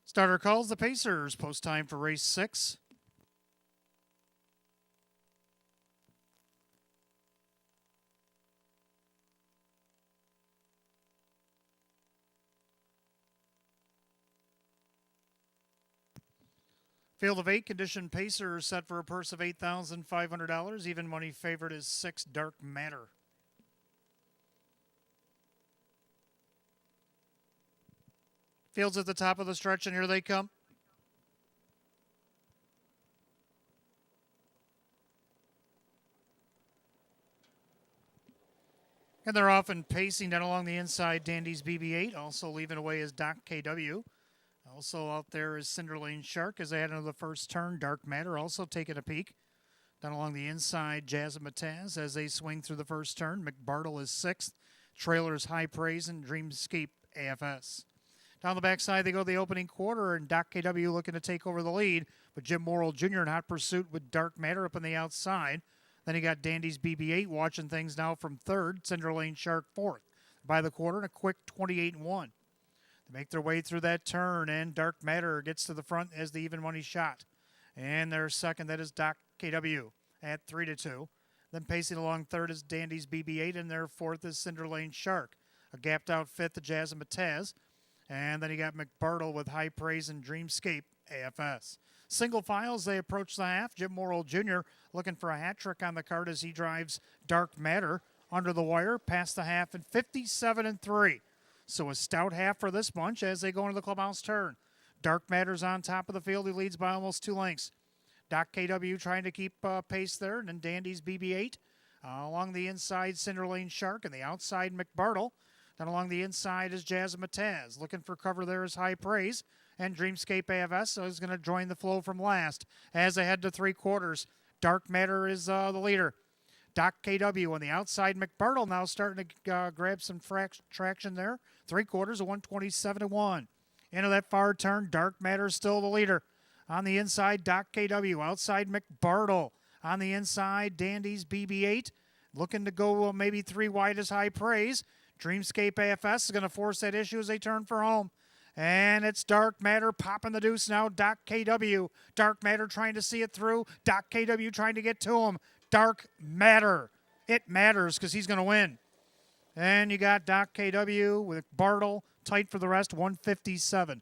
Starter calls the Pacers. Post time for race 6. Field of 8, condition Pacers set for a purse of $8,500. Even money favorite is 6, Dark Matter. Fields at the top of the stretch, and here they come. And they're often pacing down along the inside. Dandy's BB-8, also leaving away is Doc KW. Also out there is Cinderlane Shark as they head into the first turn. Dark Matter also taking a peek. Down along the inside, Jazzmatazz as they swing through the first turn. McBartle is 6th. Trailers High Praise and Dreamscape AFS. Down the backside, they go to the opening quarter, and Doc KW looking to take over the lead. But Jim Morrill Jr. in hot pursuit with Dark Matter up on the outside. Then you got Dandy's BB-8 watching things now from 3rd. Cinderlane Shark 4th. By the quarter, and a quick 28-1. They make their way through that turn, and Dark Matter gets to the front as the even money shot. And their second, that is Doc KW at 3-2. Then pacing along 3rd is Dandy's BB-8, and their 4th is Cinderlane Shark. A gapped out 5th to Jazzmatazz. And then you got McBartle with High Praise and Dreamscape AFS. Single files, they approach the half. Jim Morrill Jr. looking for a hat trick on the card as he drives Dark Matter under the wire past the half in 57-3. So a stout half for this bunch as they go into the clubhouse turn. Dark Matter's on top of the field. He leads by almost 2 lengths. Doc KW trying to keep pace there. And then Dandy's BB-8. Along the inside, Cinderlane Shark. And the outside, McBartle. Then along the inside is Jazzmatazz. Looking for cover there is High Praise. And Dreamscape AFS is going to join the flow from last as they head to 3/4. Dark Matter is the leader. Doc KW on the outside. McBartle now starting to grab some traction there. 3/4 of 127-1. Into that far turn, Dark Matter still the leader. On the inside, Doc KW. Outside, McBartle. On the inside, Dandy's BB-8. Looking to go maybe 3 wide as High Praise. Dreamscape AFS is going to force that issue as they turn for home. And it's Dark Matter popping the deuce now. Doc KW. Dark Matter trying to see it through. Doc KW trying to get to him. Dark Matter. It matters because he's going to win. And you got Doc KW with Bartle tight for the rest, 157.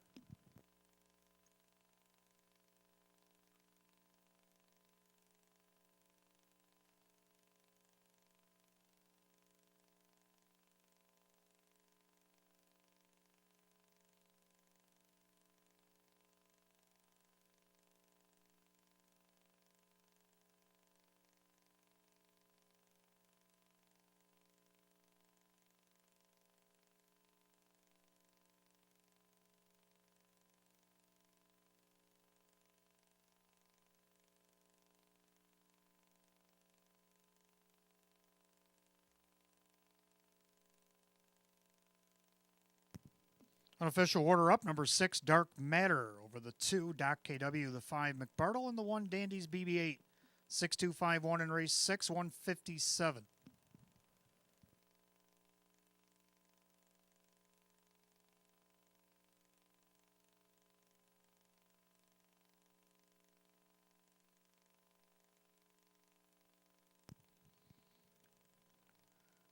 Unofficial order up, number 6, Dark Matter. Over the 2, Doc KW, the 5, McBartle, and the 1, Dandy's BB-8. 6-2-5-1 in race 6, 157.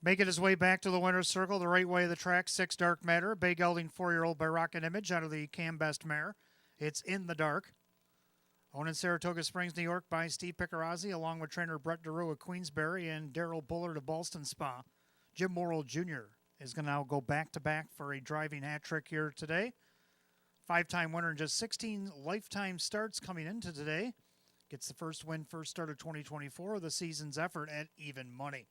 Making his way back to the winner's circle, the right way of the track, 6 Dark Matter. Bay gelding 4-year-old by Rocket Image out of the Cam Best mare. It's In the Dark. Owned in Saratoga Springs, New York by Steve Picarazzi, along with trainer Brett DeRue of Queensberry and Daryl Bullard of Ballston Spa. Jim Morrill Jr. is going to now go back-to-back for a driving hat trick here today. 5-time winner in just 16 lifetime starts coming into today. Gets the first win, first start of 2024, the season's effort at even money.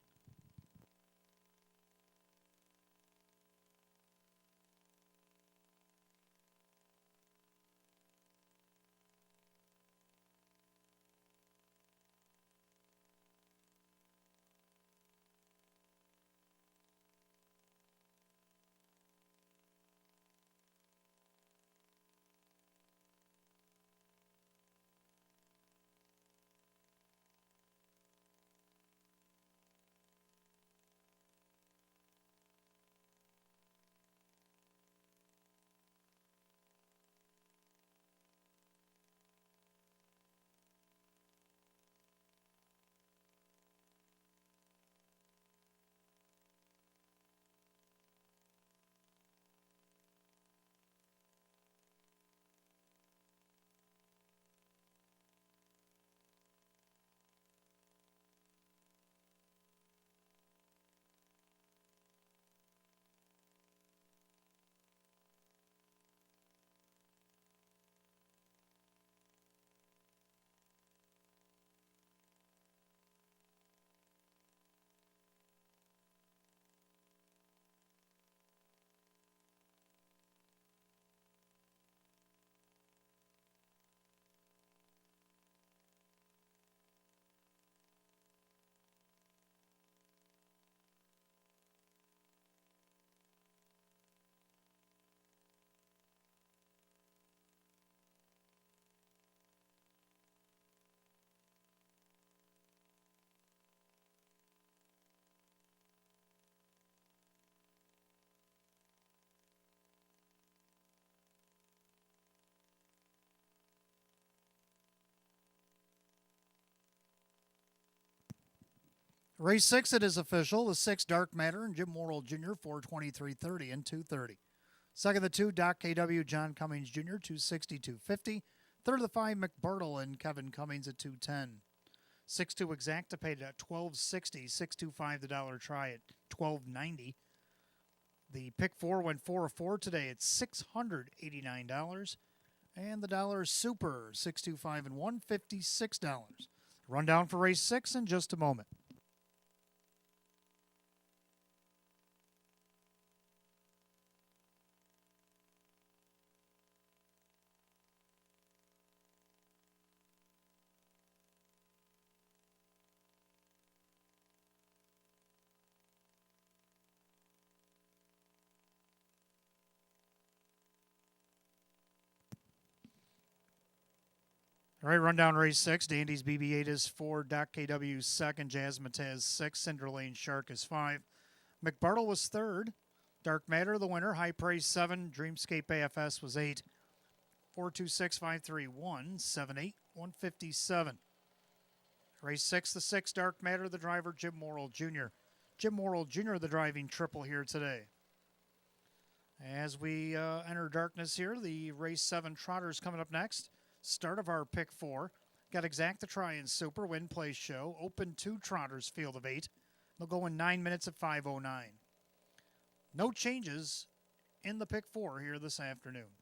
Race 6, it is official. The 6, Dark Matter and Jim Morrill Jr., 4:23.30 and 2:30. Second, the 2, Doc KW, John Cummings Jr., 2:60.50. Third, the 5, McBartle and Kevin Cummings at 2:10. 6-2 Exacta paid at $12.60. 625 the dollar try at $12.90. The pick 4 went 4 of 4 today at $689. And the dollar super, 625 and $156. Rundown for race 6 in just a moment. All right, rundown race 6. Dandy's BB-8 is 4. Doc KW 2nd. Jazz Matez 6. Cinderlane Shark is 5. McBartle was 3rd. Dark Matter the winner. High Praise 7. Dreamscape AFS was 8. 426-531. 78. 157. Race 6, the 6, Dark Matter, the driver, Jim Morrill Jr. Jim Morrill Jr., the driving triple here today. As we enter darkness here, the race 7 trotters coming up next. Start of our pick 4. Got Exacta Try and Super, Win Place Show. Open 2 trotters, field of 8. They'll go in 9 minutes at 5:09. No changes in the pick 4 here this afternoon.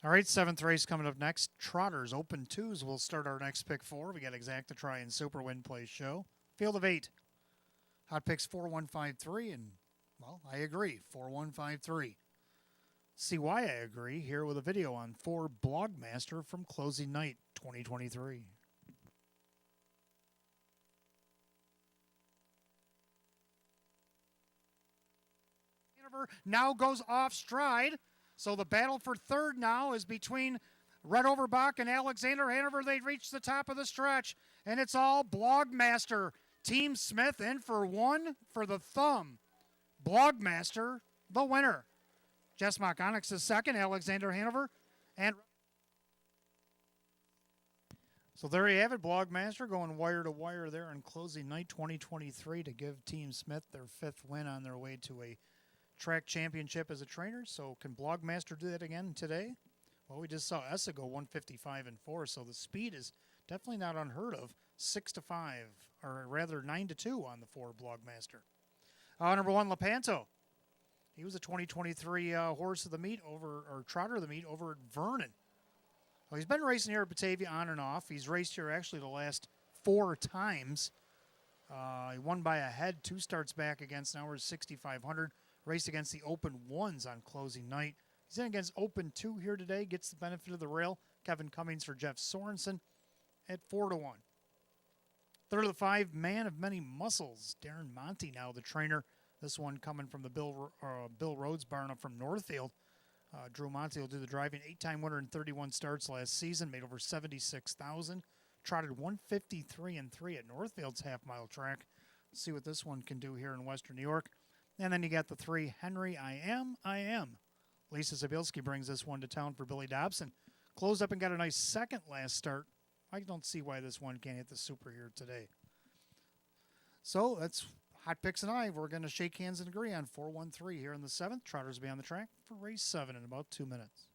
All right, 7th race coming up next. Trotters, open 2s. We'll start our next pick 4. We got Exacta Try and Super Win Play Show. Field of 8. Hot picks 4153, and, well, I agree, 4153. See why I agree here with a video on 4 Blogmaster from Closing Night 2023. Now goes off stride. So the battle for third now is between Red Overbach and Alexander Hanover. They reach the top of the stretch, and it's all Blogmaster. Team Smith in for 1 for the thumb. Blogmaster, the winner. Jess Onyx is second, Alexander Hanover. And so there you have it, Blogmaster going wire to wire there on Closing Night 2023 to give Team Smith their 5th win on their way to a track championship as a trainer. So can Blogmaster do that again today? Well, we just saw Essa go 155 and 4, so the speed is definitely not unheard of. 6-5, or rather 9-2 on the 4 Blogmaster. Number 1, Lepanto. He was a 2023 horse of the meet or trotter of the meet over at Vernon. Well, he's been racing here at Batavia on and off. He's raced here actually the last 4 times. He won by a head 2 starts back against an hour 6,500. Raced against the Open 1s on Closing Night. He's in against Open 2 here today. Gets the benefit of the rail. Kevin Cummings for Jeff Sorensen at 4-1. Third of the 5, Man of Many Muscles. Darren Monty now the trainer. This one coming from the Bill Rhodes barn up from Northfield. Drew Monty will do the driving. 8-time winner in 31 starts last season. Made over $76,000. Trotted 153 and 3 at Northfield's half-mile track. See what this one can do here in Western New York. And then you got the 3, Henry, I Am. Lisa Zabilski brings this one to town for Billy Dobson. Closed up and got a nice second last start. I don't see why this one can't hit the super here today. So that's Hot Picks and I. We're going to shake hands and agree on 4-1-3 here in the 7th. Trotters will be on the track for race 7 in about 2 minutes.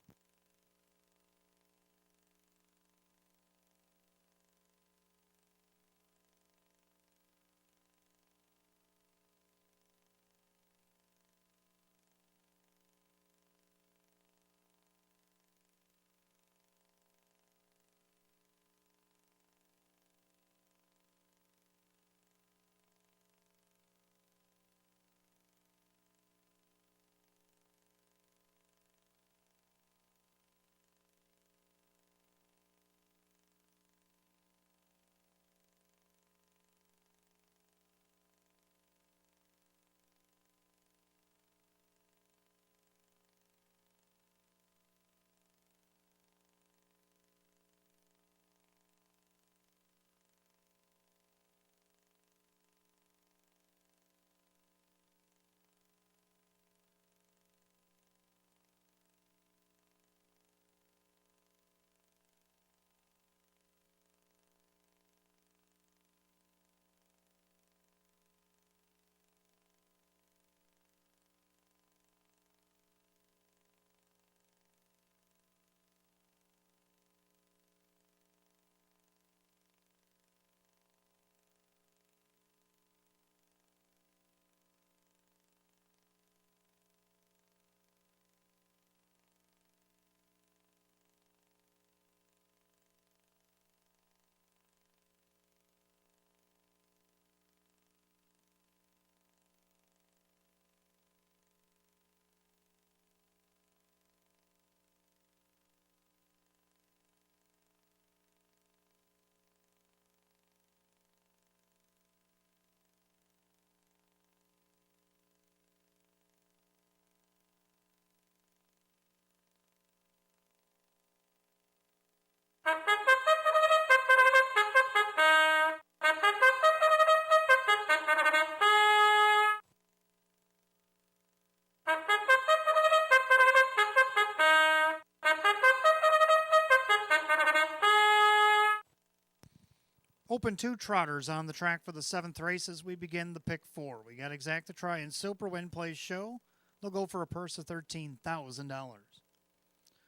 Open 2 trotters on the track for the 7th race as we begin the pick 4. We got Exacta Try and Super Win Play Show. They'll go for a purse of $13,000.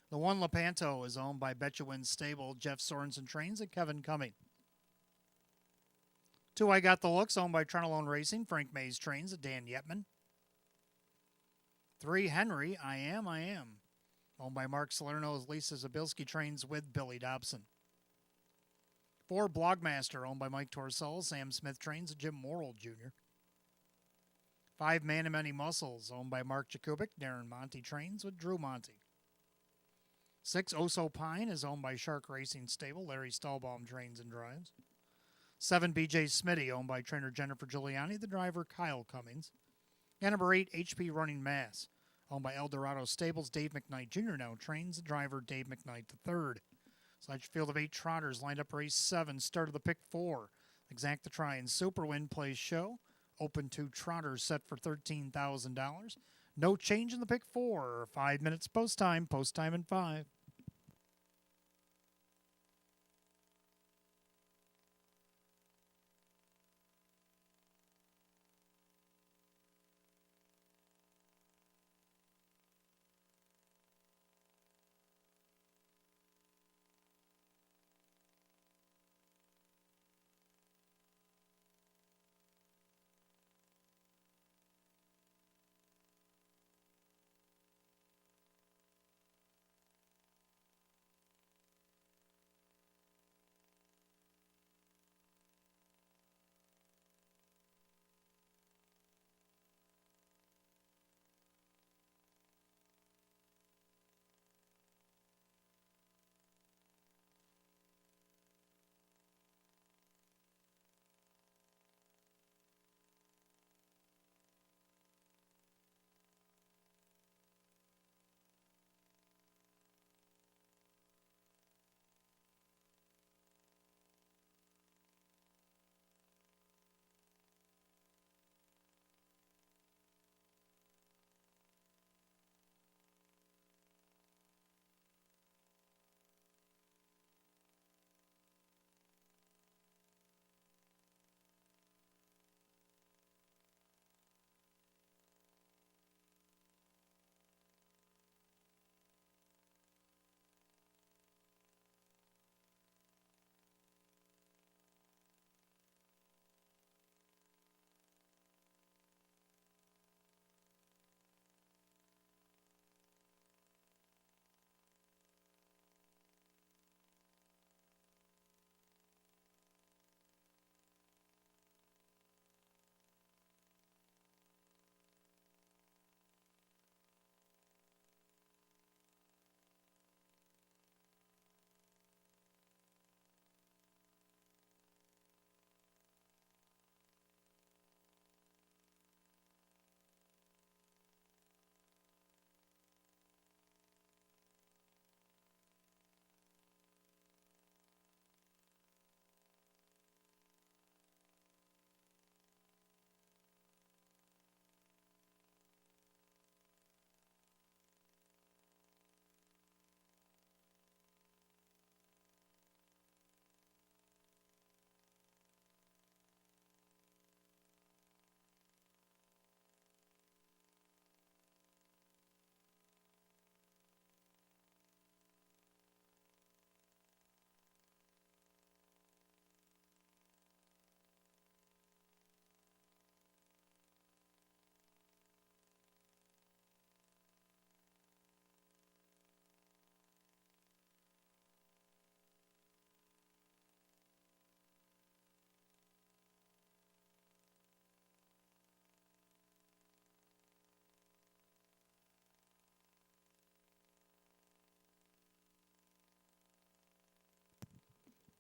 The 1 Lepanto is owned by Betcha Wins Stable, Jeff Sorensen Trains, and Kevin Cumming. 2 I Got the Looks, owned by Trentalone Racing, Frank Mays Trains, and Dan Yetman. 3 Henry, I Am, owned by Mark Salerno, as Lisa Zabilski trains with Billy Dobson. 4, Blogmaster, owned by Mike Torcell. Sam Smith trains with Jim Morrill Jr. 5, Man and Many Muscles, owned by Mark Jakubik. Darren Monty trains with Drew Monty. 6, Oso Pine is owned by Shark Racing Stable. Larry Stahlbaum trains and drives. 7, BJ Smitty, owned by trainer Jennifer Giuliani. The driver, Kyle Cummings. And number 8, HP Running Mass, owned by Eldorado Stables. Dave McKnight Jr. now trains the driver, Dave McKnight III. So that's your field of 8 trotters lined up race 7. Start of the pick 4. Exacta Try and Super Win plays show. Open 2 trotters set for $13,000. No change in the pick 4. 5 minutes post time in 5.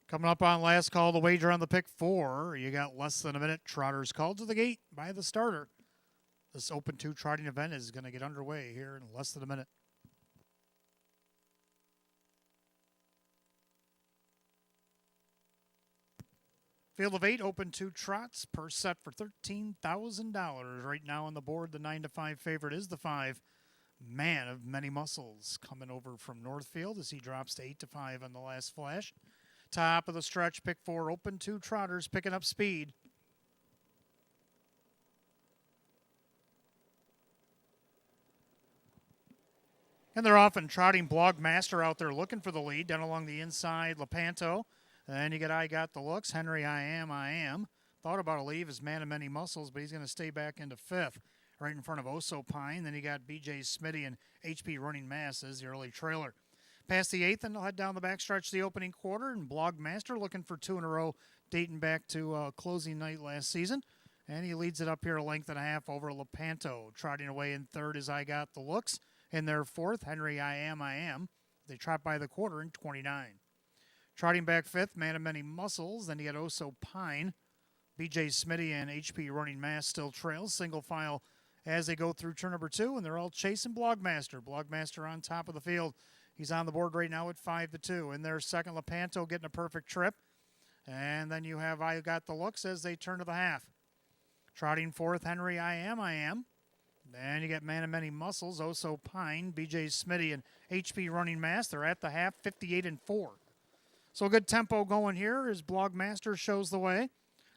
Coming up on last call, the wager on the pick 4. You got less than a minute. Trotters called to the gate by the starter. This Open 2 trotting event is going to get underway here in less than a minute. Field of 8, Open 2 trots per set for $13,000. Right now on the board, the 9-5 favorite is the 5, Man of Many Muscles, coming over from Northfield as he drops to 8-5 on the last flash. Top of the stretch, pick 4, Open 2 trotters picking up speed. And they're often trotting Blogmaster out there looking for the lead. Down along the inside, Lepanto. And you get I Got the Looks. Henry, I Am. Thought about a leave as Man of Many Muscles, but he's going to stay back into 5th. right in front of Oso Pine. Then you got BJ Smitty and HP Running Mass as the early trailer. Past the 8th, and they'll head down the backstretch the opening quarter, and Blogmaster looking for 2 in a row, dating back to closing night last season. And he leads it up here a length and a half over Lepanto. Trotting away in third is I Got the Looks. In their fourth, Henry I Am. They trot by the quarter in 29. Trotting back fifth, Man of Many Muscles. Then you got Oso Pine. BJ Smitty and HP Running Mass still trails. Single file as they go through turn number 2, and they're all chasing Blogmaster. Blogmaster on top of the field. He's on the board right now at 5-2. In their second, Lepanto getting a perfect trip. And then you have I Got the Looks as they turn to the half. Trotting fourth, Henry I Am. Then you get Man of Many Muscles, Oso Pine, BJ Smitty, and HP Running Mass. They're at the half, 58-4. So a good tempo going here as Blogmaster shows the way.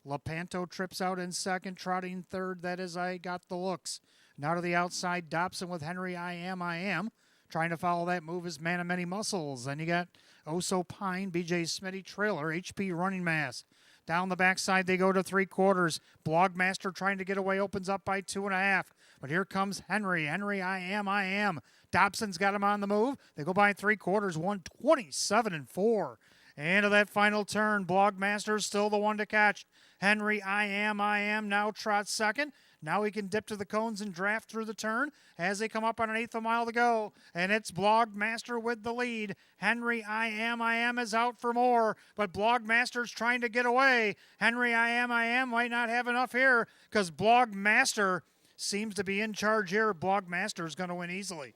Lepanto trips out in second, trotting third. That is I Got the Looks. Now to the outside, Dobson with Henry I Am. Trying to follow that move is Man of Many Muscles. Then you got Oso Pine, BJ Smitty, trailer, HP Running Mass. Down the backside, they go to 3/4. Blogmaster trying to get away, opens up by 2.5. But here comes Henry. Henry I Am. Dobson's got him on the move. They go by 3/4, 127-4. And to that final turn, Blogmaster's still the one to catch. Henry I Am now trots second. Now he can dip to the cones and draft through the turn as they come up on an 1/8 of a mile to go. And it's Blogmaster with the lead. Henry I Am is out for more, but Blogmaster's trying to get away. Henry I Am might not have enough here because Blogmaster seems to be in charge here. Blogmaster's going to win easily.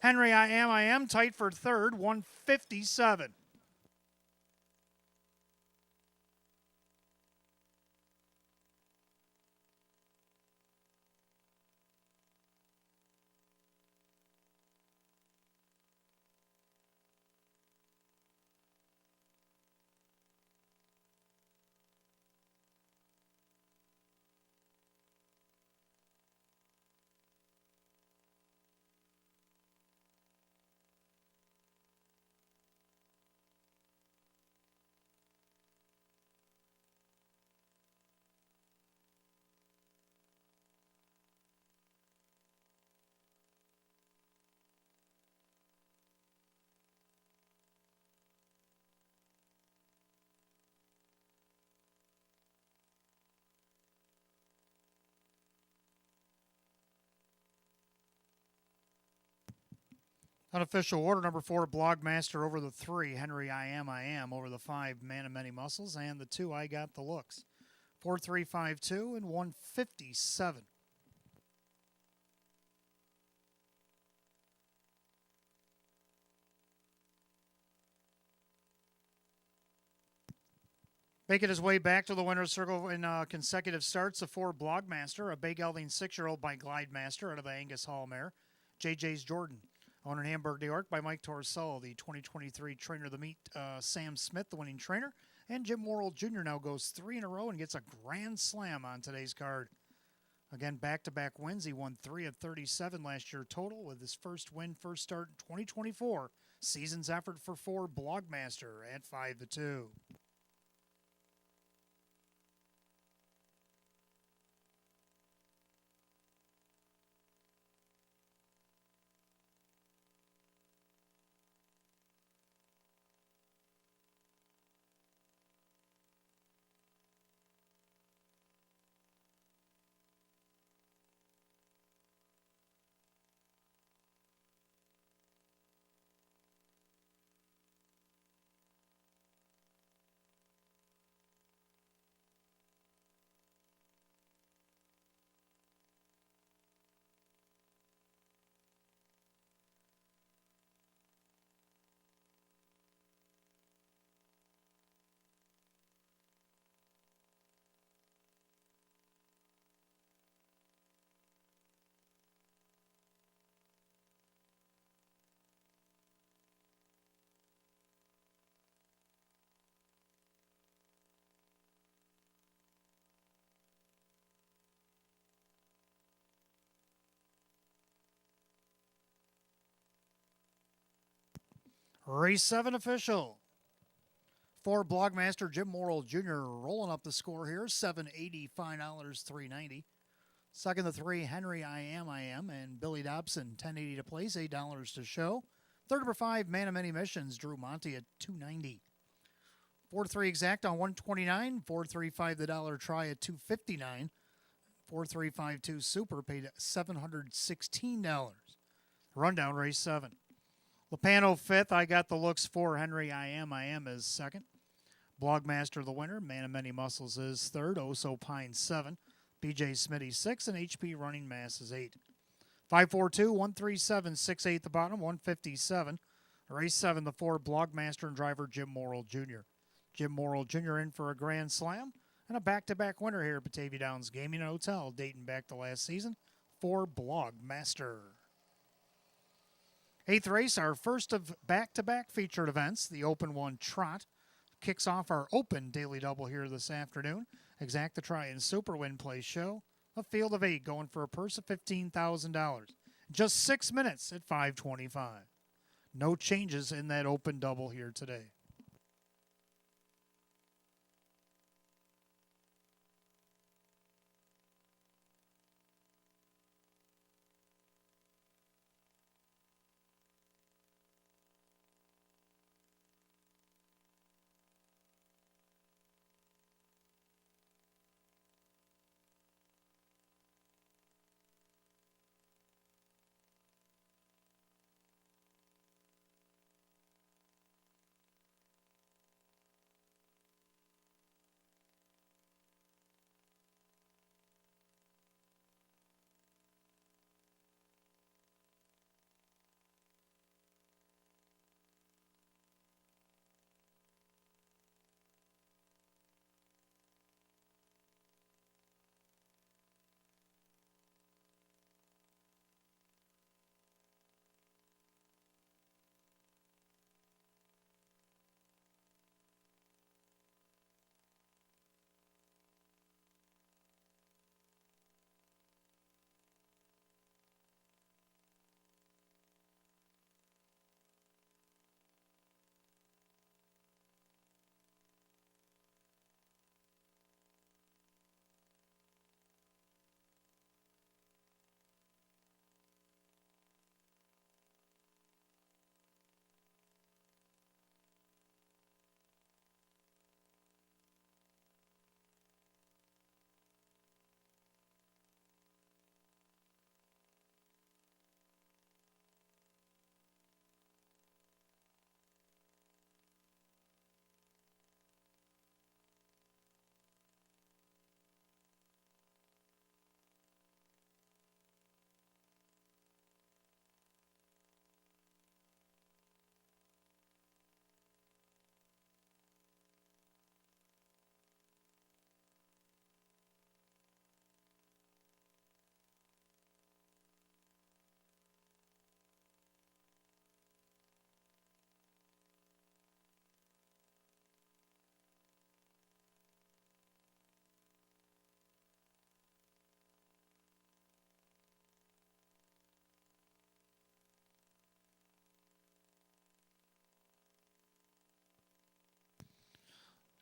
Henry I Am tight for third, 157. Unofficial order, number 4, Blogmaster over the 3, Henry I Am over the 5, Man of Many Muscles, and the 2, I Got the Looks. 4-3-5-2 and 157. Making his way back to the winner's circle in consecutive starts, the 4, Blogmaster, a Bay Gelding 6-year-old by Glidemaster out of the Angus Hall mare. JJ's Jordan. Owned in Hamburg, New York by Mike Torricello, the 2023 trainer of the meet, Sam Smith, the winning trainer. And Jim Worrell Jr. now goes 3 in a row and gets a grand slam on today's card. Again, back-to-back wins. He won 3 of 37 last year total with his first win, first start in 2024. Season's effort for 4, Blogmaster at 5-2. Race 7 official. 4, Blogmaster, Jim Worrell Jr. rolling up the score here. $780, $5, $390. Second to 3, Henry I Am, and Billy Dobson, $10.80 to place, $8 to show. Third number 5, Man of Many Missions, Drew Monty at $2.90. 4 to 3 exact on $129. 4-3-5 the dollar try at $2.59. 4-3-5-2 super paid at $716. Rundown race 7. Lopano 5th. I got the looks for Henry I Am is 2nd. Blogmaster the winner. Man of Many Muscles is 3rd. Oso Pine 7. BJ Smitty 6. And HP Running Mass is 8. 5-4-2, 137, 6-8 the bottom, 157. Race 7, the 4, Blogmaster and driver Jim Morrill Jr. Jim Morrill Jr. in for a grand slam and a back-to-back winner here at Batavia Downs Gaming and Hotel dating back to last season for Blogmaster. 8th race, our first of back-to-back featured events, the Open 1 Trot. Kicks off our Open Daily Double here this afternoon. Exact the try and super win play show. A field of 8 going for a purse of $15,000. Just 6 minutes at 5:25. No changes in that Open Double here today.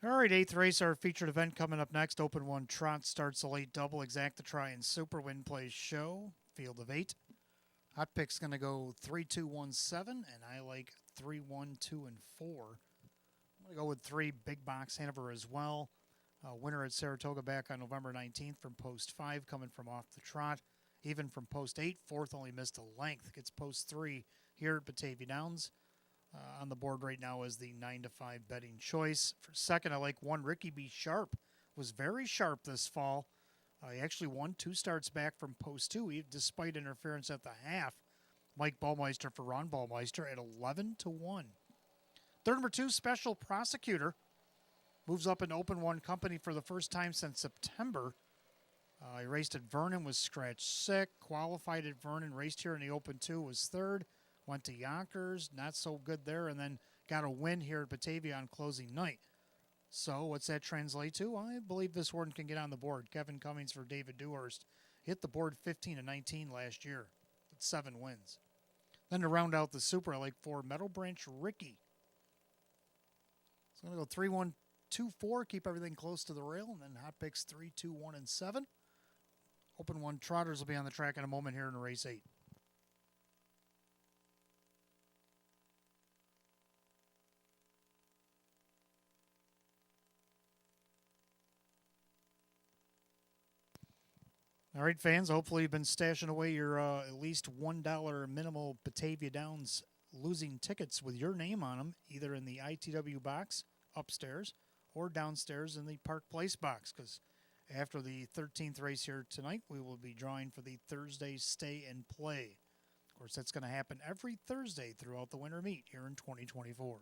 All right, 8th race, our featured event coming up next. Open 1 Trot starts a late double. Exact the try and super win plays show. Field of 8. Hot pick's going to go 3-2-1-7, and I like 3-1-2 and 4. I'm going to go with 3 big box Hanover as well. Winner at Saratoga back on November 19th from post 5, coming from off the trot. Even from post 8, 4th only missed a length. Gets post 3 here at Batavia Downs. On the board right now is the 9-5 betting choice. For second, I like 1 Ricky B. Sharp. Was very sharp this fall. He actually won 2 starts back from post 2, despite interference at the half. Mike Ballmeister for Ron Ballmeister at 11-1. Third number 2, Special Prosecutor. Moves up in Open 1 company for the first time since September. He raced at Vernon, was scratched sick. Qualified at Vernon, raced here in the Open 2, was 3rd. Went to Yonkers, not so good there, and then got a win here at Batavia on closing night. So what's that translate to? I believe this one can get on the board. Kevin Cummings for David Dewhurst. Hit the board 15-19 last year with 7 wins. Then to round out the super, I like 4 Meadow Branch Ricky. So I'm going to go 3-1-2-4, keep everything close to the rail, and then hot picks 3, 2, 1, and 7. Open 1 trotters will be on the track in a moment here in race 8. All right, fans, hopefully you've been stashing away your at least $1 minimal Batavia Downs losing tickets with your name on them, either in the ITW box upstairs or downstairs in the Park Place box, because after the 13th race here tonight, we will be drawing for the Thursday Stay and Play. Of course, that's going to happen every Thursday throughout the winter meet here in 2024.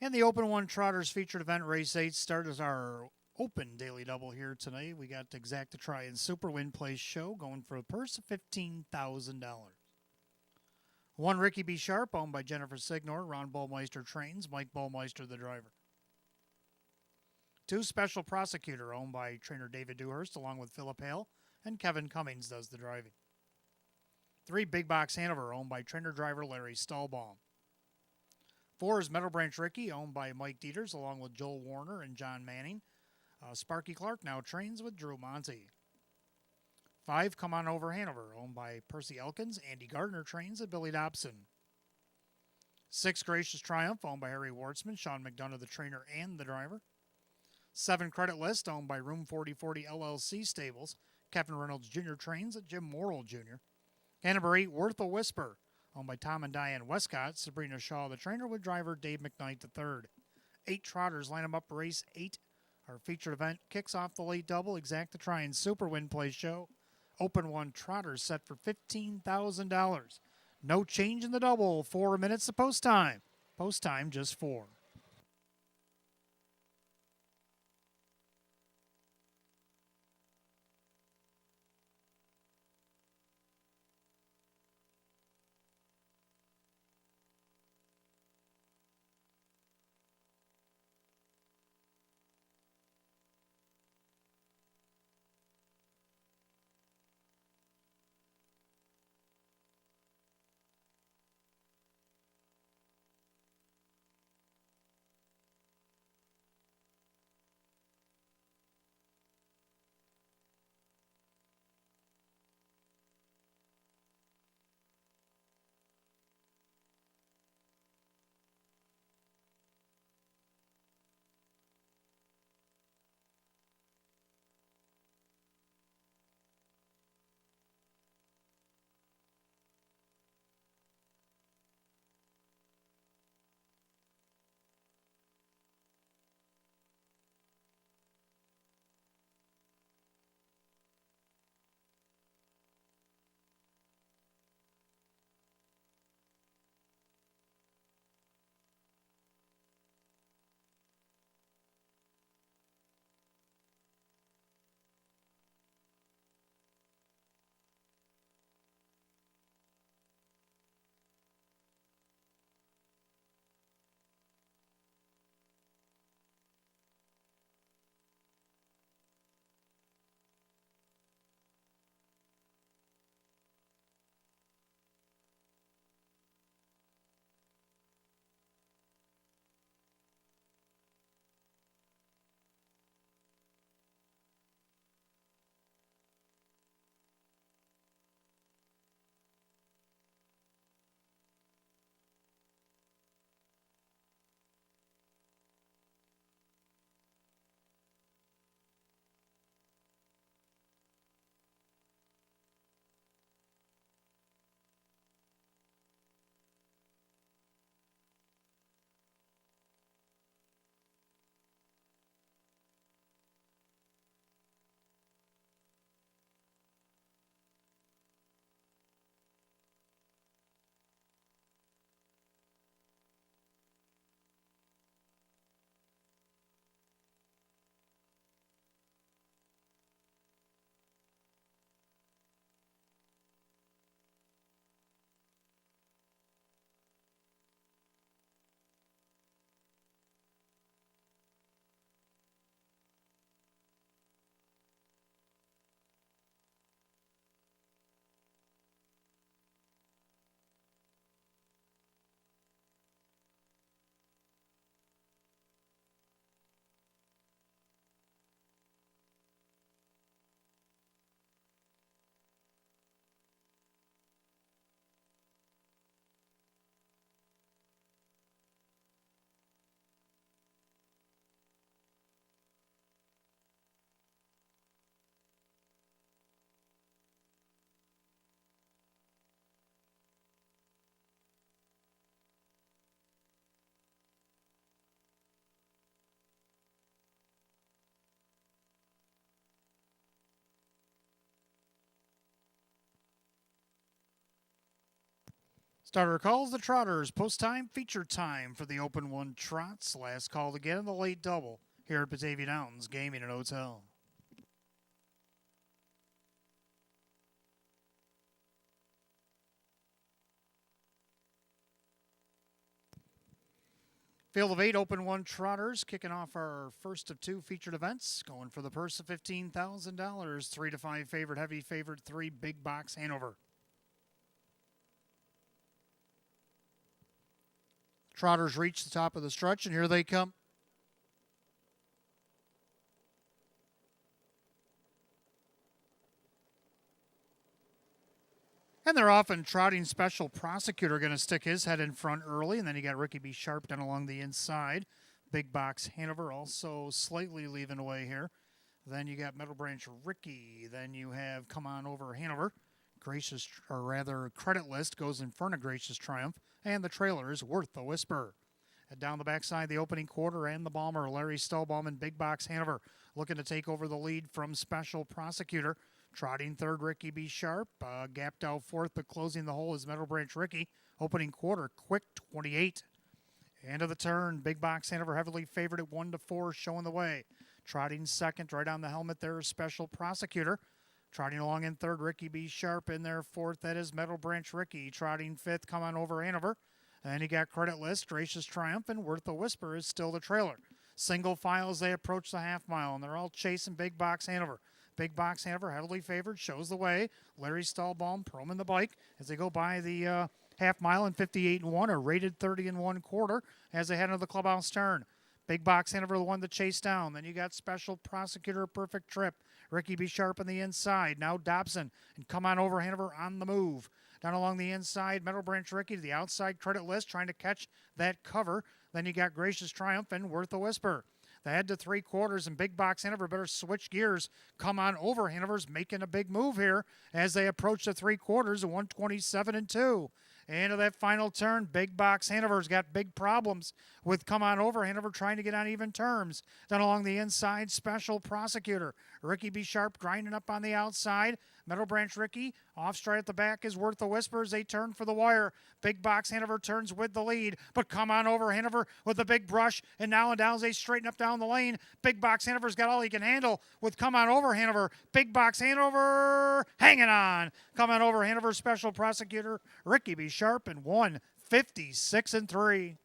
And the Open 1 Trotters featured event race 8 start as our open daily double here tonight. We got Exacta Try and Super Win Place Show going for a purse of $15,000. 1 Ricky B. Sharp, owned by Jennifer Signor. Ron Bullmeister trains. Mike Bullmeister, the driver. 2 Special Prosecutor, owned by trainer David Dewhurst, along with Philip Hale, and Kevin Cummings does the driving. 3 Big Box Hanover, owned by trainer driver Larry Stahlbaum. 4 is Meadow Branch Ricky, owned by Mike Dieters, along with Joel Warner and John Manning. Sparky Clark now trains with Drew Monty. 5, Come On Over Hanover, owned by Percy Elkins. Andy Gardner trains at Billy Dobson. 6, Gracious Triumph, owned by Harry Wartzman, Sean McDonough, the trainer and the driver. 7, Credit List, owned by Room 4040 LLC Stables. Kevin Reynolds Jr. trains at Jim Morrill Jr. And number 8, Worth a Whisper, owned by Tom and Diane Westcott. Sabrina Shaw, the trainer, with driver Dave McKnight III. 8 trotters line them up for race 8. Our featured event kicks off the late double, Exacta Try and Super Win Play Show. Open 1 trotters set for $15,000. No change in the double. 4 minutes to post time. Post time just 4. Starter calls the Trotters. Post time, feature time for the Open 1 Trots. Last called again in the late double here at Batavia Downs Gaming and Hotel. Field of 8 Open 1 Trotters kicking off our first of 2 featured events. Going for the purse of $15,000. 3 to 5 favorite, heavy favorite 3, Big Box Hanover. Trotters reach the top of the stretch, and here they come. And they're off, and trotting Special Prosecutor going to stick his head in front early, and then you got Ricky B. Sharp down along the inside. Big Box Hanover also slightly leaving away here. Then you got Meadow Branch Ricky. Then you have Come On Over Hanover. Gracious, or rather, Credit List goes in front of Gracious Triumph, and the trailer is Worth the Whisper. And down the backside, the opening quarter and the bomber, Larry Stahlbaum and Big Box Hanover looking to take over the lead from Special Prosecutor. Trotting third, Ricky B. Sharp. Gapped out fourth, but closing the hole is Meadow Branch Ricky. Opening quarter, quick 28. End of the turn, Big Box Hanover heavily favored at 1 to 4, showing the way. Trotting second, right on the helmet there is Special Prosecutor. Trotting along in third, Ricky B. Sharp. In there fourth, that is Meadow Branch Ricky. Trotting fifth, Come On Over Hanover. And you got Credit List, Gracious Triumph, and Worth the Whisper is still the trailer. Single file as they approach the half mile, and they're all chasing Big Box Hanover. Big Box Hanover, heavily favored, shows the way. Larry Stahlbaum, proming the bike as they go by the half mile in 58-1, a rated 30 1/4 as they head into the clubhouse turn. Big Box Hanover, the one to chase down. Then you got Special Prosecutor, Perfect Trip. Ricky B. Sharp on the inside. Now Dobson, and Come On Over Hanover on the move. Down along the inside, Meadow Branch Ricky to the outside, Credit List trying to catch that cover. Then you got Gracious Triumph and Worth a Whisper. They head to 3/4, and Big Box Hanover better switch gears. Come On Over Hanover's making a big move here as they approach the 3/4 at 127-2. Into that final turn, Big Box Hanover's got big problems with Come On Over Hanover trying to get on even terms. Then along the inside, Special Prosecutor. Ricky B. Sharp grinding up on the outside. Meadow Branch Ricky off straight at the back is Worth the Whisper as they turn for the wire. Big Box Hanover turns with the lead, but Come On Over Hanover with the big brush, and now and down as they straighten up down the lane. Big Box Hanover's got all he can handle with Come On Over Hanover. Big Box Hanover hanging on. Come On Over Hanover, Special Prosecutor Ricky B. Sharp, and 156-3.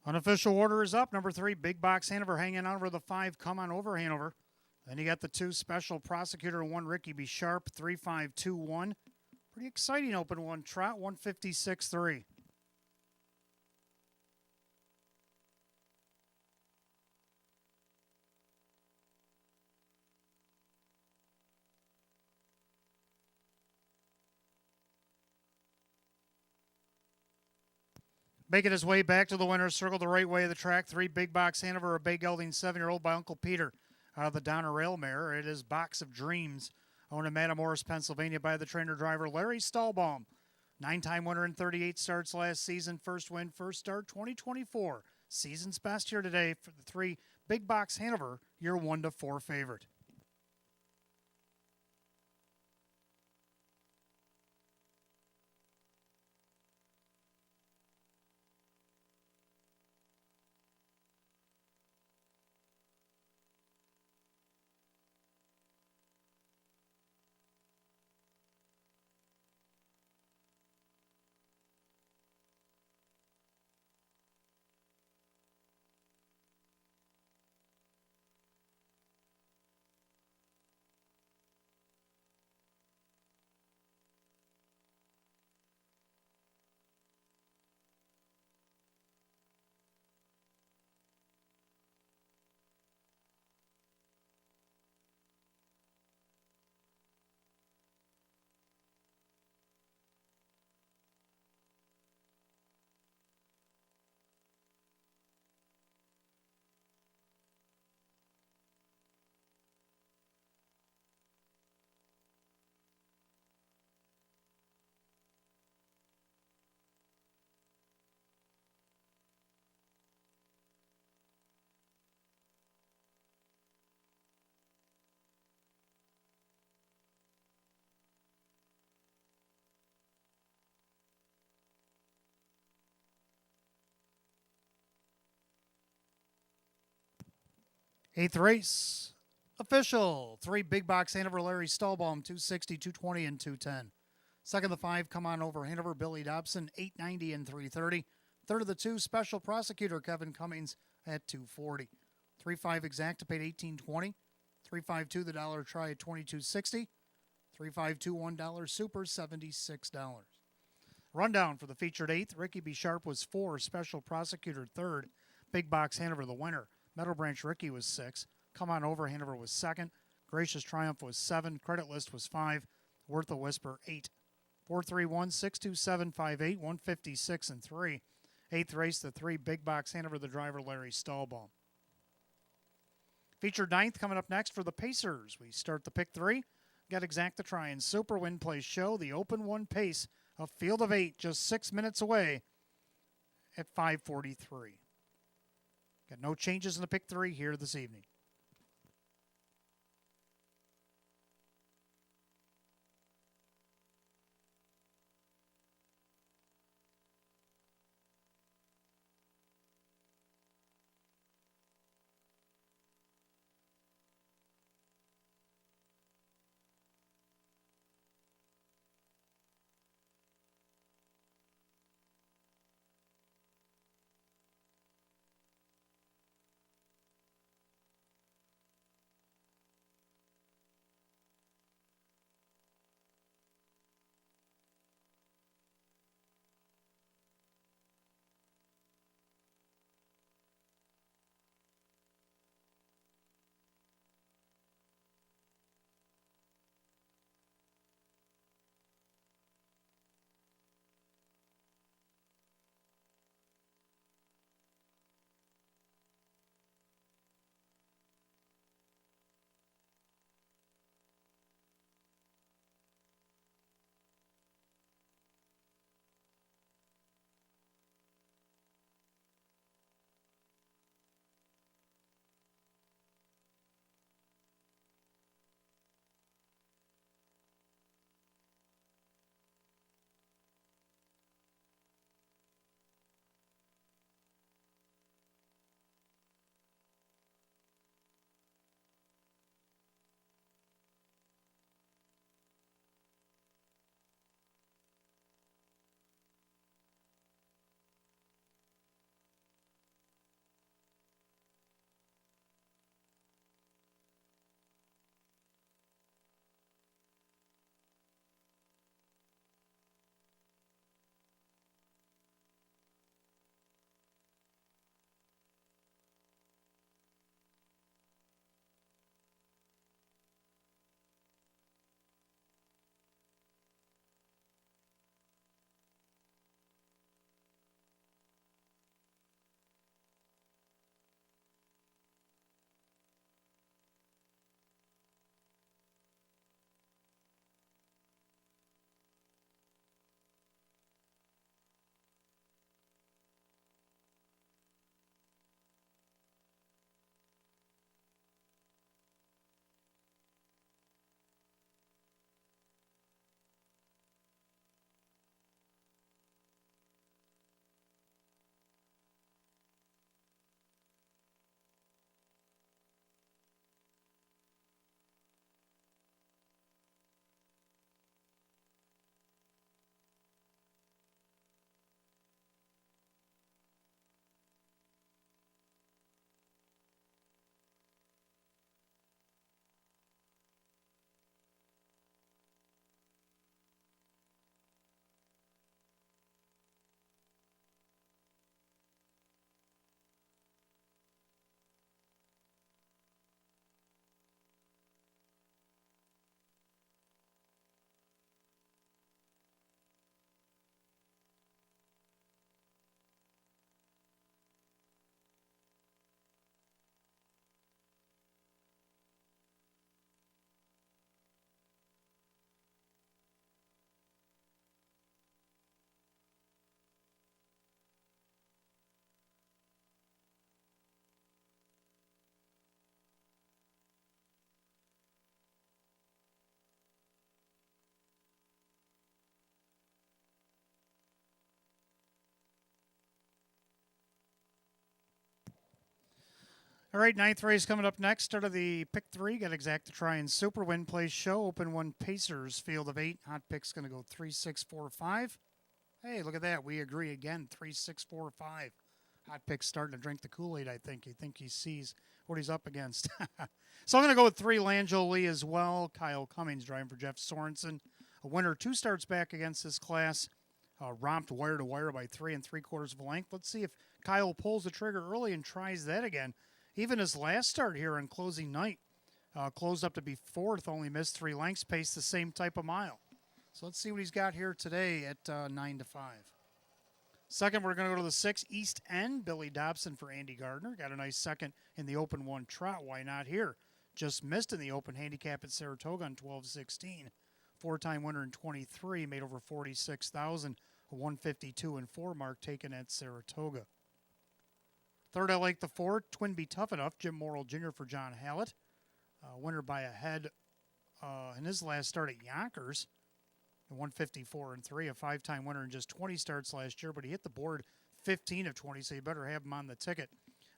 Unofficial order is up. Number 3, Big Box Hanover hanging on over the 5, Come On Over Hanover. Then you got the 2, Special Prosecutor, and 1, Ricky B. Sharp, 3-5-2-1. Pretty exciting Open 1 trot, 156-3. Making his way back to the winner's circle the right way of the track, 3, Big Box Hanover, a bay gelding 7-year-old by Uncle Peter out of the Donner Rail Mare. It is Box of Dreams, owned in Matamoros, Pennsylvania by the trainer-driver Larry Stahlbaum. 9-time winner in 38 starts last season. First win, first start, 2024. Season's best here today for the 3, Big Box Hanover, your 1 to 4 favorite. Eighth race, official. 3 big box Hanover Larry Stahlbaum, 260, 220, and 210. Second of the 5, come on over Hanover Billy Dobson, 890 and 330. Third of the 2, special prosecutor Kevin Cummings at 240. 3-5 exact paid 1820. 3-5-2 the dollar try at 2260. 3-5-2 $1 super $76. Rundown for the featured 8th. Ricky B. Sharp was 4, special prosecutor 3rd. Big box Hanover the winner. Meadow Branch Ricky was 6. Come on over Hanover was 2nd. Gracious Triumph was 7. Credit List was 5. Worth a Whisper 8. 431-62758, 156 and 3. 8th race, the 3 big box Hanover the driver Larry Stahlbaum. Featured 9th coming up next for the Pacers. We start the pick 3. Got exact the try and super win place show. The open 1 pace of field of 8 just 6 minutes away at 5:43. Got no changes in the pick 3 here this evening. All right, ninth race coming up next. Start of the pick three. Got exact to try and super win place show. Open one Pacers, field of 8. Hot pick's going to go 3, 6, 4, 5. Hey, look at that. We agree again. 3, 6, 4, 5. Hot pick's starting to drink the Kool-Aid, I think. You think he sees what he's up against. So I'm going to go with 3 Langeau Lee as well. Kyle Cummings driving for Jeff Sorensen. A winner 2 starts back against this class. Romped wire to wire by 3 3/4 of a length. Let's see if Kyle pulls the trigger early and tries that again. Even his last start here on closing night closed up to be 4th, only missed 3 lengths, paced the same type of mile. So let's see what he's got here today at 9 to 5. Second, we're going to go to the 6 East End. Billy Dobson for Andy Gardner. Got a nice second in the Open 1 trot. Why not here? Just missed in the Open handicap at Saratoga on 12-16. 4-time winner in 23, made over $46,000. A 152 and 4 mark taken at Saratoga. Third, I like the 4, Twin Be Tough Enough, Jim Morrill Jr. for John Hallett. Winner by a head in his last start at Yonkers. 154 and 3, a 5-time winner in just 20 starts last year, but he hit the board 15 of 20, so you better have him on the ticket.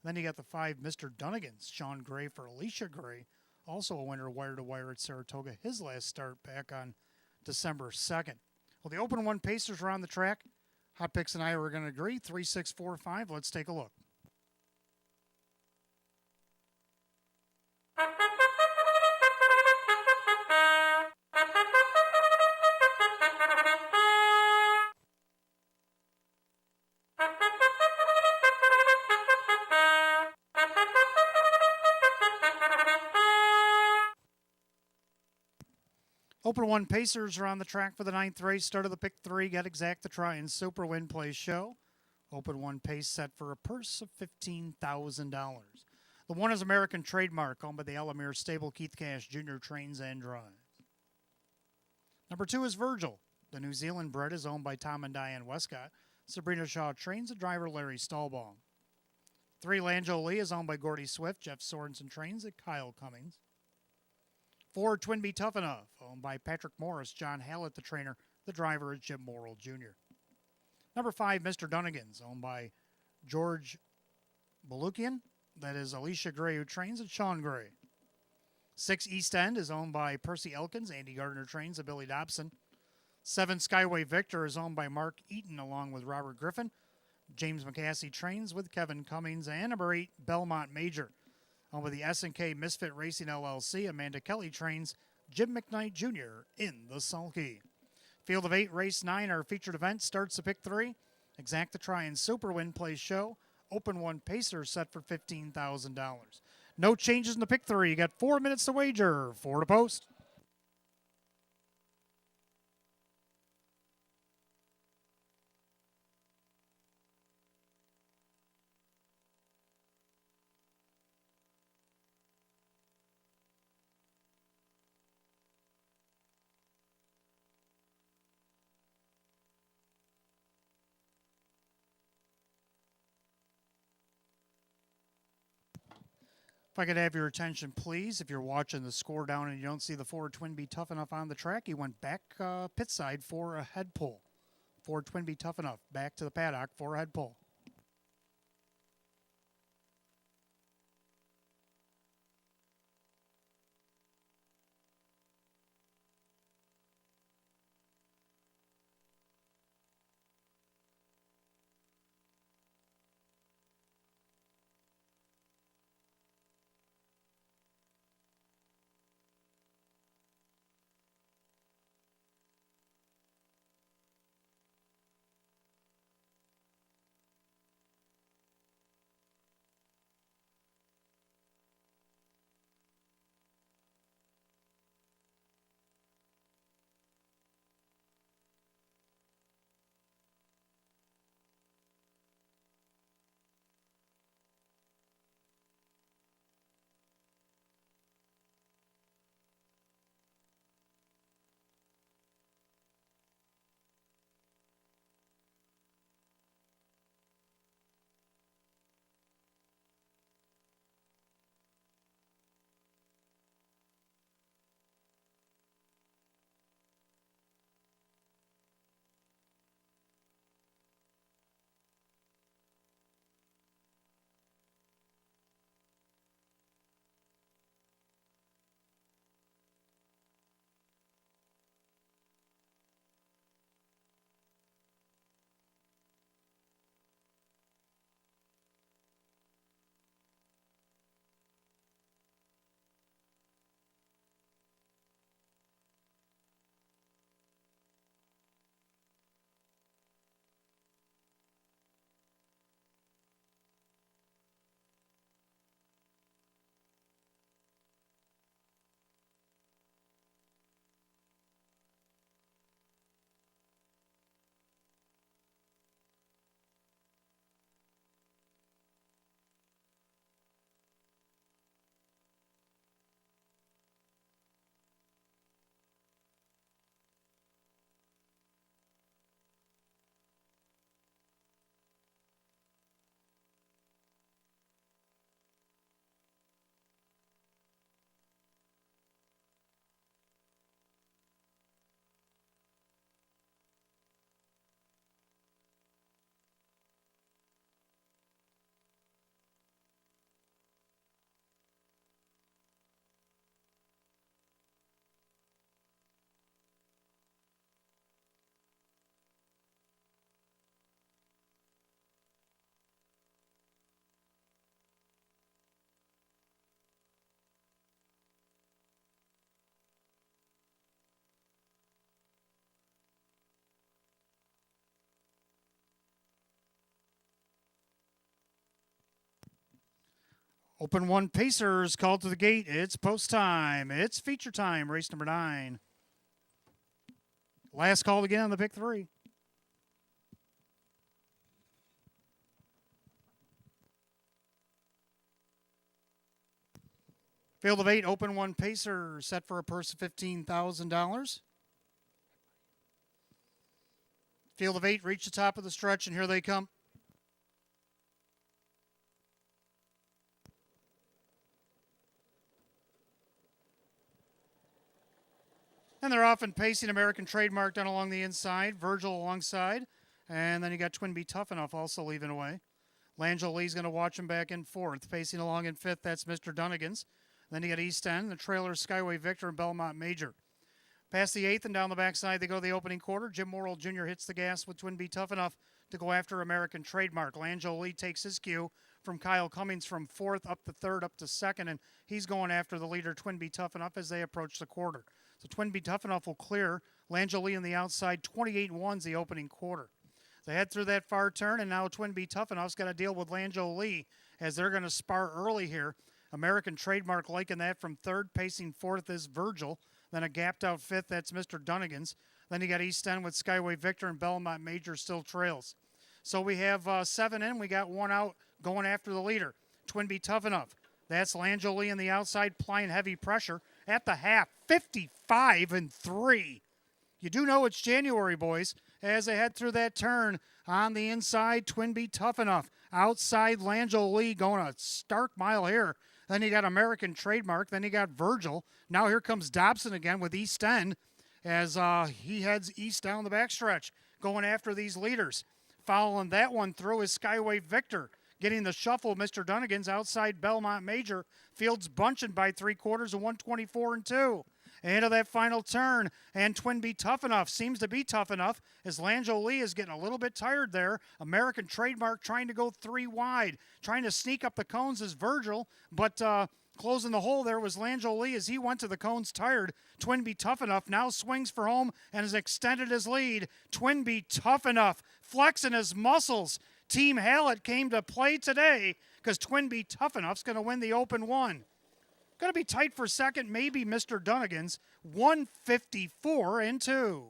Then you got the 5 Mr. Dunnigans, Sean Gray for Alicia Gray, also a winner wire to wire at Saratoga. His last start back on December 2nd. Well, the Open 1 Pacers are on the track. Hot Picks and I are going to agree. 3, 6, 4, 5. Let's take a look. Open 1 Pacers are on the track for the 9th race. Start of the pick 3. Got exact to try and super win place show. Open 1 pace set for a purse of $15,000. The 1 is American Trademark, owned by the Alamere Stable. Keith Cash Jr. trains and drives. Number 2 is Virgil. The New Zealand bred is owned by Tom and Diane Westcott. Sabrina Shaw trains the driver Larry Stahlbaum. 3 Langeau Lee is owned by Gordy Swift. Jeff Sorensen trains at Kyle Cummings. 4 Twin Be Tough Enough, owned by Patrick Morris. John Hallett, the trainer. The driver is Jim Morrill Jr. Number 5, Mr. Dunnigans, owned by George Balukian. That is Alicia Gray, who trains at Sean Gray. 6 East End is owned by Percy Elkins. Andy Gardner trains at Billy Dobson. 7 Skyway Victor is owned by Mark Eaton along with Robert Griffin. James McCassie trains with Kevin Cummings. And number 8, Belmont Major, owned by the S&K Misfit Racing LLC. Amanda Kelly trains Jim McKnight Jr. in the sulky. Field of 8, race 9, our featured event starts the pick 3. Exact to try and super win place show. Open 1 Pacer set for $15,000. No changes in the pick 3. You got 4 minutes to wager. 4 to post. If I could have your attention, please. If you're watching the score down and you don't see the 4 Twin Be Tough Enough on the track, he went back pit side for a head pull. 4 Twin Be Tough Enough back to the paddock for a head pull. Open 1 Pacers called to the gate. It's post time. It's feature time. Race number 9. Last call again on the pick 3. Field of 8, open 1 Pacers, set for a purse of $15,000. Field of 8, reach the top of the stretch, and here they come. And they're off and pacing. American Trademark down along the inside. Virgil alongside. And then you got Twin B Tough Enough also leaving away. Langell Lee's going to watch him back in 4th. Pacing along in 5th, that's Mr. Dunnigan's. Then you got East End, the trailer Skyway Victor and Belmont Major. Past the 8th and down the backside, they go the opening quarter. Jim Morrill Jr. hits the gas with Twin B Tough Enough to go after American Trademark. Langell Lee takes his cue from Kyle Cummings from 4th up to 3rd up to 2nd, and he's going after the leader Twin B Tough Enough as they approach the quarter. So Twin B Tough Enough will clear. Langell Lee on the outside, 28-1's the opening quarter. They head through that far turn, and now Twin B Tough Enough's got to deal with Langell Lee as they're going to spar early here. American Trademark liking that from 3rd, pacing 4th is Virgil. Then a gapped out 5th, that's Mr. Dunnigan's. Then you got East End with Skyway Victor and Belmont Major still trails. So we have 7 in, we got 1 out going after the leader. Twin B Tough Enough. That's Langell Lee on the outside, applying heavy pressure at the half, 55-3. You do know it's January, boys, as they head through that turn. On the inside, Twin B Tough Enough. Outside, Langell Lee going a stark mile here. Then you got American Trademark. Then you got Virgil. Now here comes Dobson again with East End as he heads east down the backstretch, going after these leaders. Following that one through is Skyway Victor. Getting the shuffle, Mr. Dunnigan's outside Belmont Major. Fields bunching by 3/4 and 124-2. Into that final turn, and Twin B Tough Enough seems to be tough enough as Langell Lee is getting a little bit tired there. American Trademark trying to go 3 wide, trying to sneak up the cones is Virgil, but closing the hole there was Langell Lee as he went to the cones tired. Twin B Tough Enough now swings for home and has extended his lead. Twin B Tough Enough flexing his muscles. Team Hallett came to play today because Twin B Tough Enough's going to win the open 1. Going to be tight for second, maybe Mr. Dunnigan's, 154-2.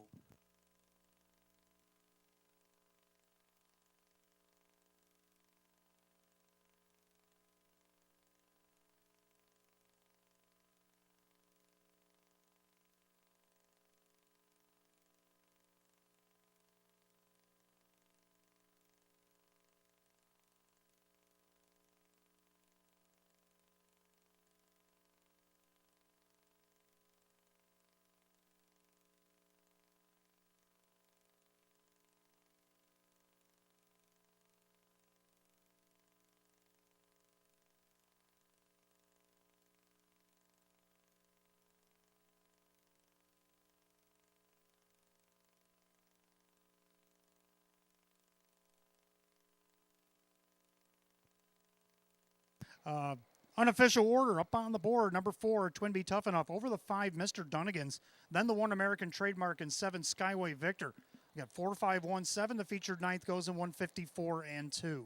Unofficial order up on the board. Number 4, Twin B Tough Enough. Over the 5, Mr. Dunnigan's. Then the 1, American Trademark, and 7, Skyway Victor. We got 4, 5, 1, 7. The featured 9th goes in 154-2.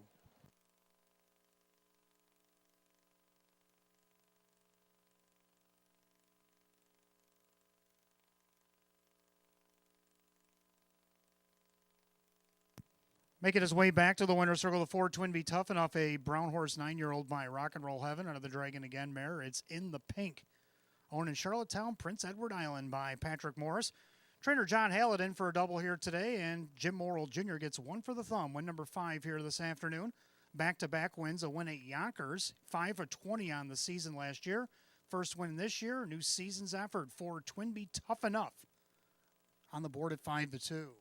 Making his way back to the winner's circle, the 4, Twin B Tough Enough, a brown horse 9-year-old by Rock and Roll Heaven under the Dragon Again mare. It's in the pink. Owned in Charlottetown, Prince Edward Island by Patrick Morris. Trainer John Hallett in for a double here today, and Jim Morrill Jr. gets 1 for the thumb. Win number 5 here this afternoon. Back-to-back wins, a win at Yonkers, 5 of 20 on the season last year. First win this year, new season's effort for Twin B Tough Enough. On the board at 5-2.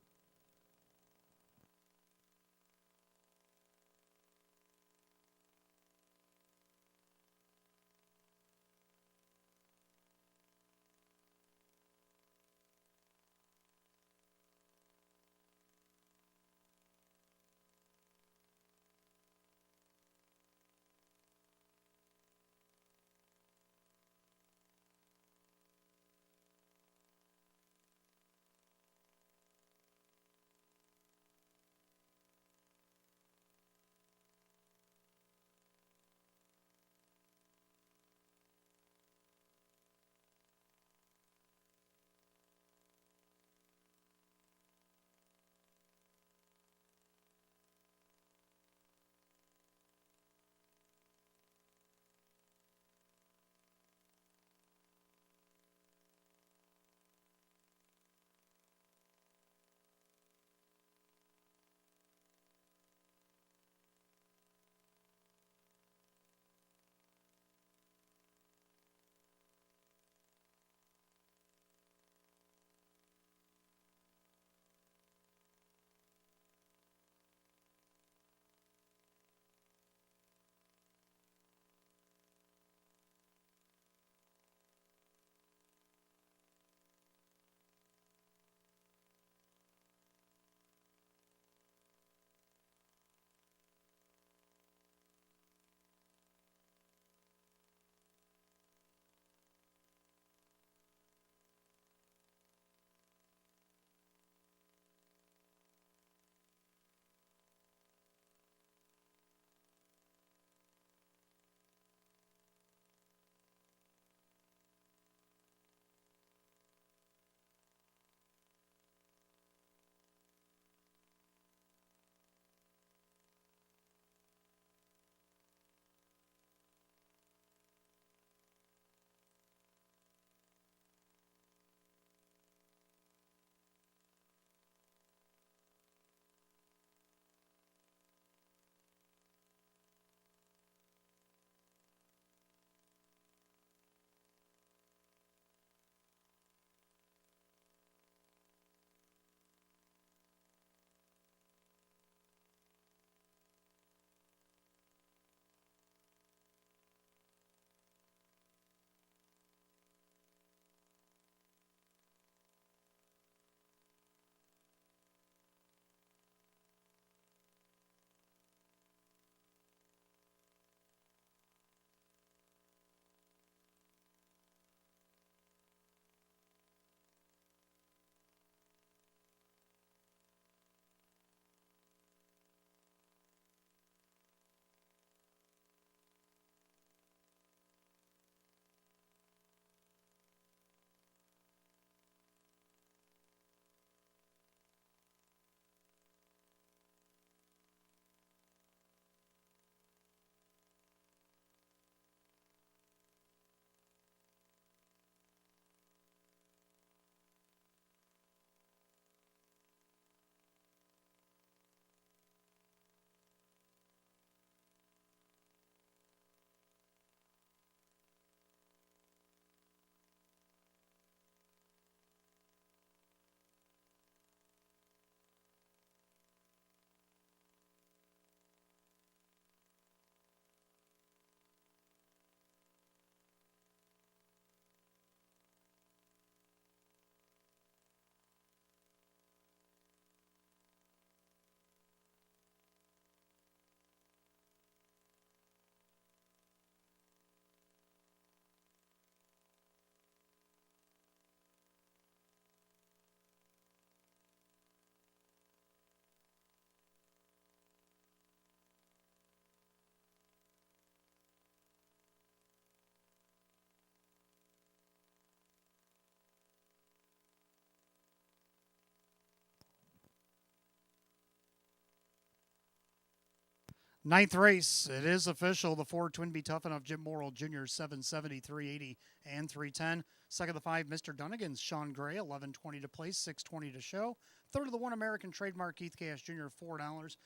Ninth race, it is official. The 4 Twin Be Tough Enough Jim Morrill Jr. 770, 380, and 310. Second of the 5, Mr. Dunnigan's Sean Gray 1120 to place, 620 to show. Third of the 1, American Trademark Keith Cash Jr. $4. 4-5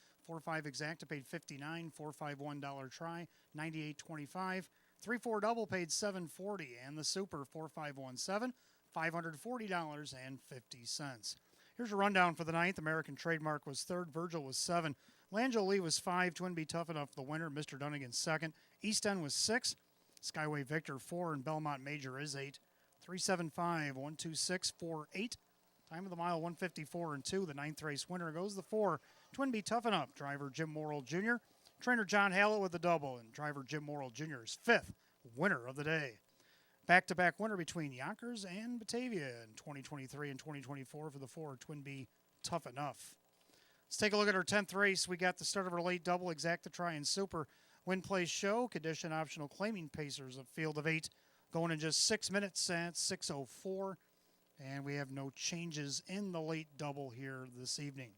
exacta paid $59. 4-5 $1 try 98.25. 3-4 double paid $7.40, and the Super 4-5-1-7 $540.50. Here's a rundown for the ninth. American Trademark was third. Virgil was 7. Langell Lee was 5. Twin Be Tough Enough, the winner. Mr. Dunnigan second. East End was 6. Skyway Victor 4. And Belmont Major is 8. 375, 126, 48. Time of the mile 154 and 2. The ninth race winner goes the 4. Twin Be Tough Enough. Driver Jim Morrill Jr. Trainer John Hallett with the double. And driver Jim Morrill Jr.'s 5th winner of the day. Back-to-back winner between Yonkers and Batavia in 2023 and 2024 for the 4 Twin Be Tough Enough. Let's take a look at our 10th race. We got the start of our late double, exacta try and super. Win, place, show, condition optional claiming pacers of field of 8 going in just 6 minutes at 6:04. And we have no changes in the late double here this evening.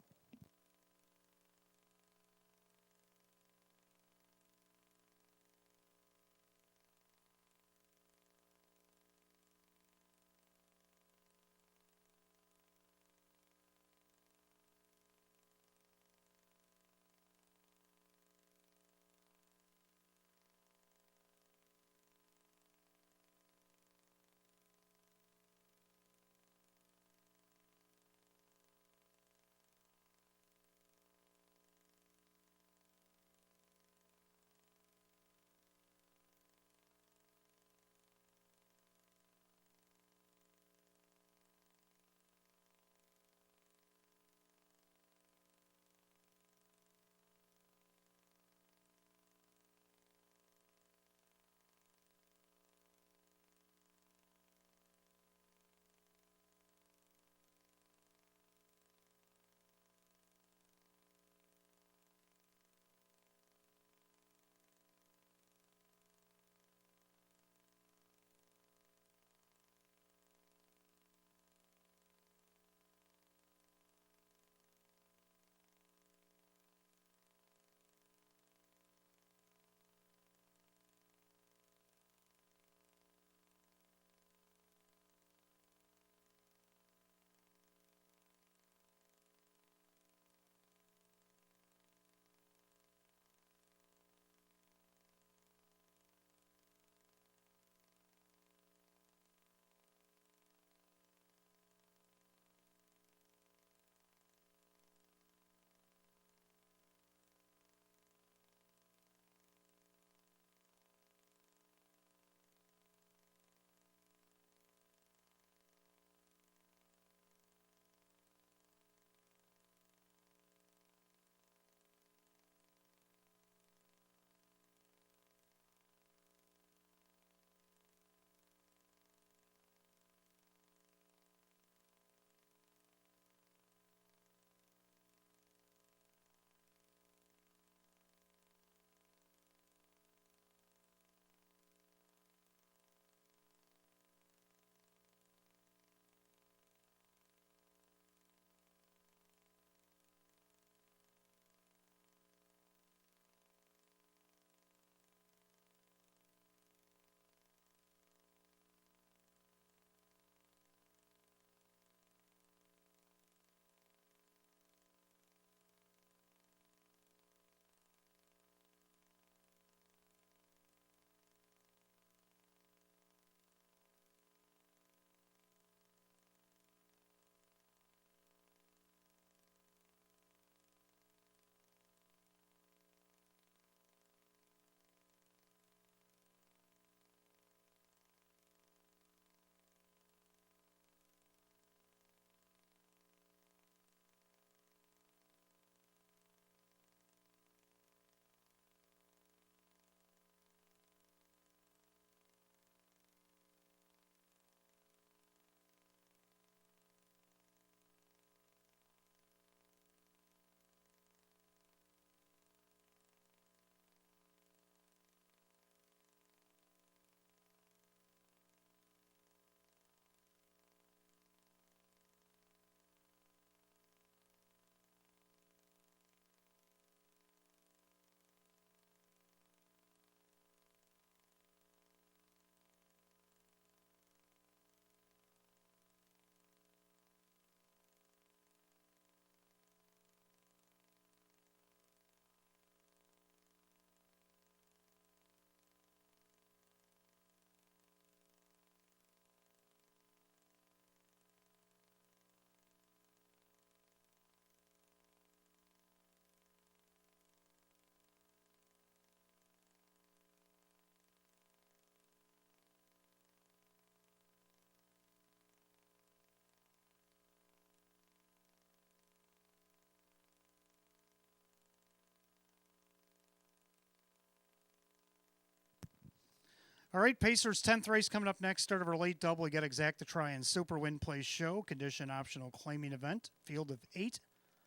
All right, Pacers 10th race coming up next. Start of our late double. We got Exact to Try and Super Win Play Show. Condition optional claiming event. Field of 8.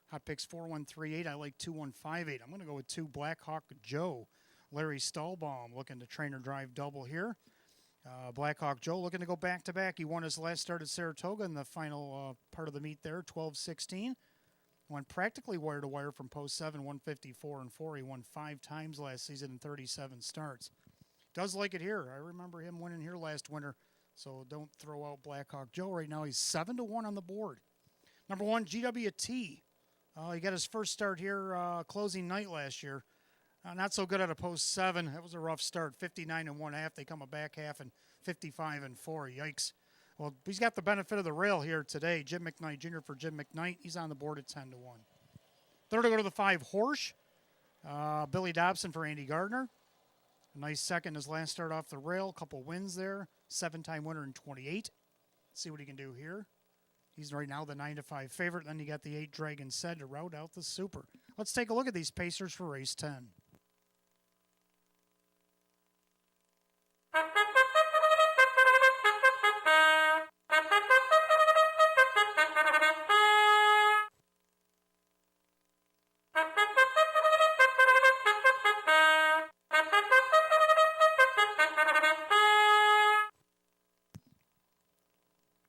Hot picks 4138. I like 2158. I'm going to go with 2 Blackhawk Joe. Larry Stahlbaum looking to trainer drive double here. Blackhawk Joe looking to go back-to-back. He won his last start at Saratoga in the final part of the meet there, 12-16. Went practically wire-to-wire from post 7, 154 and 4. He won 5 times last season in 37 starts. Does like it here. I remember him winning here last winter, so don't throw out Blackhawk Joe right now. He's 7-1 on the board. Number 1, GWT. He got his first start here closing night last year. Not so good at a post 7. That was a rough start. 59 and 1/2. They come a back half and 55 and 4. Yikes. Well, he's got the benefit of the rail here today. Jim McKnight Jr. for Jim McKnight. He's on the board at 10-1. Third to go to the 5, Horsch. Billy Dobson for Andy Gardner. A nice second his last start off the rail. Couple wins there. 7-time winner in 28. See what he can do here. He's right now the 9-5 favorite. Then you got the 8 Dragon Said to route out the Super. Let's take a look at these Pacers for race 10.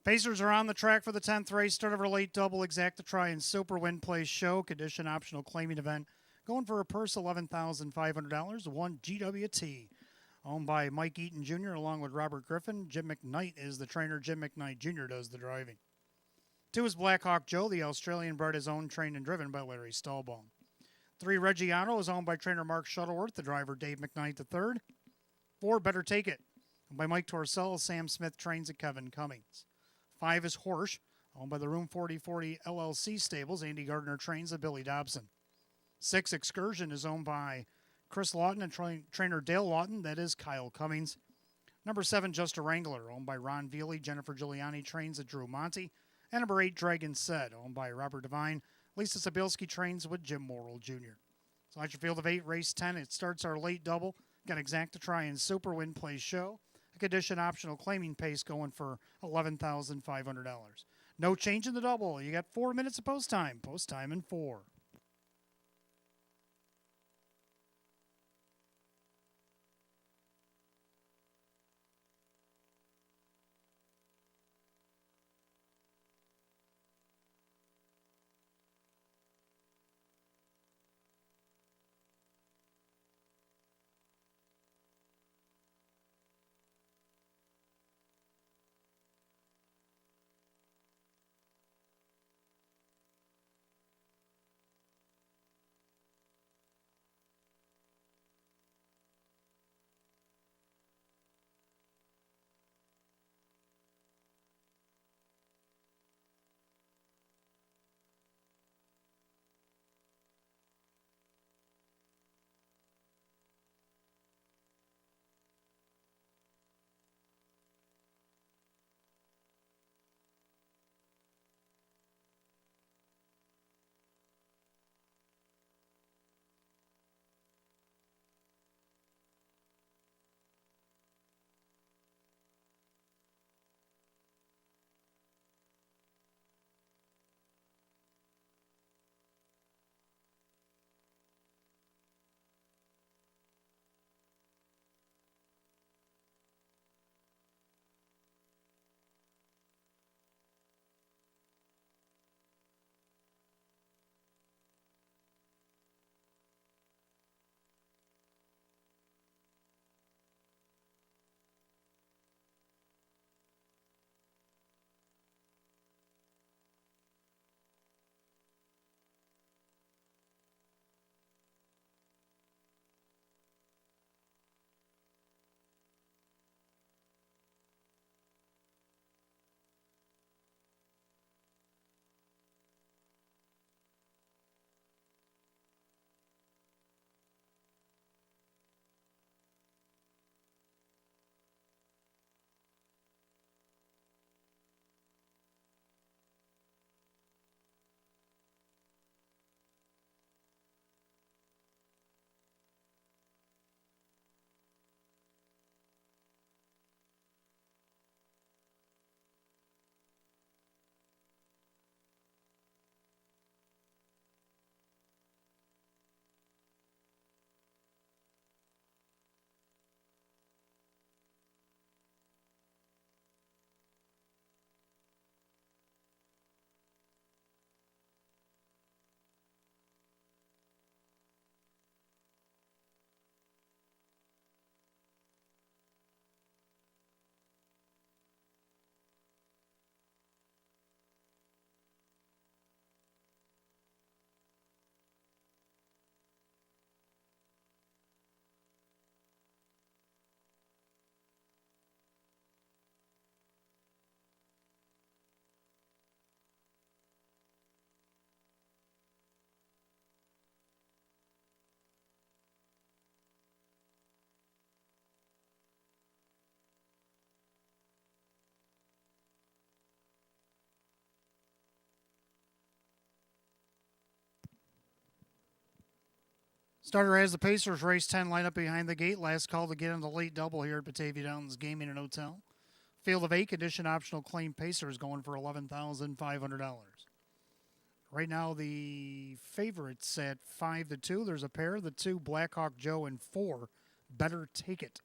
Pacers are on the track for the 10th race. Start of our late double. Exact to Try and Super Win Play Show. Condition optional claiming event. Going for a purse $11,500. 1 GWT. Owned by Mike Eaton Jr. along with Robert Griffin. Jim McKnight is the trainer. Jim McKnight Jr. does the driving. 2 is Blackhawk Joe. The Australian bred is owned, trained, and driven by Larry Stahlbaum. 3 Reggiano is owned by trainer Mark Shuttleworth. The driver Dave McKnight III. 4 Better Take It. Owned by Mike Torcell. Sam Smith trains at Kevin Cummings. 5 is Horsch, owned by the Room 4040 LLC stables. Andy Gardner trains at Billy Dobson. 6 Excursion is owned by Chris Lawton and trainer Dale Lawton. That is Kyle Cummings. Number 7, Just a Wrangler, owned by Ron Veely. Jennifer Giuliani trains at Drew Monty. And number 8, Dragon Said, owned by Robert Devine. Lisa Sabilski trains with Jim Morrill Jr. So at your field of 8, race 10, it starts our late double. Got Exact to Try and Super Win Play Show. A condition optional claiming pace going for $11,500. No change in the double. You got 4 minutes of post time. Post time in 4. Starter has the Pacers race 10 lineup behind the gate. Last call to get in the late double here at Batavia Downs Gaming and Hotel. Field of 8 condition optional claim Pacers going for $11,500. Right now the favorites at 5-2. There's a pair, the 2 Blackhawk Joe and 4 Better Take It.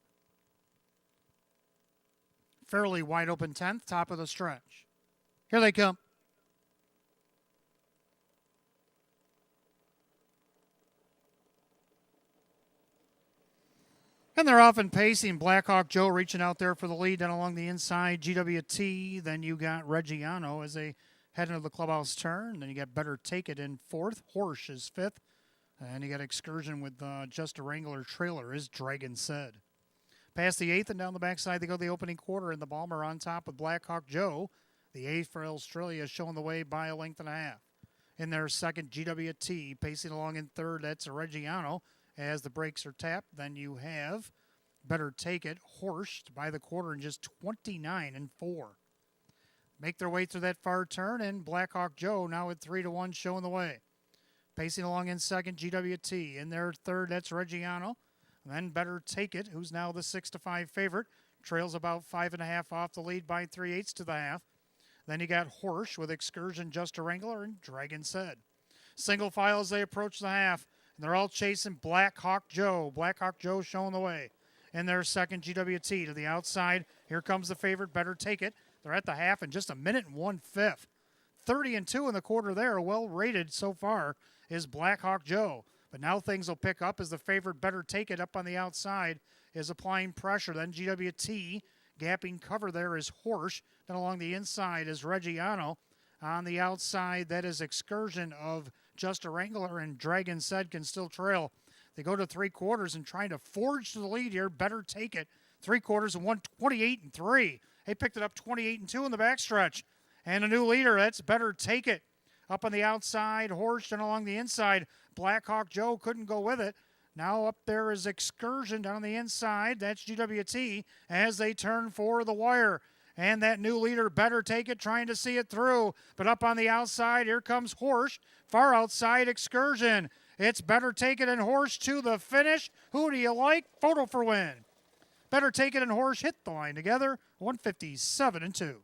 Fairly wide open 10th, top of the stretch. Here they come. And they're off and pacing. Blackhawk Joe reaching out there for the lead down along the inside. GWT. Then you got Reggiano as they head into the clubhouse turn. Then you got Better Take It in 4th. Horsch is 5th. And you got Excursion with just a Wrangler trailer, as Dragon said. Past the 8th and down the backside, they go the opening quarter, and the Balmer on top with Blackhawk Joe. The 8th for Australia showing the way by a length and a half. In their second, GWT pacing along in 3rd. That's Reggiano. As the brakes are tapped, then you have Better Take It, Horsch by the quarter in just 29-4. Make their way through that far turn, and Blackhawk Joe now at 3-1 showing the way. Pacing along in second, GWT. In their 3rd, that's Reggiano. Then Better Take It, who's now the 6-5 favorite, trails about 5.5 off the lead by 3/8 to the half. Then you got Horsch with Excursion, Just a Wrangler, and Dragon Said. Single file as they approach the half. And they're all chasing Blackhawk Joe. Blackhawk Joe showing the way. In their second, GWT to the outside. Here comes the favorite, Better Take It. They're at the half in just 1:01. 30-2 in the quarter there. Well rated so far is Blackhawk Joe. But now things will pick up as the favorite, Better Take It, up on the outside is applying pressure. Then GWT gapping cover there is Horsch. Then along the inside is Reggiano. On the outside, that is Excursion of Just a Wrangler, and Dragon Said can still trail. They go to 3/4 and trying to forge to the lead here. Better Take It. 3/4 and 1:28-3. They picked it up 28-2 in the backstretch. And a new leader, that's Better Take It. Up on the outside, Horsch, and along the inside, Blackhawk Joe couldn't go with it. Now up there is Excursion down on the inside. That's GWT as they turn for the wire. And that new leader, Better Take It, trying to see it through. But up on the outside, here comes Horsch. Far outside, Excursion. It's Better Take It and Horsch to the finish. Who do you like? Photo for win. Better Take It and Horsch hit the line together. 157-2.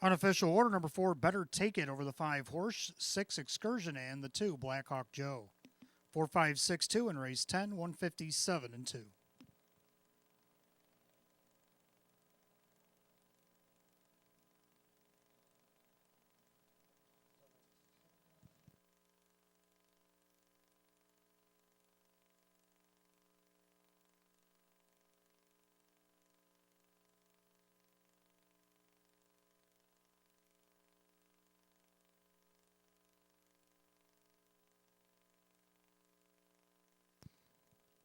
Unofficial order number 4, Better Take It over the 5 Horsch, 6 Excursion, and the 2 Blackhawk Joe. 4-5-6-2 in race 10, 157-2.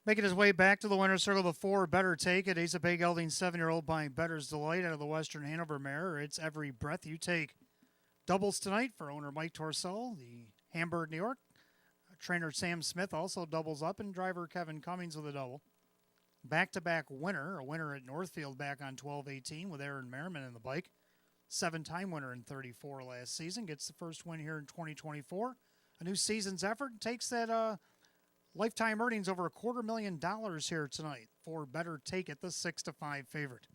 Making his way back to the winner's circle, the 4, Better Take It. He's a big gelding 7-year-old by Better's Delight out of the Western Hanover mare. It's Every Breath You Take. Doubles tonight for owner Mike Torcell, the Hamburg, New York. Trainer Sam Smith also doubles up, and driver Kevin Cummings with a double. Back-to-back winner, a winner at Northfield back on 12-18 with Aaron Merriman in the bike. 7-time winner in 34 last season. Gets the first win here in 2024. A new season's effort, takes that lifetime earnings over $250,000 here tonight for Better Take It, the 6-5 favorite.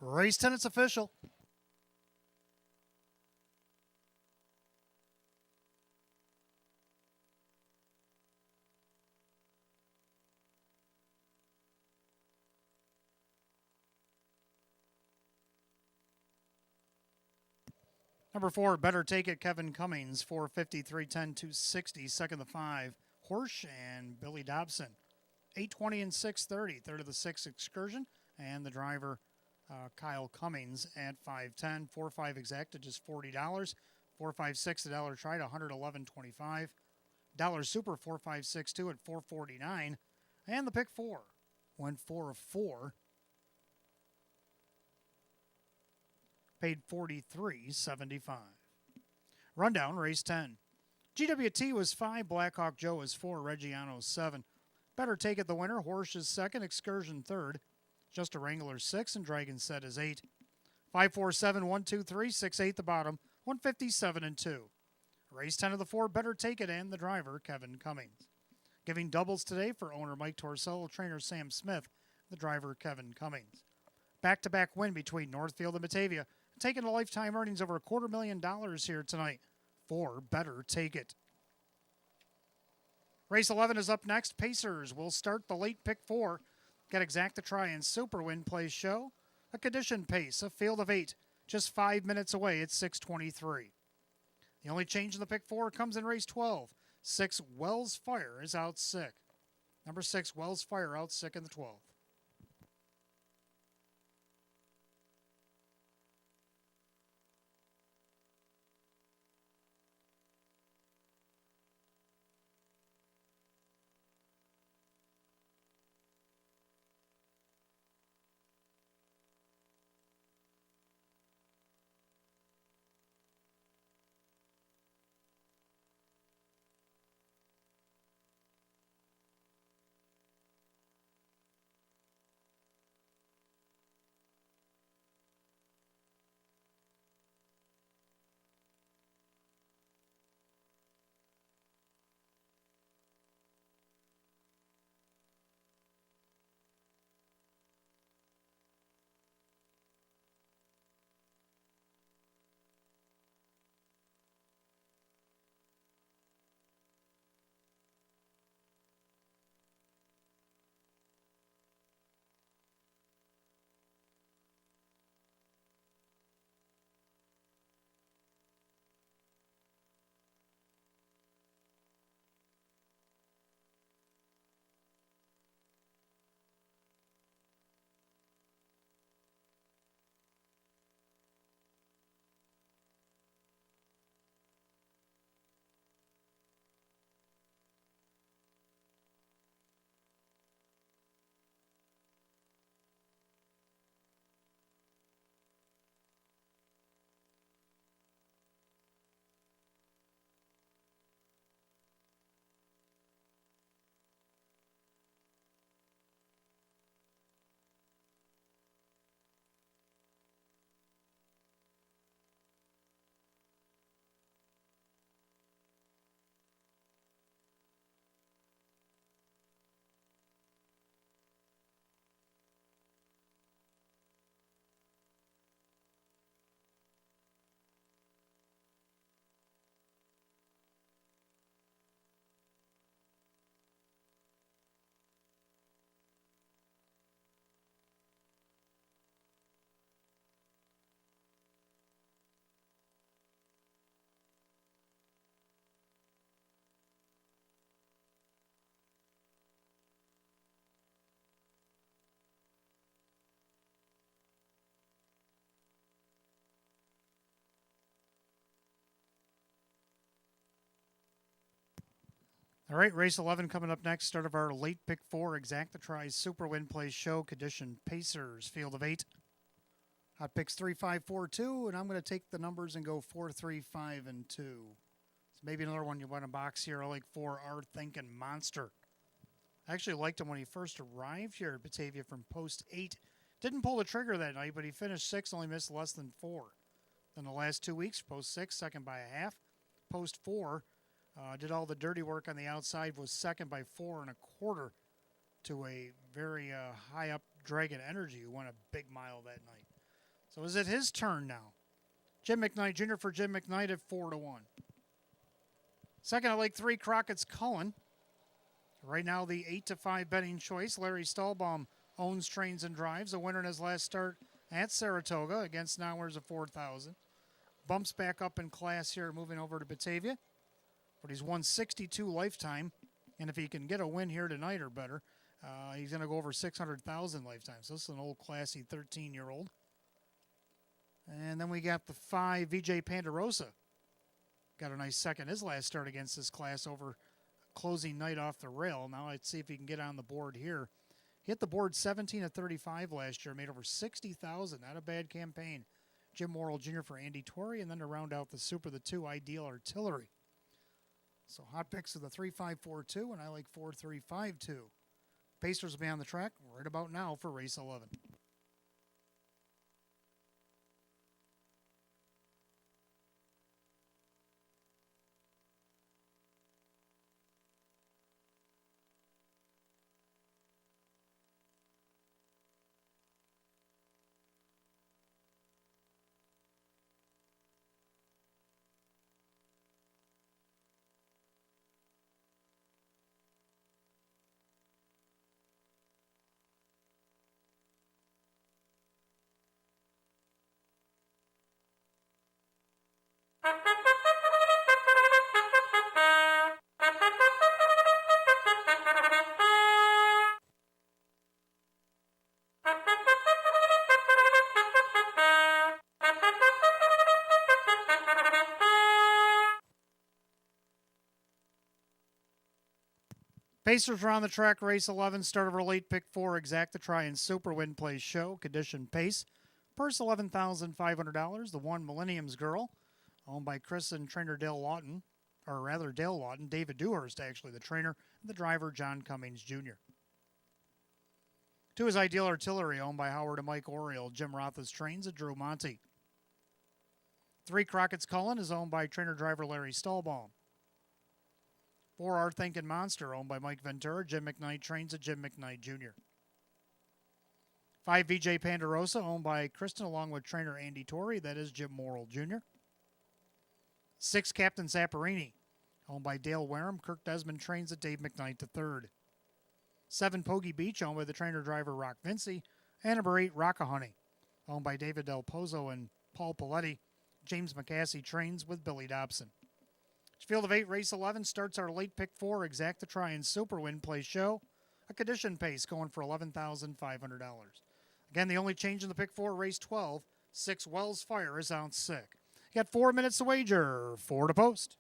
Race 10, it's official. Number 4, Better Take It, Kevin Cummings, 450, 310, 260. Second, the 5, Horsch and Billy Dobson, 820 and 630. Third of the 6, Excursion, and the driver, Kyle Cummings, at 510. 4-5 exact at just $40. 4-5-6 $1 try to $111.25. Dollar Super 4-5-6-2 at $449. And the pick 4 went 4 of 4. Paid $43.75. Rundown, race 10. GWT was 5, Blackhawk Joe was 4, Reggiano 7. Better Take It the winner, Horsch is 2nd, Excursion 3rd. Just a Wrangler 6, and Dragon Set is 8. 5-4-7, 1-2-3, 6-8 the bottom, 157 and 2. Race 10 of the 4, Better Take It, and the driver, Kevin Cummings. Giving doubles today for owner Mike Torsello, trainer Sam Smith, the driver, Kevin Cummings. Back-to-back win between Northfield and Batavia, taking a lifetime earnings over $250,000 here tonight for Better Take It. Race 11 is up next. Pacers will start the late pick 4. Get exact to try and Super Win Play show. A condition pace, a field of 8, just 5 minutes away at 6:23. The only change in the pick 4 comes in race 12. 6, Wells Fire is out sick. Number 6, Wells Fire out sick in the 12th. All right, race 11 coming up next. Start of our late pick 4, exact to try Super Win Play show. Condition Pacers, field of 8. Hot picks 3, 5, 4, 2, and I'm going to take the numbers and go 4, 3, 5, and 2. So maybe another one you want to box here. I like 4, Our Thinking Monster. I actually liked him when he first arrived here at Batavia from post 8. Didn't pull the trigger that night, but he finished 6, only missed less than 4. Then the last 2 weeks, post 6, second by a half. Post 4, did all the dirty work on the outside, was second by 4 1/4 to a very high up Dragon Energy, who won a big mile that night. So is it his turn now? Jim McKnight Jr. for Jim McKnight at 4-1. Second at Lake 3, Crockett's Cullen. Right now, the 8-5 betting choice. Larry Stahlbaum owns Trains and Drives. A winner in his last start at Saratoga against Nowers of 4,000. Bumps back up in class here, moving over to Batavia. But he's won 62 lifetime. And if he can get a win here tonight or better, he's going to go over 600,000 lifetime. So this is an old, classy 13-year-old. And then we got the 5, VJ Pandarosa. Got a nice second his last start against this class over closing night off the rail. Now let's see if he can get on the board here. He hit the board 17-35 last year, made over 60,000. Not a bad campaign. Jim Morrill Jr. for Andy Torrey, and then to round out the Super, the 2, Ideal Artillery. So hot picks of the 3-5-4-2, and I like 4-3-5-2. Pacers will be on the track right about now for race 11. Pacers are on the track, race 11, start of our late pick 4, Exacta Try and Super Win Play Show, condition pace. Purse $11,500. The 1, Millennium's Girl, owned by Chris and trainer Dale Lawton, or rather Dale Lawton, David Dewhurst actually, the trainer, and the driver John Cummings Jr. 2 is Ideal Artillery, owned by Howard and Mike Oriole, Jim Rotha's Trains, and Drew Monty. 3, Crockett's Cullen is owned by trainer driver Larry Stahlbaum. 4, Our Thinking Monster, owned by Mike Ventura, Jim McKnight Trains, and Jim McKnight Jr. 5, VJ Pandarosa, owned by Kristen, along with trainer Andy Torrey, that is Jim Morrill Jr. 6, Captain Zapparini, owned by Dale Wareham, Kirk Desmond Trains, and Dave McKnight III. 7, Pogie Beach, owned by the trainer driver Rock Vinci. And number 8, Rockahoney, owned by David Del Pozo and Paul Paletti, James McCassie Trains with Billy Dobson. Field of 8, race 11, starts our late pick 4, Exacta Try and Super Win Play Show. A condition pace going for $11,500. Again, the only change in the pick 4, race 12, 6, Wells Fire is out sick. You got 4 minutes to wager, 4 to post.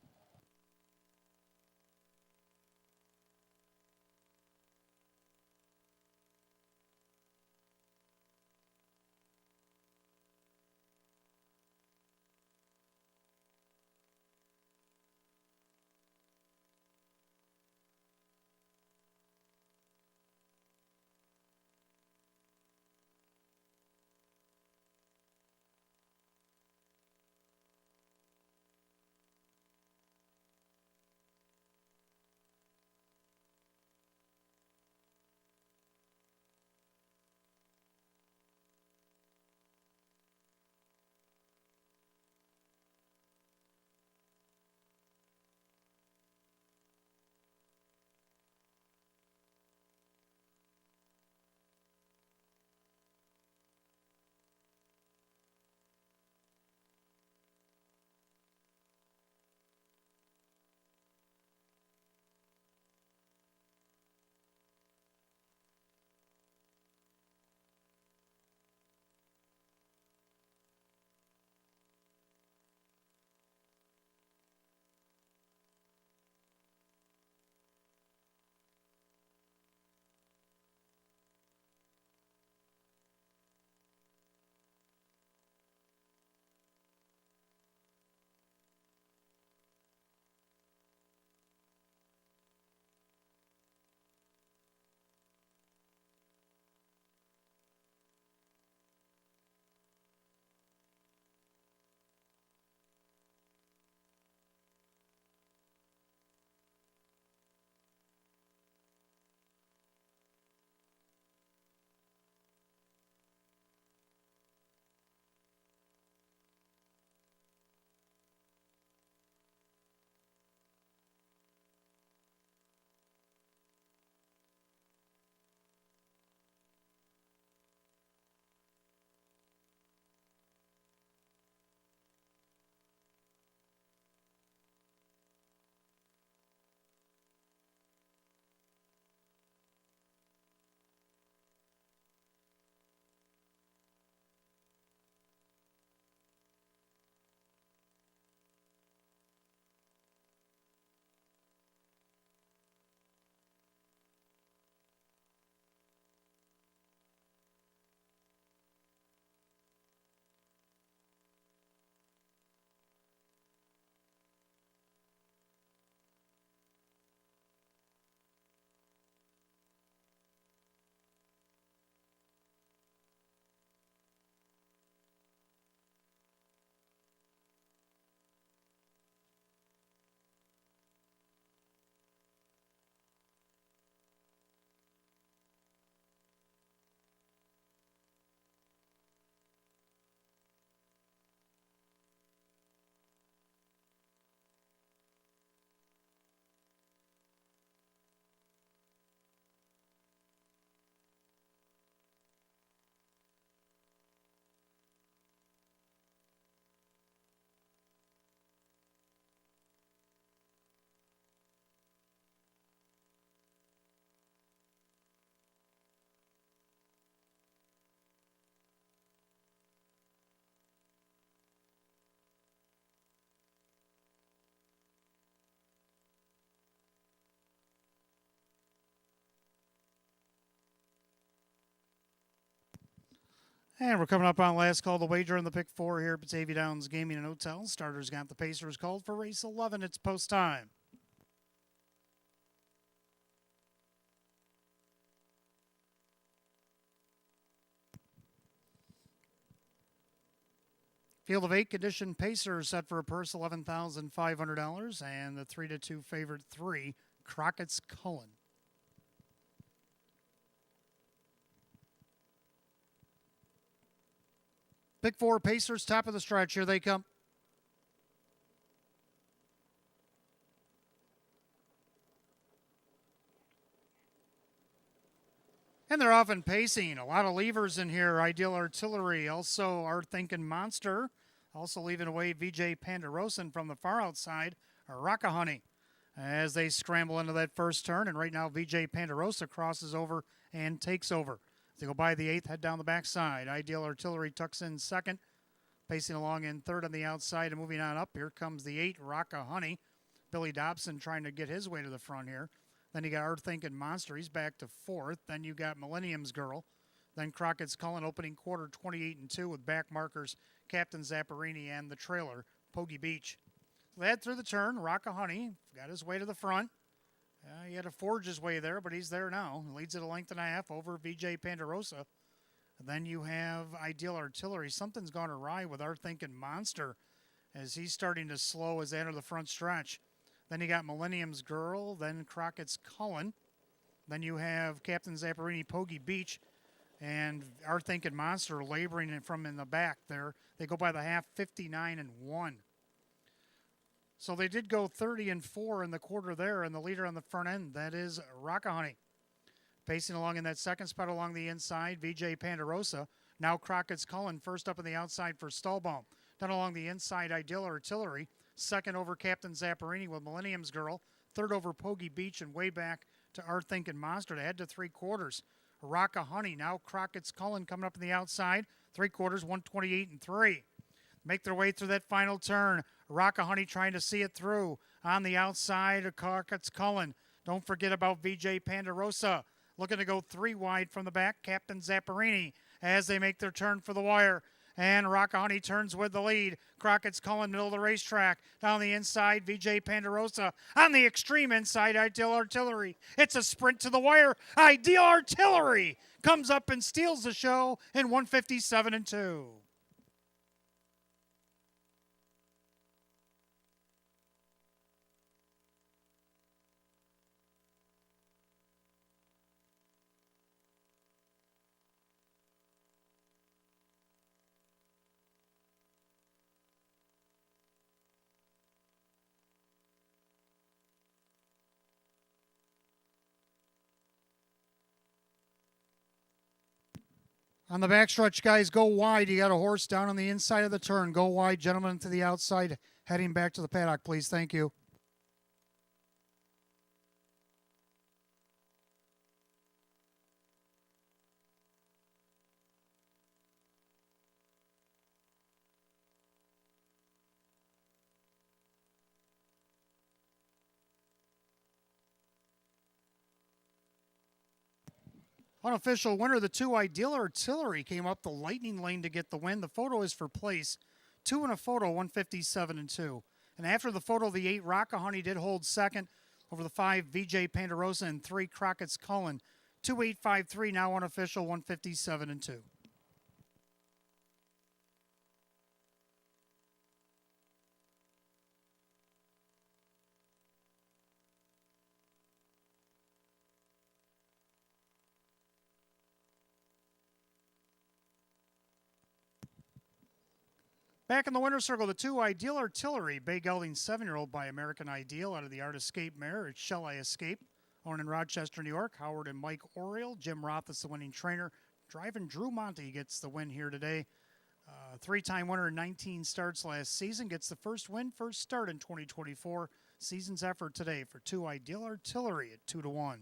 And we're coming up on last call to wager in the pick four here at Batavia Downs Gaming and Hotel. Starters got the Pacers called for race 11. It's post time. Field of 8 condition Pacers set for a purse $11,500 and the 3-2 favorite 3 Crockett's Cullen. Pick four Pacers, top of the stretch. Here they come. And they're often pacing. A lot of levers in here. Ideal Artillery. Also, our Thinking Monster. Also leaving away VJ Pandarosan from the far outside. Rockahoney as they scramble into that first turn. And right now, VJ Pandarosa crosses over and takes over. They go by the 8th, head down the backside. Ideal Artillery tucks in second. Pacing along in third on the outside and moving on up. Here comes the 8, Rockahoney. Billy Dobson trying to get his way to the front here. Then you got Our Thinking Monster. He's back to 4th. Then you got Millennium's Girl. Then Crockett's Cullen opening quarter 28-2 with back markers Captain Zapparini and the trailer, Pogie Beach. So they head through the turn. Rockahoney got his way to the front. He had to forge his way there, but he's there now. Leads it a length and a half over VJ Pandarosa. And then you have Ideal Artillery. Something's gone awry with Our Thinking Monster as he's starting to slow as they enter the front stretch. Then you got Millennium's Girl, then Crockett's Cullen. Then you have Captain Zapparini, Pogie Beach, and Our Thinking Monster laboring from in the back there. They go by the half 59-1. So they did go 30-4 in the quarter there, and the leader on the front end, that is Rockahoney. Pacing along in that second spot along the inside, VJ Pandarosa. Now Crockett's Cullen first up on the outside for Stallbaum. Then along the inside, Ideal Artillery. Second over Captain Zapparini with Millennium's Girl. Third over Pogie Beach and way back to Our Thinking Monster to head to three quarters. Rockahoney, now Crockett's Cullen coming up on the outside. Three quarters, 128-3. Make their way through that final turn. Rockahoney trying to see it through. On the outside of Crockett's Cullen. Don't forget about VJ Pandarosa. Looking to go 3 wide from the back. Captain Zapparini as they make their turn for the wire. And Rockahoney turns with the lead. Crockett's Cullen, middle of the racetrack. Down the inside, VJ Pandarosa. On the extreme inside, Ideal Artillery. It's a sprint to the wire. Ideal Artillery comes up and steals the show in 157-2. On the backstretch, guys, go wide. You got a horse down on the inside of the turn. Go wide, gentlemen, to the outside. Heading back to the paddock, please. Thank you. Unofficial winner, the 2 Ideal Artillery came up the lightning lane to get the win. The photo is for place. 2 in a photo, 157-2. And after the photo, the 8 Rockahoney did hold second over the 5 VJ Pandarosa and 3 Crockett's Cullen. 2-8-5-3 now unofficial, 157-2. Back in the winner's circle, the 2 Ideal Artillery, Bay Gelding 7-year-old by American Ideal out of the Art Escape mare. It's Shall I Escape? Owned in Rochester, New York. Howard and Mike Oriel. Jim Roth is the winning trainer. Driving Drew Monty gets the win here today. 3-time winner in 19 starts last season. Gets the first win, first start in 2024. Season's effort today for 2 Ideal Artillery at 2-1.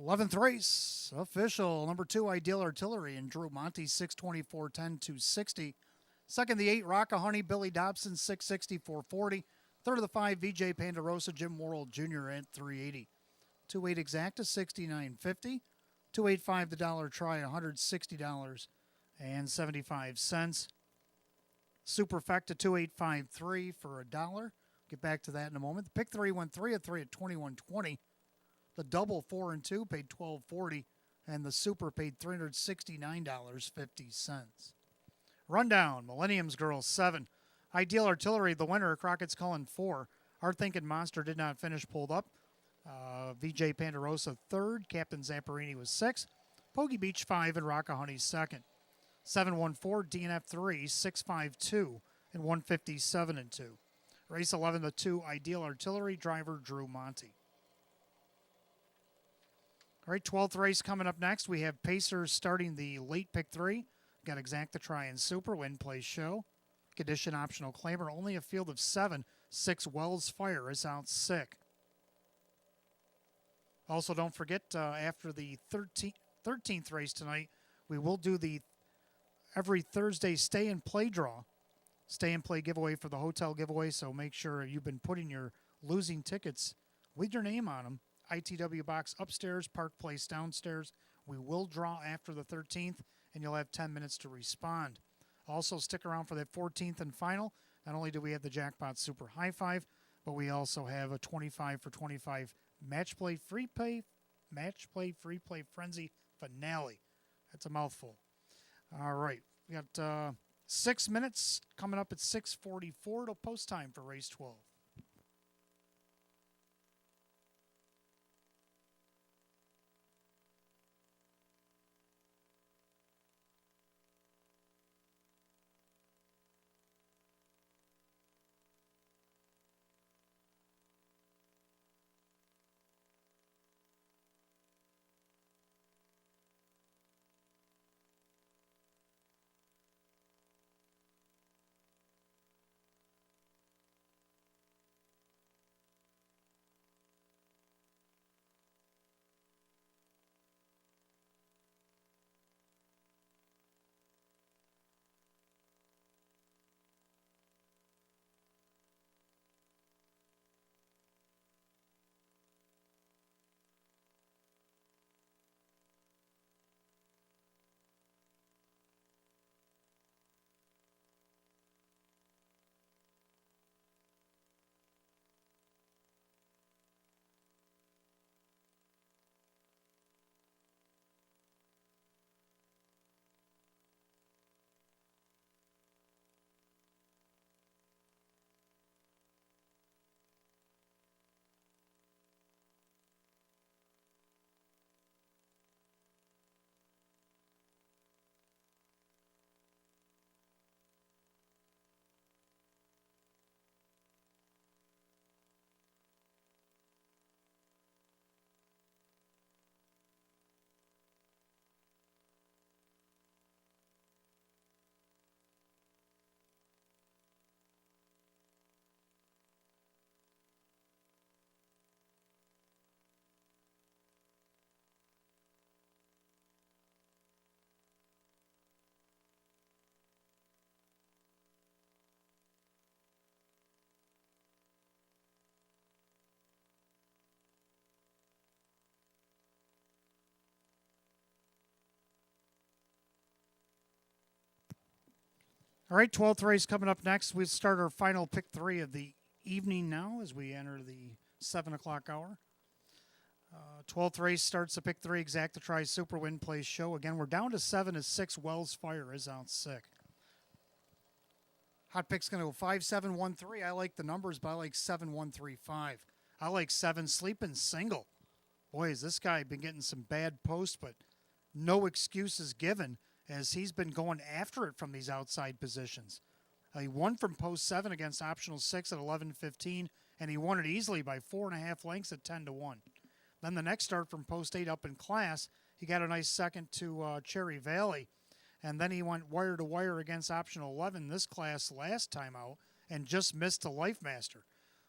11th race, official. Number 2, Ideal Artillery and Drew Monty, 624, 10, 260. Second, the 8, Rocka Honey, Billy Dobson, 660, 440. Third of the 5, VJ Pandarosa, Jim Worrell Jr. at 380. 2-8 Exacta, 69.50. 285 the dollar try, $160.75. Superfecta 2853 for $1. Get back to that in a moment. The pick 3 went 3 of 3 at 21.20. The double 4 and 2 paid $12.40, and the super paid $369.50. Rundown: Millennium's Girls 7, Ideal Artillery the winner. Crockett's Cullen 4. Our Thinking Monster did not finish, pulled up. VJ Pandarosa 3rd. Captain Zamperini was 6th. Pogie Beach 5 and Rocka Honey 2nd. 714 DNF 3, 652 and 157 and 2. Race 11, the 2, Ideal Artillery, driver Drew Monty. All right, 12th race coming up next. We have Pacers starting the late pick 3. Got Exacta Try and Super, Win, Play, Show. Condition optional claimer, only a field of 7. 6 Wells Fire is out sick. Also, don't forget, after the 13th race tonight, we will do the every Thursday stay and play draw. Stay and play giveaway for the hotel giveaway, so make sure you've been putting your losing tickets with your name on them. ITW box upstairs, Park Place downstairs. We will draw after the 13th, and you'll have 10 minutes to respond. Also, stick around for that 14th and final. Not only do we have the Jackpot Super High Five, but we also have a 25 for 25 Match Play Free Play Frenzy Finale. That's a mouthful. All right, we got 6 minutes coming up at 6:44 till post time for race 12. All right, 12th race coming up next. We start our final pick 3 of the evening now as we enter the 7 o'clock hour. 12th race starts the pick 3, Exacta Try Super, Win, Play, Show. Again, we're down to 7 as 6 Wells Fire is out sick. Hot pick's going to go 5-7-1-3. I like the numbers, but I like 7-1-3-5. I like 7 Sleeping Single. Boy, has this guy been getting some bad posts, but no excuses given, as he's been going after it from these outside positions. He won from post 7 against optional 6 at 11:15, and he won it easily by 4.5 lengths at 10-1. Then the next start from post 8 up in class, he got a nice second to Cherry Valley, and then he went wire to wire against optional 11 this class last time out and just missed to Life Master.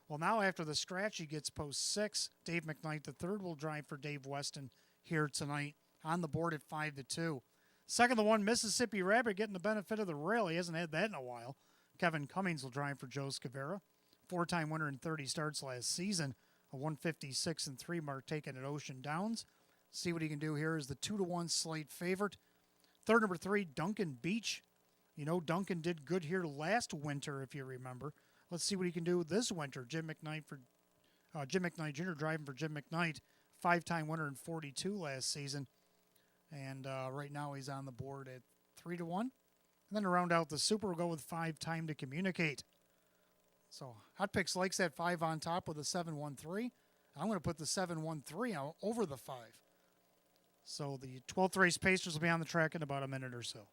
Well, now after the scratch, he gets post 6. Dave McKnight III will drive for Dave Weston. here tonight on the board at 5-2. Second, the one Mississippi Rabbit getting the benefit of the rail. He hasn't had that in a while. Kevin Cummings will drive for Joe Scavera. Four-time winner in 30 starts last season. A 156-3 mark taken at Ocean Downs. See what he can do here is the 2-1 slate favorite. Third, number 3, Duncan Beach. You know, Duncan did good here last winter, if you remember. Let's see what he can do this winter. Jim McKnight Jr. driving for Jim McKnight. Five-time winner in 42 last season. And right now he's on the board at 3-1. And then to round out the Super, we'll go with 5, Time to Communicate. So Hot Picks likes that 5 on top with a 7-1-3. I'm going to put the 7-1-3 out over the 5. So the 12th race Pacers will be on the track in about a minute or so.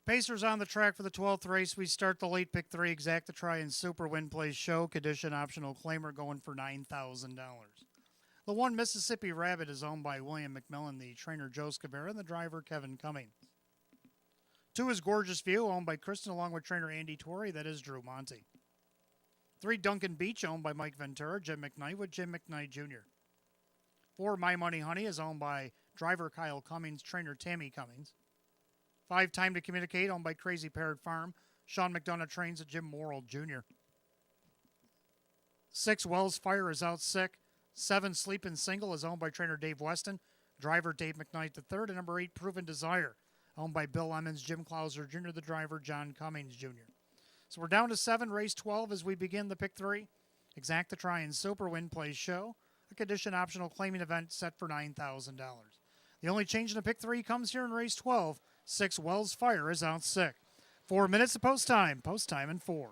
Pacers on the track for the 12th race. We start the late pick 3, Exact to Try and Super Win Plays Show. Condition optional claimer going for $9,000. The one Mississippi Rabbit is owned by William McMillan, the trainer Joe Scavera, and the driver Kevin Cummings. 2 is Gorgeous View, owned by Kristen, along with trainer Andy Torrey. That is Drew Monty. 3, Duncan Beach, owned by Mike Ventura, Jim McKnight with Jim McKnight Jr. 4, My Money Honey is owned by driver Kyle Cummings, trainer Tammy Cummings. 5, Time to Communicate, owned by Crazy Parrot Farm. Sean McDonough trains at Jim Morrill Jr. 6, Wells Fire is out sick. 7, Sleepin' Single is owned by trainer Dave Weston, driver Dave McKnight III. And number 8, Proven Desire, owned by Bill Emmons, Jim Clauser Jr., the driver John Cummings Jr. So we're down to 7, race 12 as we begin the pick 3. Exact to Try and Super Win Plays Show. A condition optional claiming event set for $9,000. The only change in the pick 3 comes here in race 12. 6, Wells Fire is out sick. 4 minutes of post time in 4.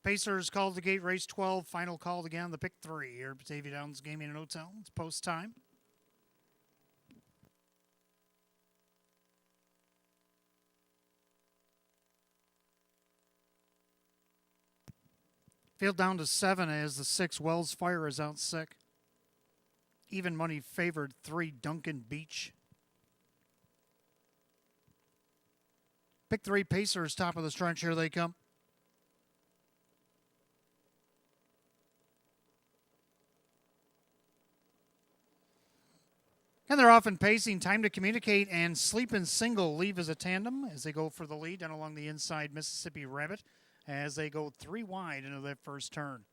Pacers called the gate, race 12. Final called again on the pick 3 here at Batavia Downs Gaming and Hotel. It's post time. Field down to 7 as the 6 Wells Fire is out sick. Even money favored 3 Duncan Beach. Pick 3 Pacers, top of the stretch. Here they come. And they're off and pacing. Time to Communicate and Sleepin' Single leave as a tandem as they go for the lead down along the inside. Mississippi Rabbit as they go 3 wide into that first turn.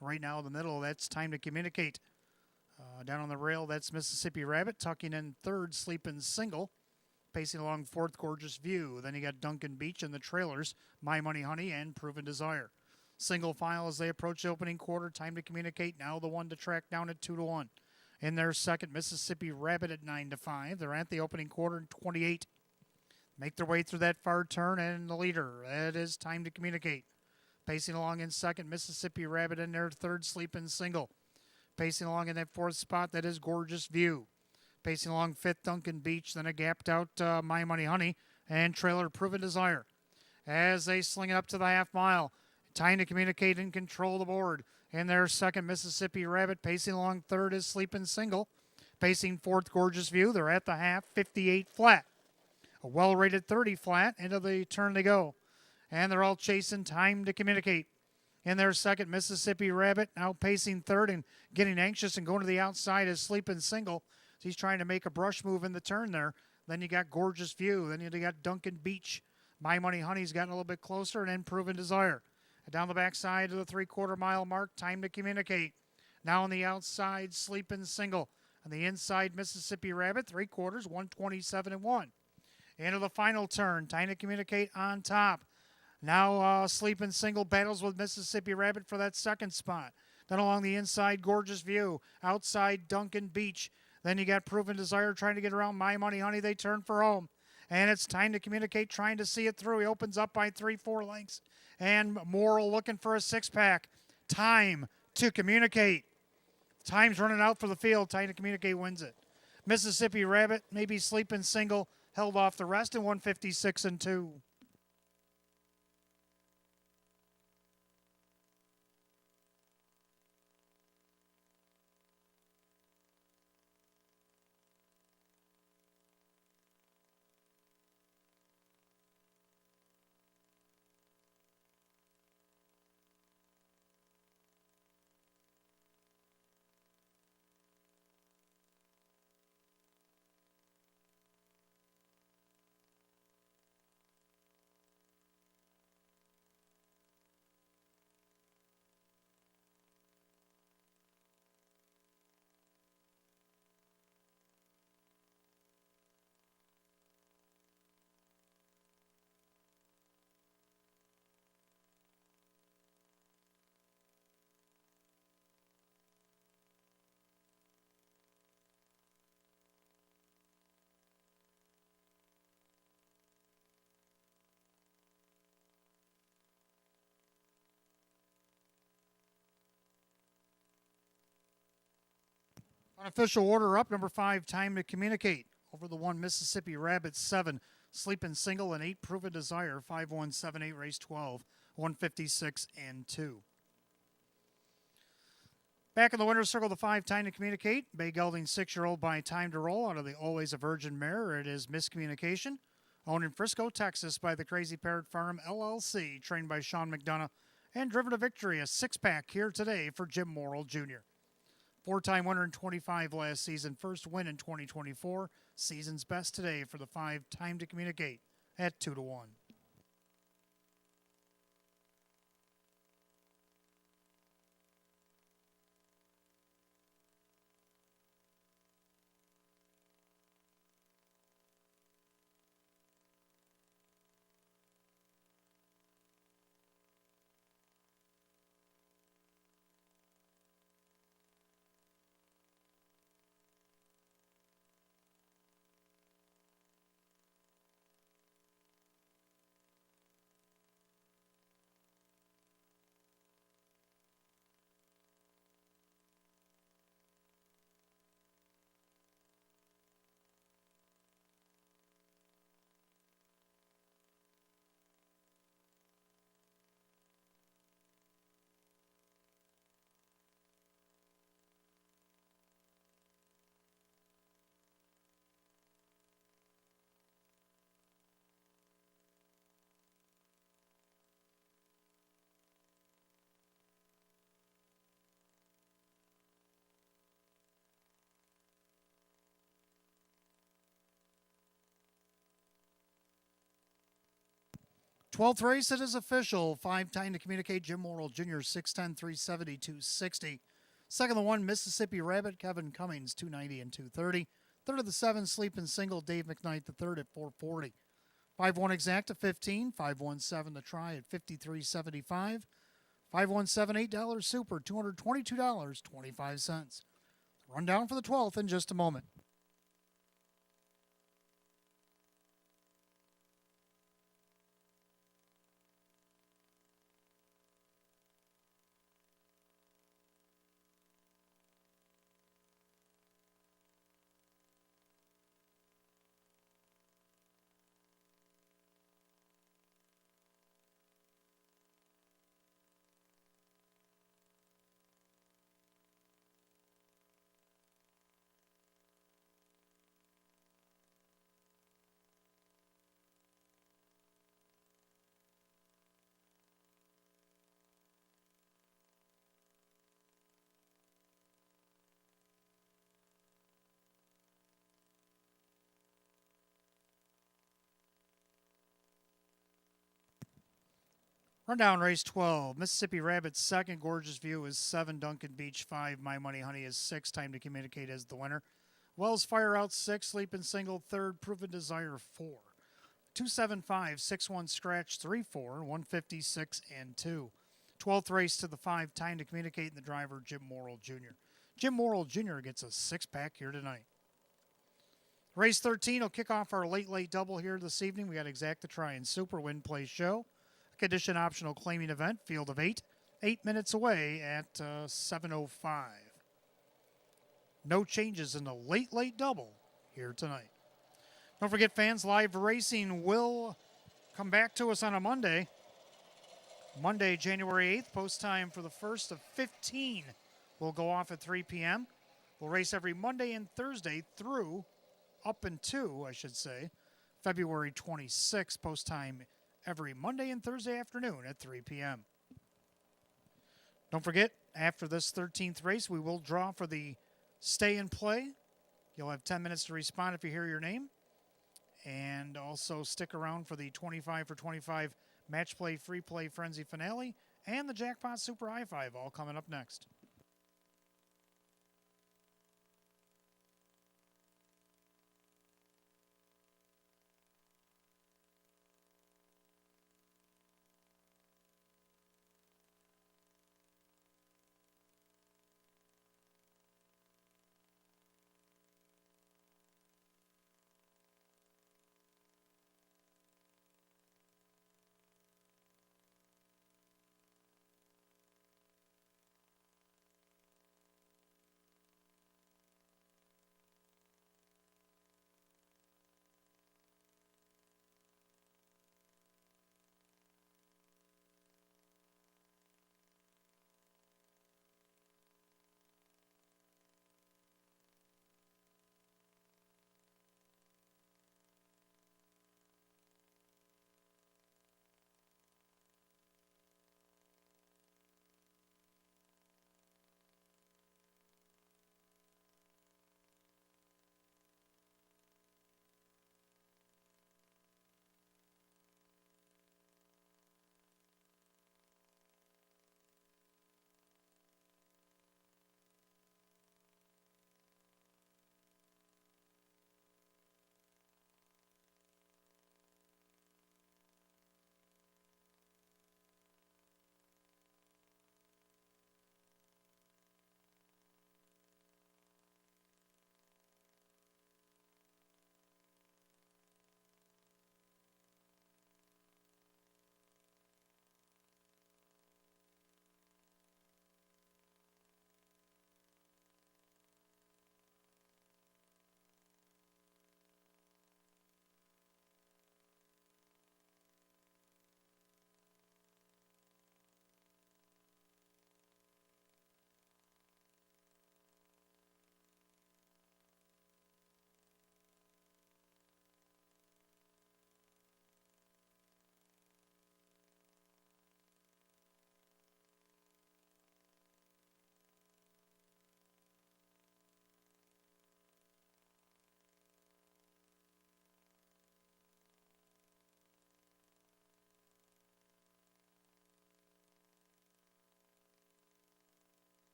Right now in the middle, that's Time to Communicate. Down on the rail, that's Mississippi Rabbit. Tucking in third, Sleepin' Single. Pacing along fourth, Gorgeous View. Then you got Duncan Beach and the trailers, My Money Honey and Proven Desire. Single file as they approach the opening quarter. Time to Communicate. Now the one to track down at 2-1. In their second, Mississippi Rabbit at 9-5. They're at the opening quarter in 28. Make their way through that far turn, and the leader, that is Time to Communicate. Pacing along in second, Mississippi Rabbit in their third, Sleepin' Single. Pacing along in that fourth spot, that is Gorgeous View. Pacing along fifth, Duncan Beach, then a gapped out My Money Honey and trailer Proven Desire. As they sling it up to the half mile, Time to Communicate in control of the board. In their second, Mississippi Rabbit. Pacing along third is Sleepin' Single. Pacing fourth, Gorgeous View. They're at the half, 58 flat. A well-rated 30 flat. Into the turn they go. And they're all chasing Time to Communicate. In their second, Mississippi Rabbit. Now pacing third and getting anxious and going to the outside is Sleepin' Single. So he's trying to make a brush move in the turn there. Then you got Gorgeous View. Then you got Duncan Beach. My Money Honey's gotten a little bit closer, and then Proven Desire. Down the backside of the 3/4 mile mark, Time to Communicate. Now on the outside, Sleepin' Single. On the inside, Mississippi Rabbit, 3/4, 127-1. Into the final turn, Time to Communicate on top. Now Sleepin' Single battles with Mississippi Rabbit for that second spot. Then along the inside, Gorgeous View. Outside, Duncan Beach. Then you got Proven Desire trying to get around My Money Honey. They turn for home. And it's Time to Communicate, trying to see it through. He opens up by 3-4 lengths. And Morrill looking for a 6-pack. Time to Communicate. Time's running out for the field. Time to Communicate wins it. Mississippi Rabbit, maybe Sleepin' Single, held off the rest in 156-2. Unofficial order up, number 5, Time to Communicate. Over the 1, Mississippi Rabbit, 7, Sleepin' Single, and 8, Proven Desire, 5-1-7-8, race 12, 156-2. Back in the winner's circle, the 5, Time to Communicate. Bay Gelding 6-year-old by Time to Roll out of the Always a Virgin mare. It is Miscommunication. Owned in Frisco, Texas by the Crazy Parrot Farm, LLC. Trained by Sean McDonough. And driven to victory, a 6-pack here today for Jim Morrill Jr. 4-time winner in 25 last season. First win in 2024. Season's best today for the 5, Time to Communicate at 2-1. 12th race, it is official. 5 time to communicate. Jim Morrill Jr., 6'10", 370, 260. Second of the 1, Mississippi Rabbit, Kevin Cummings, 290 and 230. Third of the 7, Sleeping Single, Dave McKnight, the third at 440. 5-1 exact to 15. 5-1-7 to try at 53.75. 5-1-7 $8 super, $222.25. Rundown for the 12th in just a moment. Rundown race 12. Mississippi Rabbit second. Gorgeous View is 7. Duncan Beach 5. My Money Honey is 6. Time to communicate as the winner. Wells Fire Out 6. Sleeping Single third. Proven Desire 4. 275, 6-1 scratch 3-4. 156 and 2. 12th race to the 5. Time to communicate and the driver Jim Morrill Jr. Jim Morrill Jr. gets a 6-pack here tonight. Race 13 will kick off our late double here this evening. We got Exacta Try and Super Win Play Show. Condition optional claiming event, field of 8. 8 minutes away at 7:05. No changes in the late double here tonight. Don't forget, fans, live racing will come back to us on a Monday. Monday, January 8th, post time for the first of 15 will go off at 3 p.m. We'll race every Monday and Thursday through, up into, I should say, February 26th, post time every Monday and Thursday afternoon at 3 p.m. Don't forget, after this 13th race, we will draw for the stay and play. You'll have 10 minutes to respond if you hear your name. And also stick around for the 25 for 25 match play, free play, frenzy finale, and the Jackpot Super High Five, all coming up next.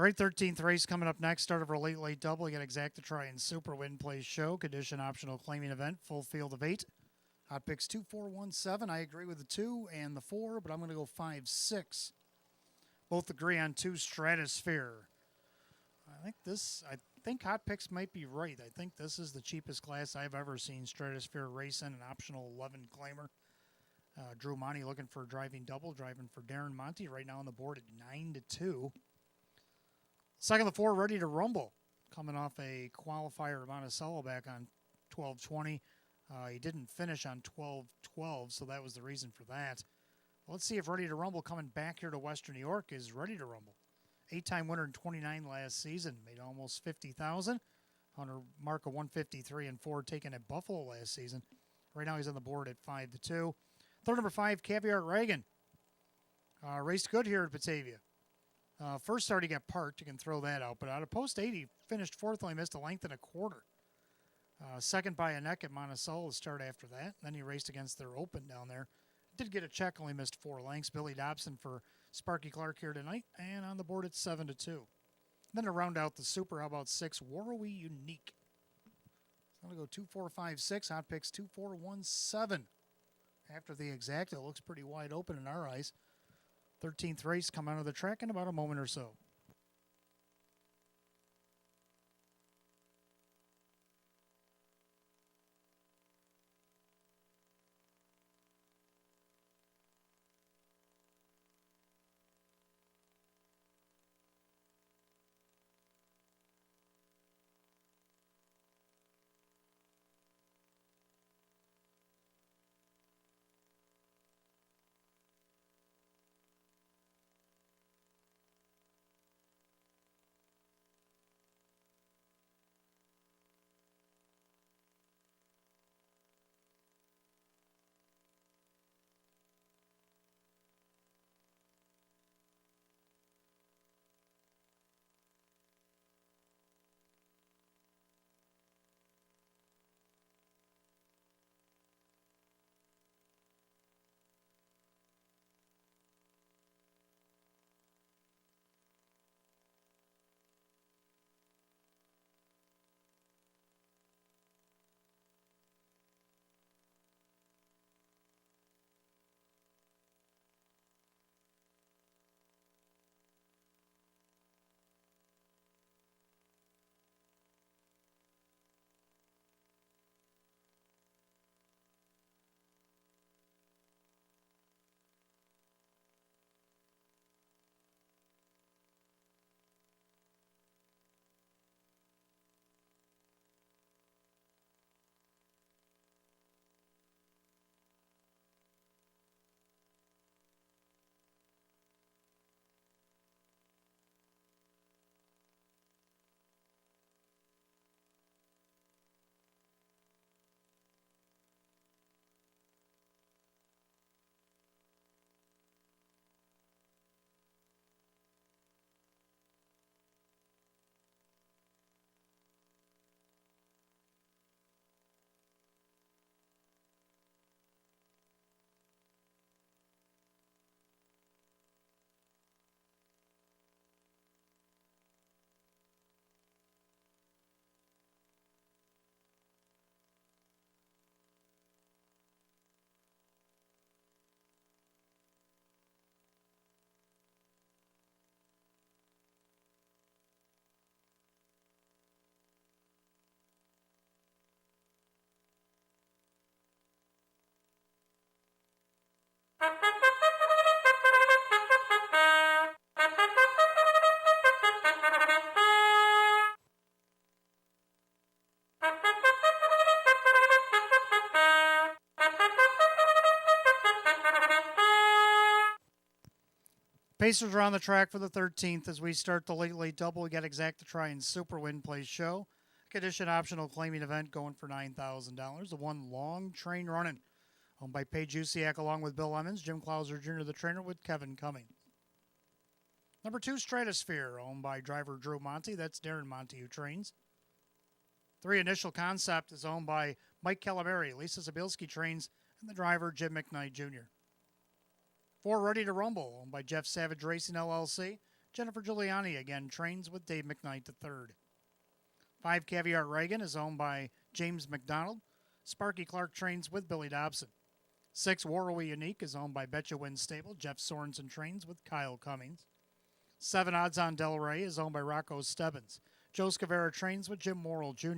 All right, 13th race coming up next. Start of our late double. You got Exacta Try and Super Win Plays Show. Condition optional claiming event. Full field of 8. Hot picks 2, 4, 1, 7. I agree with the 2 and the 4, but I'm going to go 5, 6. Both agree on 2 Stratosphere. I think Hot Picks might be right. I think this is the cheapest class I've ever seen Stratosphere race in, an optional 11 claimer. Drew Monty looking for a driving double, driving for Darren Monty right now on the board at 9-2. Second of the 4, Ready to Rumble, coming off a qualifier of Monticello back on 12:20. He didn't finish on 12:12, so that was the reason for that. Let's see if Ready to Rumble coming back here to Western New York is ready to rumble. 8-time winner in 29 last season, made almost $50,000. On a mark of 153 and 4 taken at Buffalo last season. Right now he's on the board at 5-2. Third number 5, Caviar Reagan. Raced good here at Batavia. First start he got parked. You can throw that out. But out of post 8, he finished 4th, only missed a length and a quarter. Second by a neck at Monticello to start after that. Then he raced against their open down there. Did get a check, only missed 4 lengths. Billy Dobson for Sparky Clark here tonight. And on the board at 7-2. Then to round out the super, how about 6, Warrawee Unique. So I'm going to go 2, 4, 5, 6. Hot picks 2, 4, 1, 7. After the exact, it looks pretty wide open in our eyes. 13th race coming out of the track in about a moment or so. Pacers are on the track for the 13th as we start the late double. We got Exacta Try and Super Win Plays Show. Condition optional claiming event going for $9,000. The one long train running. Owned by Paige Usiak along with Bill Emmons. Jim Clauser Jr. the trainer with Kevin Cumming. Number 2, Stratosphere, owned by driver Drew Monty. That's Darren Monty who trains. 3, Initial Concept is owned by Mike Calamari. Lisa Zabilski trains, and the driver Jim McKnight Jr. 4, Ready to Rumble, owned by Jeff Savage Racing LLC. Jennifer Giuliani again trains with Dave McKnight III. 5 Caviar Reagan is owned by James McDonald. Sparky Clark trains with Billy Dobson. 6 Warrawee Unique is owned by Betcha Win Stable. Jeff Sorensen trains with Kyle Cummings. 7 Odds on Del Rey is owned by Rocco Stebbins. Joe Scavera trains with Jim Morrill Jr.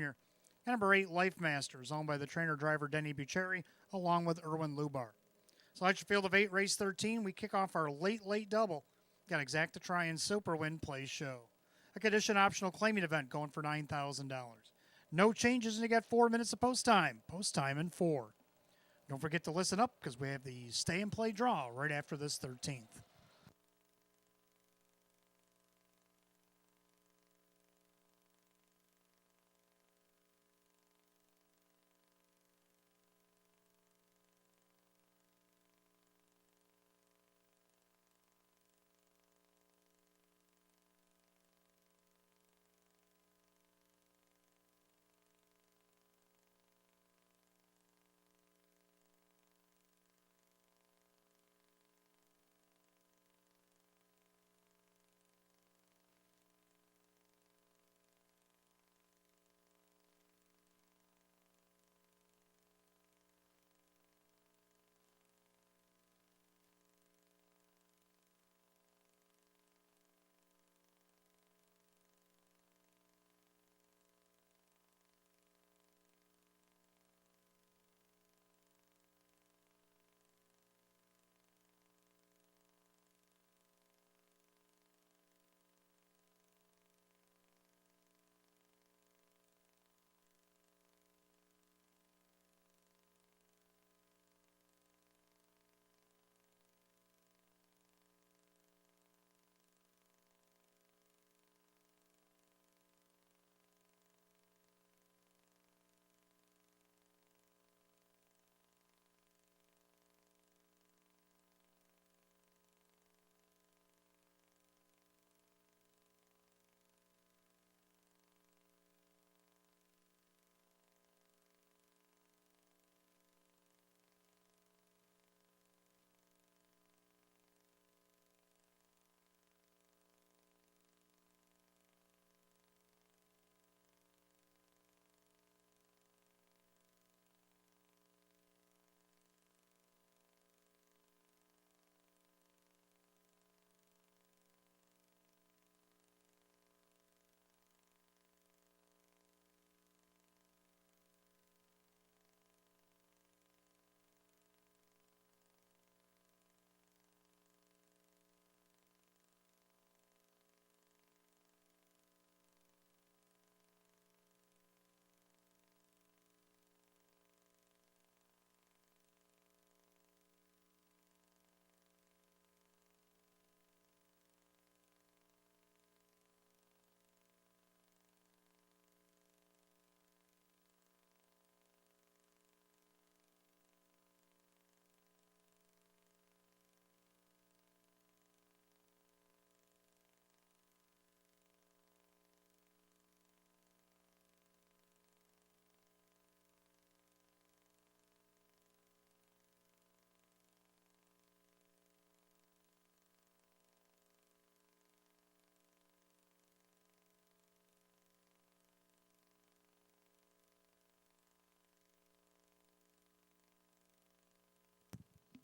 And number 8 Life Master is owned by the trainer-driver Denny Bucheri along with Erwin Lubar. So at your field of 8, race 13, we kick off our late double. Got Exacta Try and Super Win Play Show. A condition optional claiming event going for $9,000. No changes, and you got 4 minutes of post time. Post time in 4. Don't forget to listen up because we have the stay and play draw right after this 13th.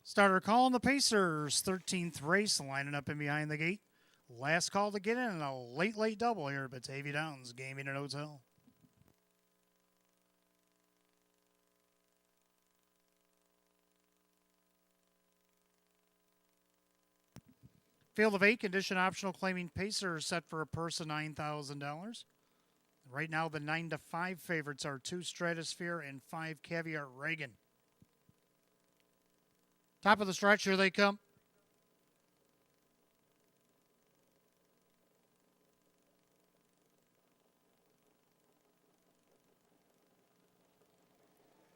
Starter call on the Pacers, 13th race, lining up in behind the gate. Last call to get in, and a late double here at Batavia Downs Gaming and Hotel. Field of 8, condition optional, claiming Pacers set for a purse of $9,000. Right now, the 9-5 favorites are 2 Stratosphere and 5 Caviar Reagan. Top of the stretch, here they come.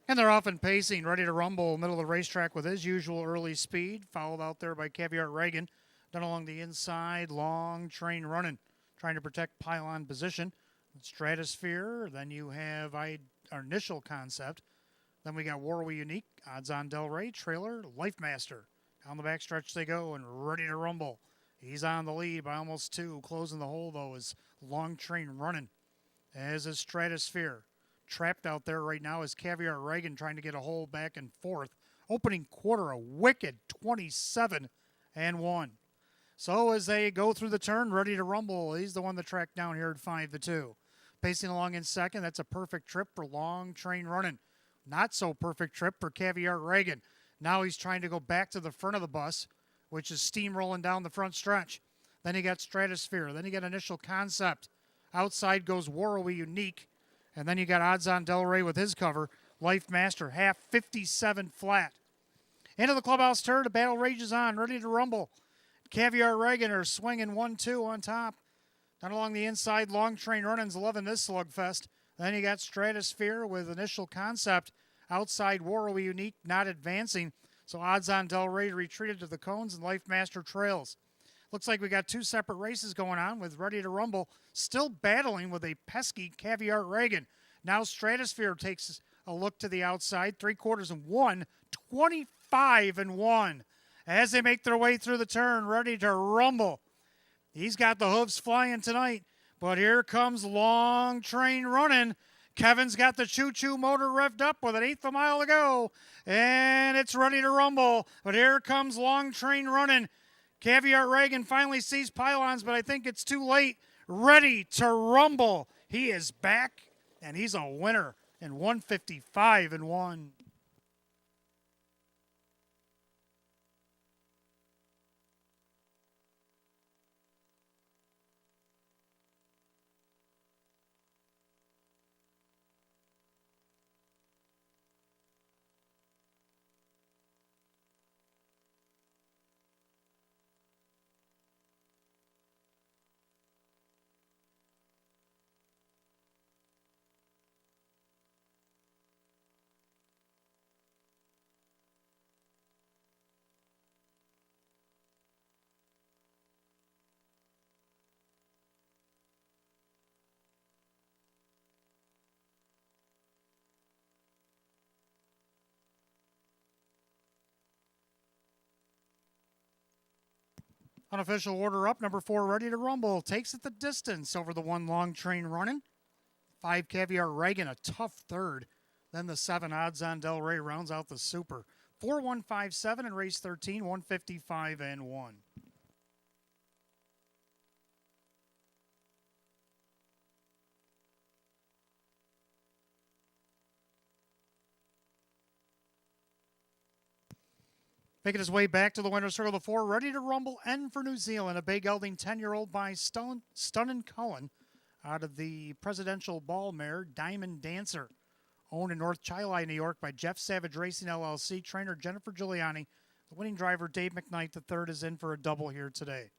And they're off and pacing, ready to rumble middle of the racetrack with his usual early speed, followed out there by Caviar Reagan. Done along the inside, long train running, trying to protect pylon position. Stratosphere, then you have our initial concept. Then we got Warrawee Unique, Odds on Del Rey, Trailer, Life Master. Down the back stretch they go and ready to rumble. He's on the lead by almost 2. Closing the hole, though, is Long Train Running. As is Stratosphere. Trapped out there right now is Caviar Reagan trying to get a hole back and forth. Opening quarter, a wicked 27-1. So as they go through the turn, Ready to Rumble, he's the one that tracked down here at 5-2. Pacing along in second, that's a perfect trip for Long Train Running. Not so perfect trip for Caviar Reagan. Now he's trying to go back to the front of the bus, which is steamrolling down the front stretch. Then you got Stratosphere. Then you got Initial Concept. Outside goes Warrowy Unique. And then you got Odds on Del Rey with his cover. Life Master, half 57 flat. Into the clubhouse turn, the battle rages on. Ready to Rumble. Caviar Reagan are swinging 1-2 on top. Down along the inside, Long Train Running's loving this slugfest. Then you got Stratosphere with Initial Concept. Outside, Warrowy Unique not advancing. So Odds on Del Rey retreated to the cones and Life Master trails. Looks like we got 2 separate races going on with Ready to Rumble still battling with a pesky Caviar Reagan. Now Stratosphere takes a look to the outside. 3/4 25-1. As they make their way through the turn, Ready to Rumble. He's got the hooves flying tonight, but here comes Long Train Running. Kevin's got the choo-choo motor revved up with 1/8 of a mile to go, and it's Ready to Rumble. But here comes Long Train Running. Caviar Reagan finally sees pylons, but I think it's too late. Ready to Rumble. He is back, and he's a winner in 155-1. Unofficial order up, number 4, Ready to Rumble. Takes it the distance over the 1 Long Train Running. 5 Caviar Reagan, a tough third. Then the 7 Odds on Del Rey rounds out the super. 4-1-5-7 in race 13, 155-1. Making his way back to the winner's circle, the 4, Ready to Rumble, N for New Zealand. A bay gelding 10-year-old by Stunnin' Cullen out of the presidential ball mare, Diamond Dancer. Owned in North Chili, New York by Jeff Savage Racing LLC. Trainer Jennifer Giuliani. The winning driver, Dave McKnight, the 3rd, is in for a double here today.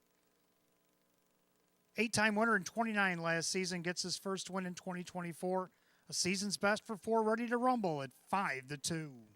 8-time winner in 29 last season. Gets his first win in 2024. A season's best for 4, Ready to Rumble at 5-2.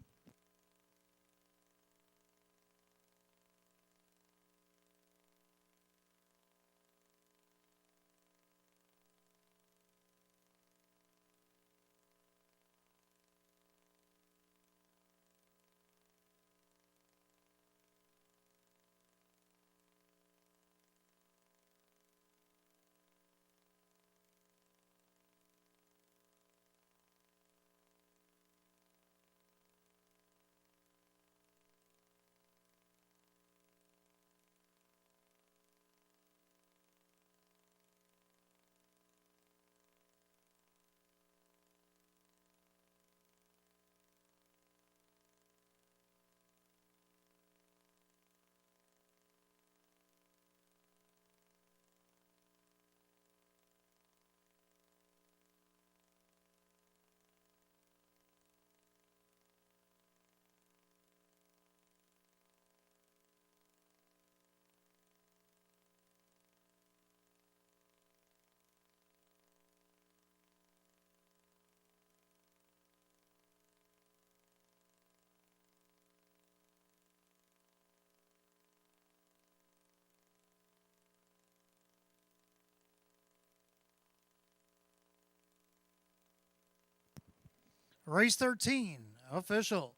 Race 13, official.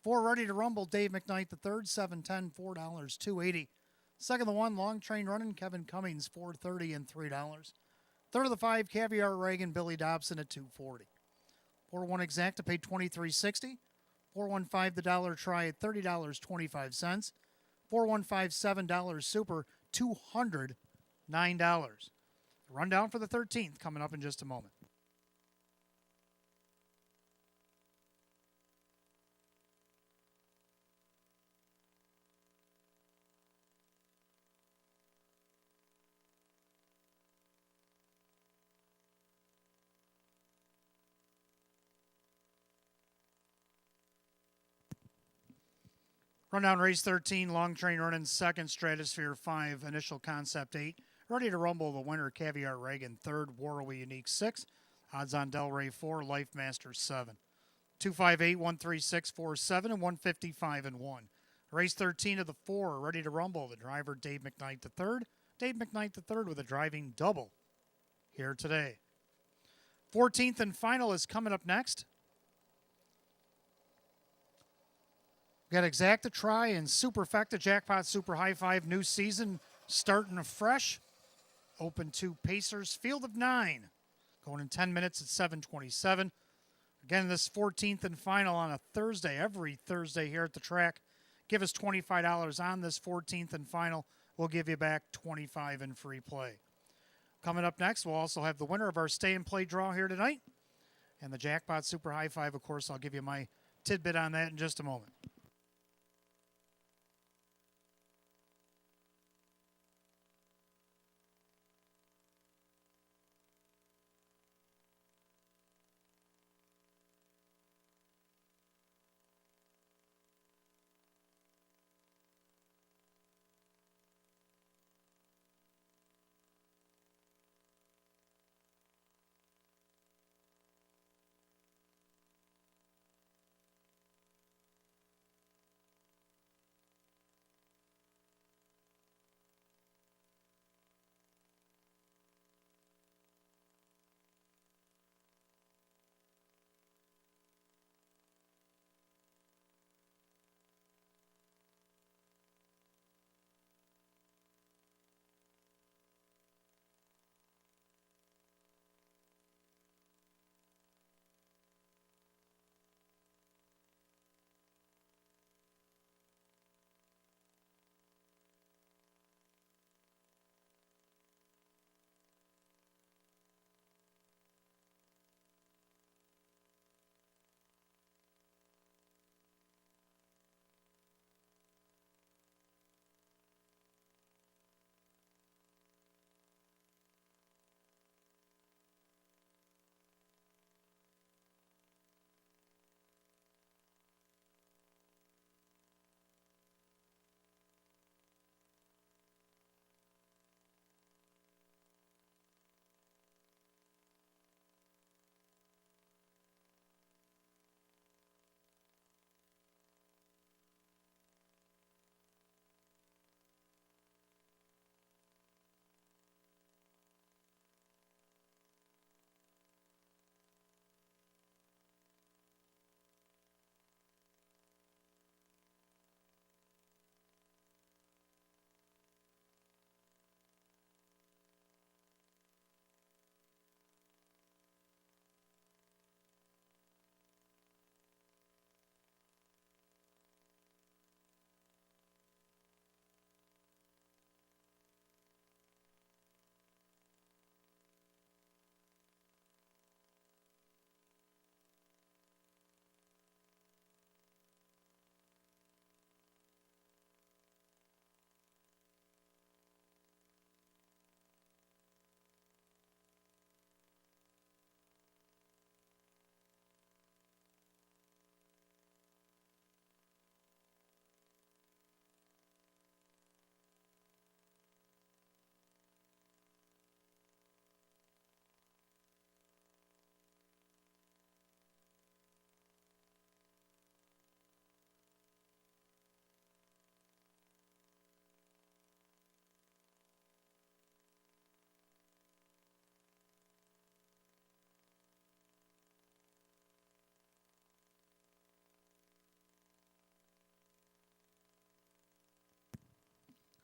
4, Ready to Rumble, Dave McKnight, the 3rd, $7.10, $4, $2.80. Second of the 1, Long Train Running, Kevin Cummings, $4.30 and $3. Third of the 5, Caviar Reagan, Billy Dobson at $2.40. 4-1 Exacta paid $23.60. 415 the Dollar Try at $30.25. 4157 $7 Super, $209. Rundown for the 13th coming up in just a moment. Rundown race 13, Long Train Running, second, Stratosphere 5, Initial Concept 8. Ready to Rumble, the winner, Caviar Reagan, third, Warrawee Unique 6. Odds on Delray 4, Life Master 7. 258, 136, 47, and 155 and 1. Race 13 of the 4, Ready to Rumble, the driver, Dave McKnight III. Dave McKnight III with a driving double here today. 14th and final is coming up next. Got Exacta Try and Superfecta Jackpot Super High Five, new season starting afresh. Open to Pacers, field of 9. Going in 10 minutes at 7:27. Again, this 14th and final on a Thursday, every Thursday here at the track. Give us $25 on this 14th and final. We'll give you back $25 in free play. Coming up next, we'll also have the winner of our stay and play draw here tonight. And the Jackpot Super High Five, of course, I'll give you my tidbit on that in just a moment.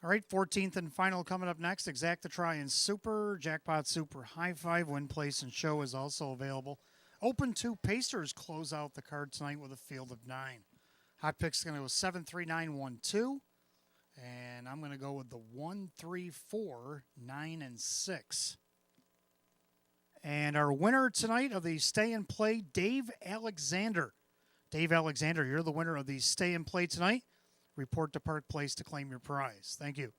All right, 14th and final coming up next. Exact the Try and Super, Jackpot Super High Five, Win, Place, and Show is also available. Open 2 Pacers close out the card tonight with a field of 9. Hot pick's going to go 7, 3, 9, 1, 2. And I'm going to go with the 1, 3, 4, 9, and 6. And our winner tonight of the Stay and Play, Dave Alexander. Dave Alexander, you're the winner of the Stay and Play tonight. Report to Park Place to claim your prize. Thank you.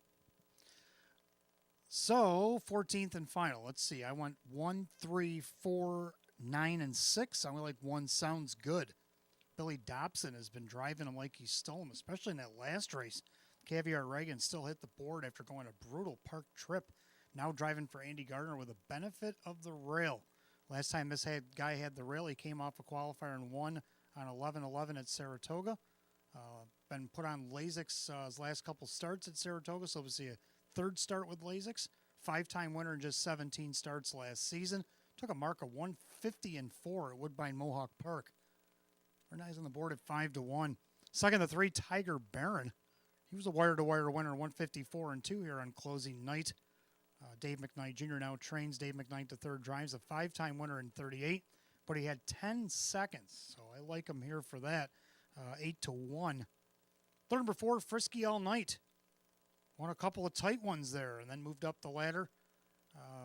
So, 14th and final. Let's see. I went 1, 3, 4, 9, and 6. I only like 1 sounds good. Billy Dobson has been driving him like he stole him, especially in that last race. Caviar Reagan still hit the board after going a brutal park trip. Now driving for Andy Gardner with the benefit of the rail. Last time this guy had the rail, he came off a qualifier and won on 11-11 at Saratoga. Been put on Lasix his last couple starts at Saratoga, so we'll see a third start with Lasix. 5-time winner in just 17 starts last season. Took a mark of 150-4 at Woodbine Mohawk Park. Nice on the board at 5-1. Second to 3, Tiger Barron. He was a wire-to-wire winner, 154-2 here on closing night. Dave McKnight Jr. now trains Dave McKnight to third drives, a 5-time winner in 38, but he had 10 seconds, so I like him here for that. 8-1. Third number 4, Frisky All Night. Won a couple of tight ones there and then moved up the ladder.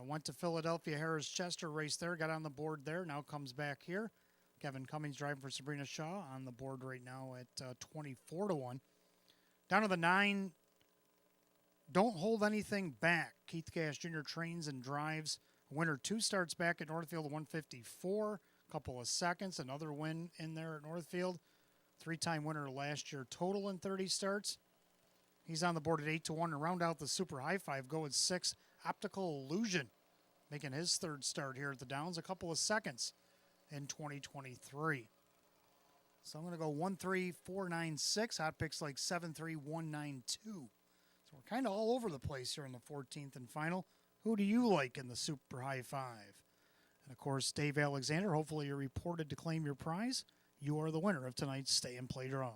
Went to Philadelphia Harris Chester, race there, got on the board there, now comes back here. Kevin Cummings driving for Sabrina Shaw on the board right now at 24-1. Down to the 9, Don't Hold Anything Back. Keith Cash Jr. trains and drives. Winner 2 starts back at Northfield, 154. Couple of seconds. Another win in there at Northfield. 3-time winner last year total in 30 starts. He's on the board at 8-1. And round out the Super High Five, go with 6, Optical Illusion. Making his third start here at the Downs. A couple of seconds in 2023. So I'm going to go 1, 3, 4, 9, 6. Hot picks like 7, 3, 1, 9, 2. So we're kind of all over the place here in the 14th and final. Who do you like in the Super High Five? And of course, Dave Alexander, hopefully you're reported to claim your prize. You are the winner of tonight's Stay and Play draw.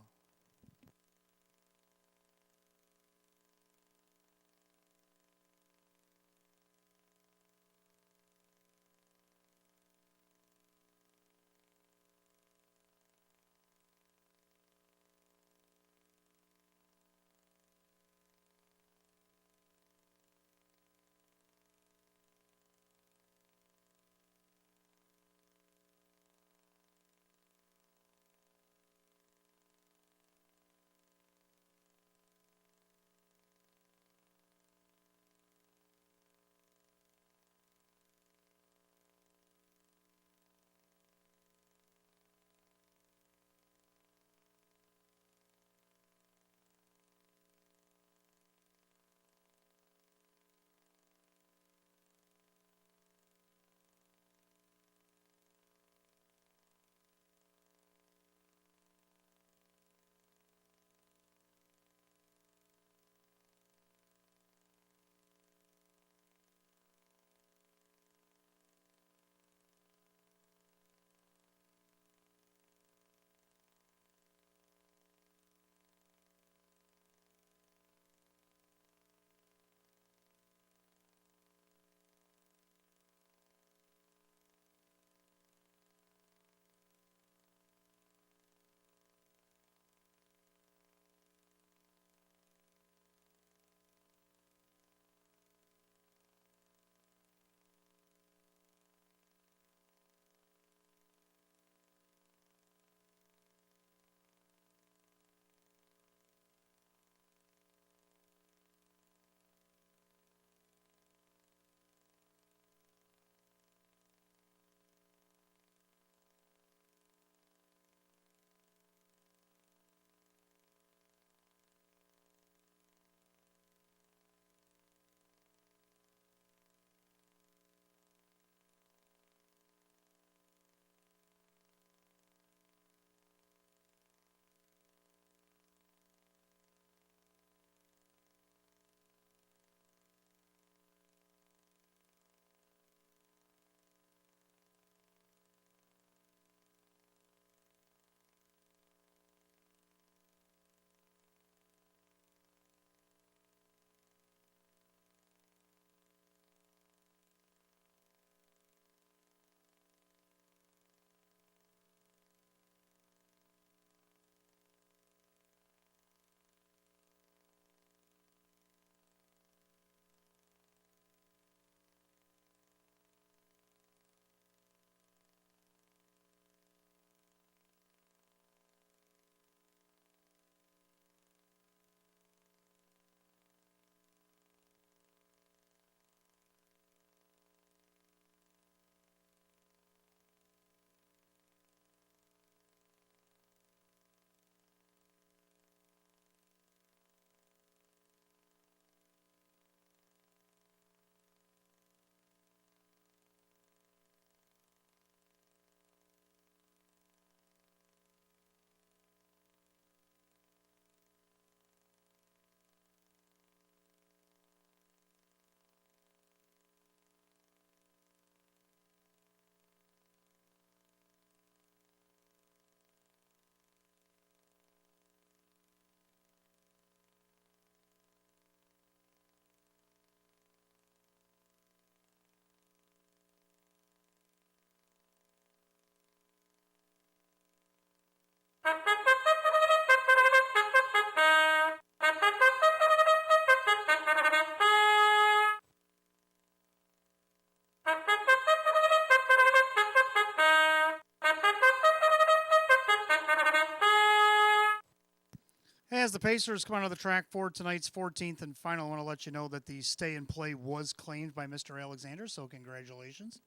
As the Pacers come onto the track for tonight's 14th and final, I want to let you know that the stay and play was claimed by Mr. Alexander, so congratulations.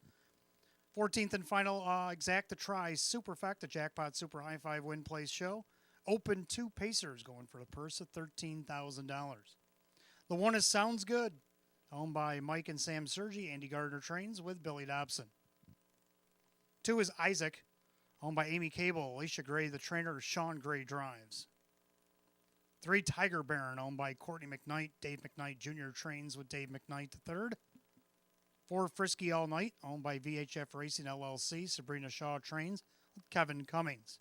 14th and final, Exacta Try Superfecta Jackpot Super High Five Win Place Show. Open 2 Pacers going for the purse of $13,000. The one is Sounds Good, owned by Mike and Sam Sergi. Andy Gardner trains with Billy Dobson. 2 is Isaac, owned by Amy Cable. Alicia Gray, the trainer. Sean Gray drives. 3, Tiger Baron, owned by Courtney McKnight. Dave McKnight Jr. trains with Dave McKnight III. 4, Frisky All Night, owned by VHF Racing LLC. Sabrina Shaw trains with Kevin Cummings.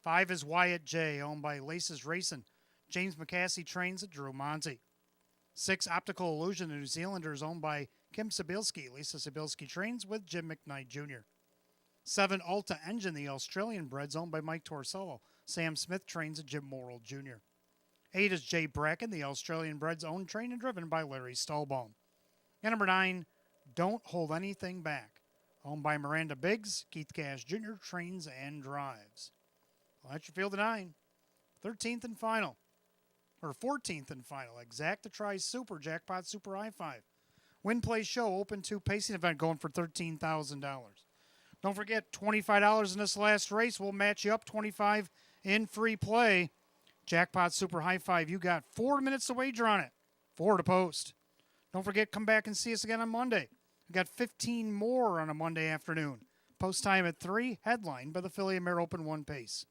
5 is Wyatt J., owned by Laces Racing. James McCassie trains at Drew Monty. 6, Optical Illusion, the New Zealanders, owned by Kim Sabilski. Lisa Sabilski trains with Jim McKnight Jr. 7, Alta Engine, the Australian breds, owned by Mike Torsello. Sam Smith trains at Jim Morrill Jr. 8 is Jay Bracken, the Australian breds, owned, trained, and driven by Larry Stallbaum. And number 9, Don't Hold Anything Back, owned by Miranda Biggs. Keith Cash Jr. trains and drives. Well, that's your field of 9. 13th and final, or 14th and final, Exacta Try Super Jackpot Super I-5. Win Play Show Open 2 Pacing event going for $13,000. Don't forget, $25 in this last race. We'll match you up $25 in free play. Jackpot Super High Five. You got 4 minutes to wager on it. 4 to post. Don't forget, come back and see us again on Monday. We got 15 more on a Monday afternoon. Post time at 3, headlined by the Philly Mare Open 1 Pace.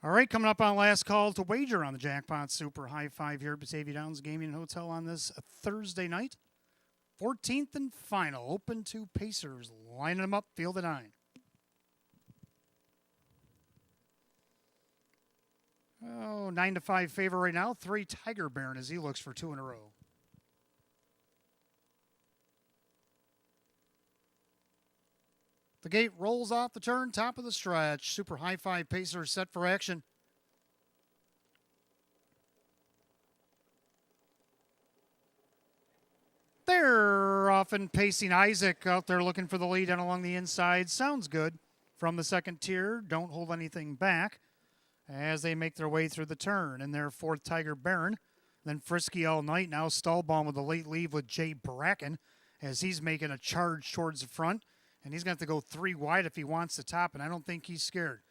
All right, coming up on last call to wager on the Jackpot Super High Five here at Batavia Downs Gaming and Hotel on this Thursday night. 14th and final, open to Pacers, lining them up, field of 9. Oh, 9-5 favor right now. 3 Tiger Baron as he looks for 2 in a row. The gate rolls off the turn, top of the stretch. Super High Five Pacers set for action. They're often pacing Isaac out there looking for the lead and along the inside. Sounds good from the second tier. Don't hold anything back as they make their way through the turn. And their 4th Tiger Baron. Then Frisky All Night. Now Stallbaum with a late leave with Jay Bracken as he's making a charge towards the front. And he's going to have to go 3 wide if he wants to top, and I don't think he's scared.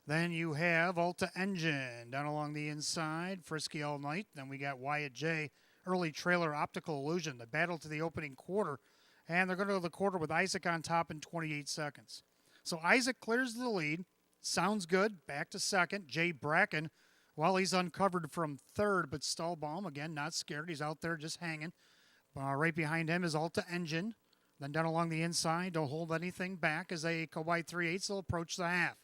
Then you have Alta Engine down along the inside. Frisky All Night. Then we got Wyatt J. Early trailer Optical Illusion. The battle to the opening quarter. And they're going to go to the quarter with Isaac on top in 28 seconds. So Isaac clears the lead. Sounds good. Back to second. Jay Bracken, well, he's uncovered from third, but Stallbaum, again, not scared. He's out there just hanging. Right behind him is Alta Engine. Then down along the inside, don't hold anything back as they go by 3/8. They'll approach the half.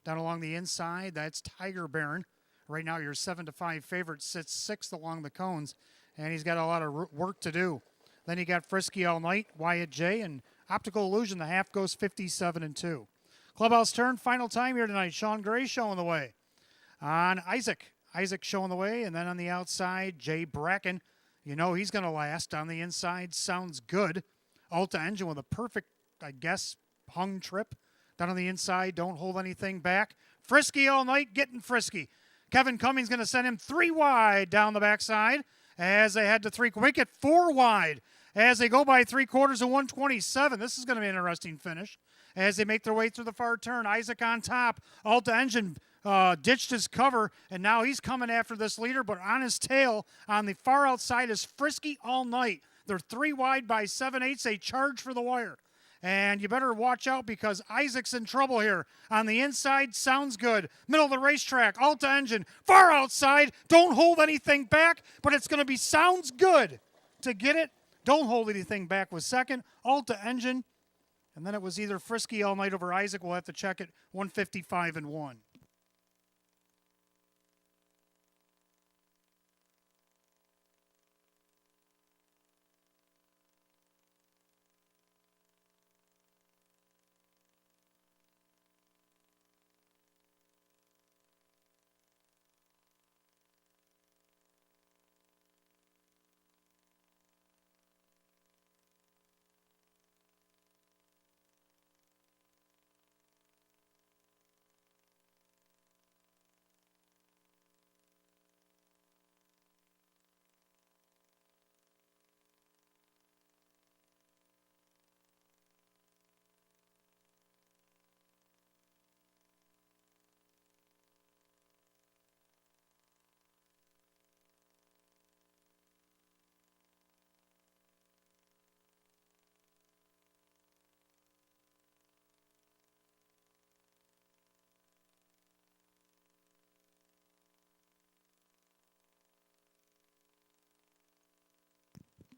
Down along the inside, that's Tiger Baron. Right now, your 7-5 favorite sits 6th along the cones, and he's got a lot of work to do. Then you got Frisky All Night, Wyatt J, and Optical Illusion. The half goes 57-2. Clubhouse turn, final time here tonight. Sean Gray showing the way on Isaac. Isaac showing the way, and then on the outside, Jay Bracken. You know he's going to last. On the inside, Sounds Good. Alta Engine with a perfect, I guess, hung trip. Down on the inside, don't hold anything back. Frisky All Night, getting frisky. Kevin Cummings going to send him 3 wide down the backside as they head to 3. Make it 4 wide as they go by 3/4 of 127. This is going to be an interesting finish as they make their way through the far turn. Isaac on top. Alta Engine ditched his cover, and now he's coming after this leader, but on his tail on the far outside is Frisky All Night. They're 3 wide by 7/8. They charge for the wire. And you better watch out because Isaac's in trouble here. On the inside, Sounds Good. Middle of the racetrack, Alta Engine. Far outside, don't hold anything back, but it's going to be Sounds Good to get it. Don't hold anything back with second. Alta Engine. And then it was either Frisky All Night over Isaac. We'll have to check it. 155-1.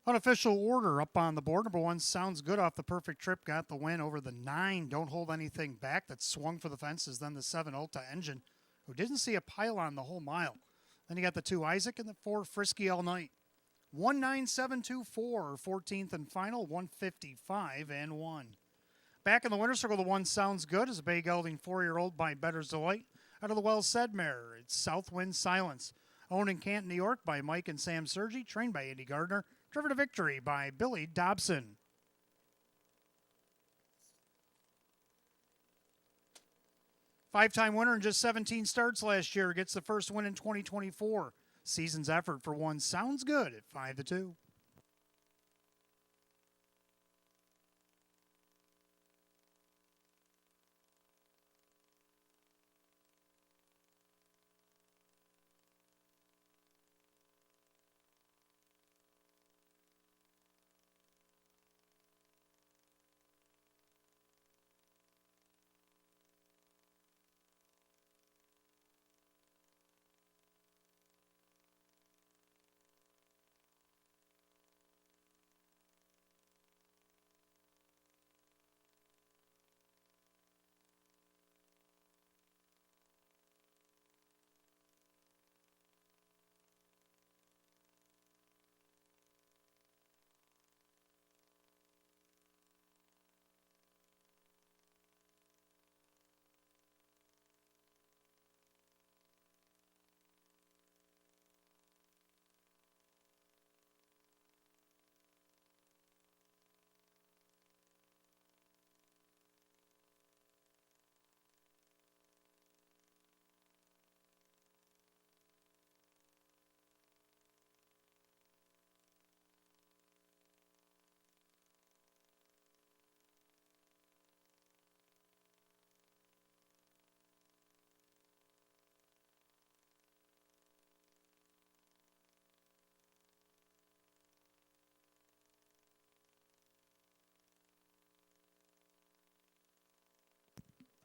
Unofficial order up on the board. Number 1, Sounds Good off the perfect trip. Got the win over the 9. Don't hold anything back. That swung for the fences. Then the 7, Alta Engine, who didn't see a pylon the whole mile. Then you got the 2, Isaac, and the 4, Frisky All Night. 19724, 14th and final, 155-1. Back in the winner's circle, the 1, Sounds Good, is a bay gelding 4-year-old by Better's Delight. Out of the Well Said mare, it's Southwind Silence. Owned in Canton, New York by Mike and Sam Sergi. Trained by Andy Gardner. Driven to victory by Billy Dobson. Five-time winner in just 17 starts last year. Gets the first win in 2024. Season's effort for 1, Sounds Good at 5-2.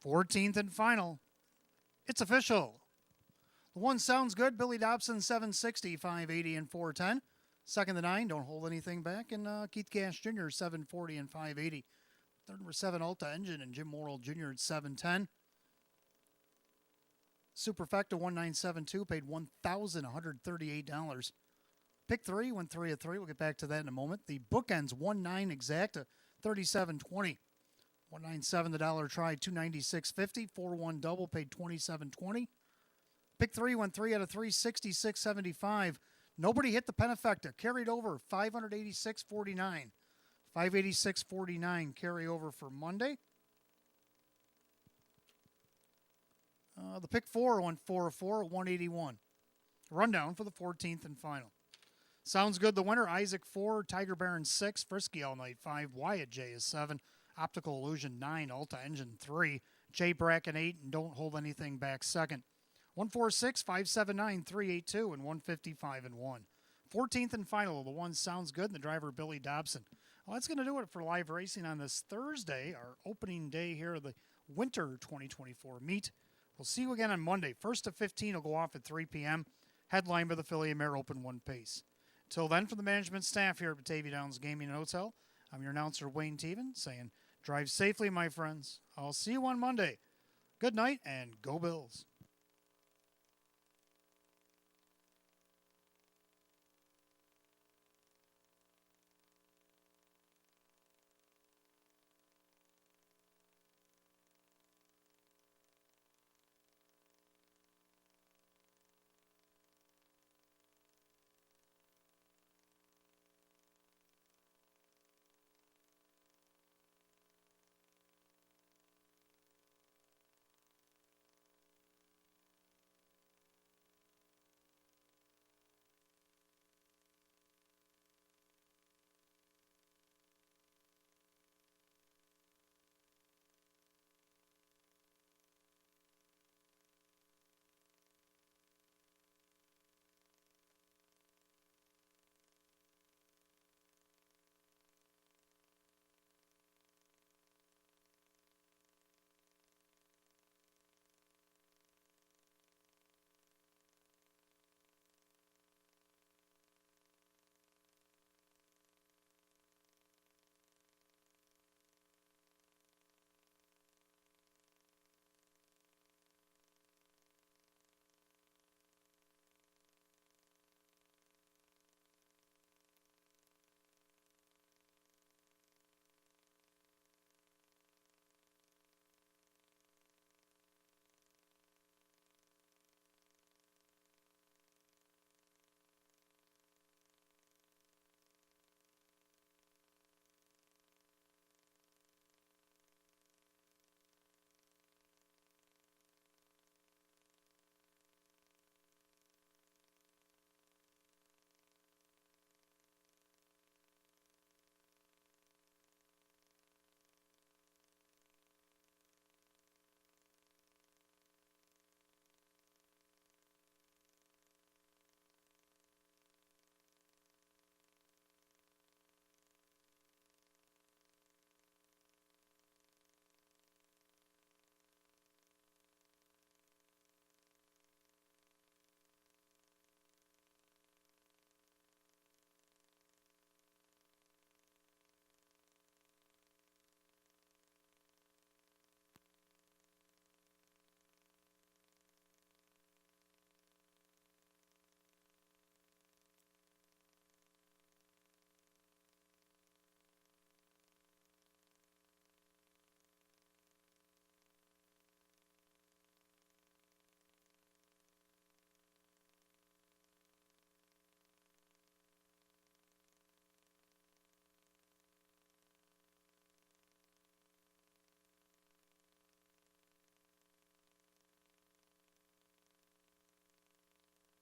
14th and final. It's official. The 1 sounds good. Billy Dobson, 760, 580, and 410. Second, the 9, don't hold anything back. And Keith Gash Jr., 740 and 580. Third, number 7, Alta Engine, and Jim Morrill Jr. at 710. Superfecta, 1972, paid $1,138. Pick 3, went 3 of 3. We'll get back to that in a moment. The bookends, 1-9 exacta, 37.20. 197 the dollar try, 296.50. 4-1 double, paid 27.20. Pick 3 went 3 out of 3, 66.75. Nobody hit the Penafecta. Carried over, 586.49. 586.49 carry over for Monday. The pick 4 went 4 of 4 at 181. Rundown for the 14th and final. Sounds good. The winner, Isaac 4, Tiger Baron 6, Frisky All Night 5, Wyatt J is 7, Optical Illusion 9, Alta Engine 3, J Bracken 8, and Don't Hold Anything Back second. 146, 579, 382, and 155 and 1. 14th and final. The 1 sounds good. And the driver, Billy Dobson. Well, that's going to do it for live racing on this Thursday, our opening day here of the Winter 2024 meet. We'll see you again on Monday. 1st to 15 will go off at 3 p.m. Headline by the Philly Mare Open 1 pace. Till then, for the management staff here at Batavia Downs Gaming and Hotel, I'm your announcer, Wayne Teven, saying, drive safely, my friends. I'll see you on Monday. Good night, and go Bills.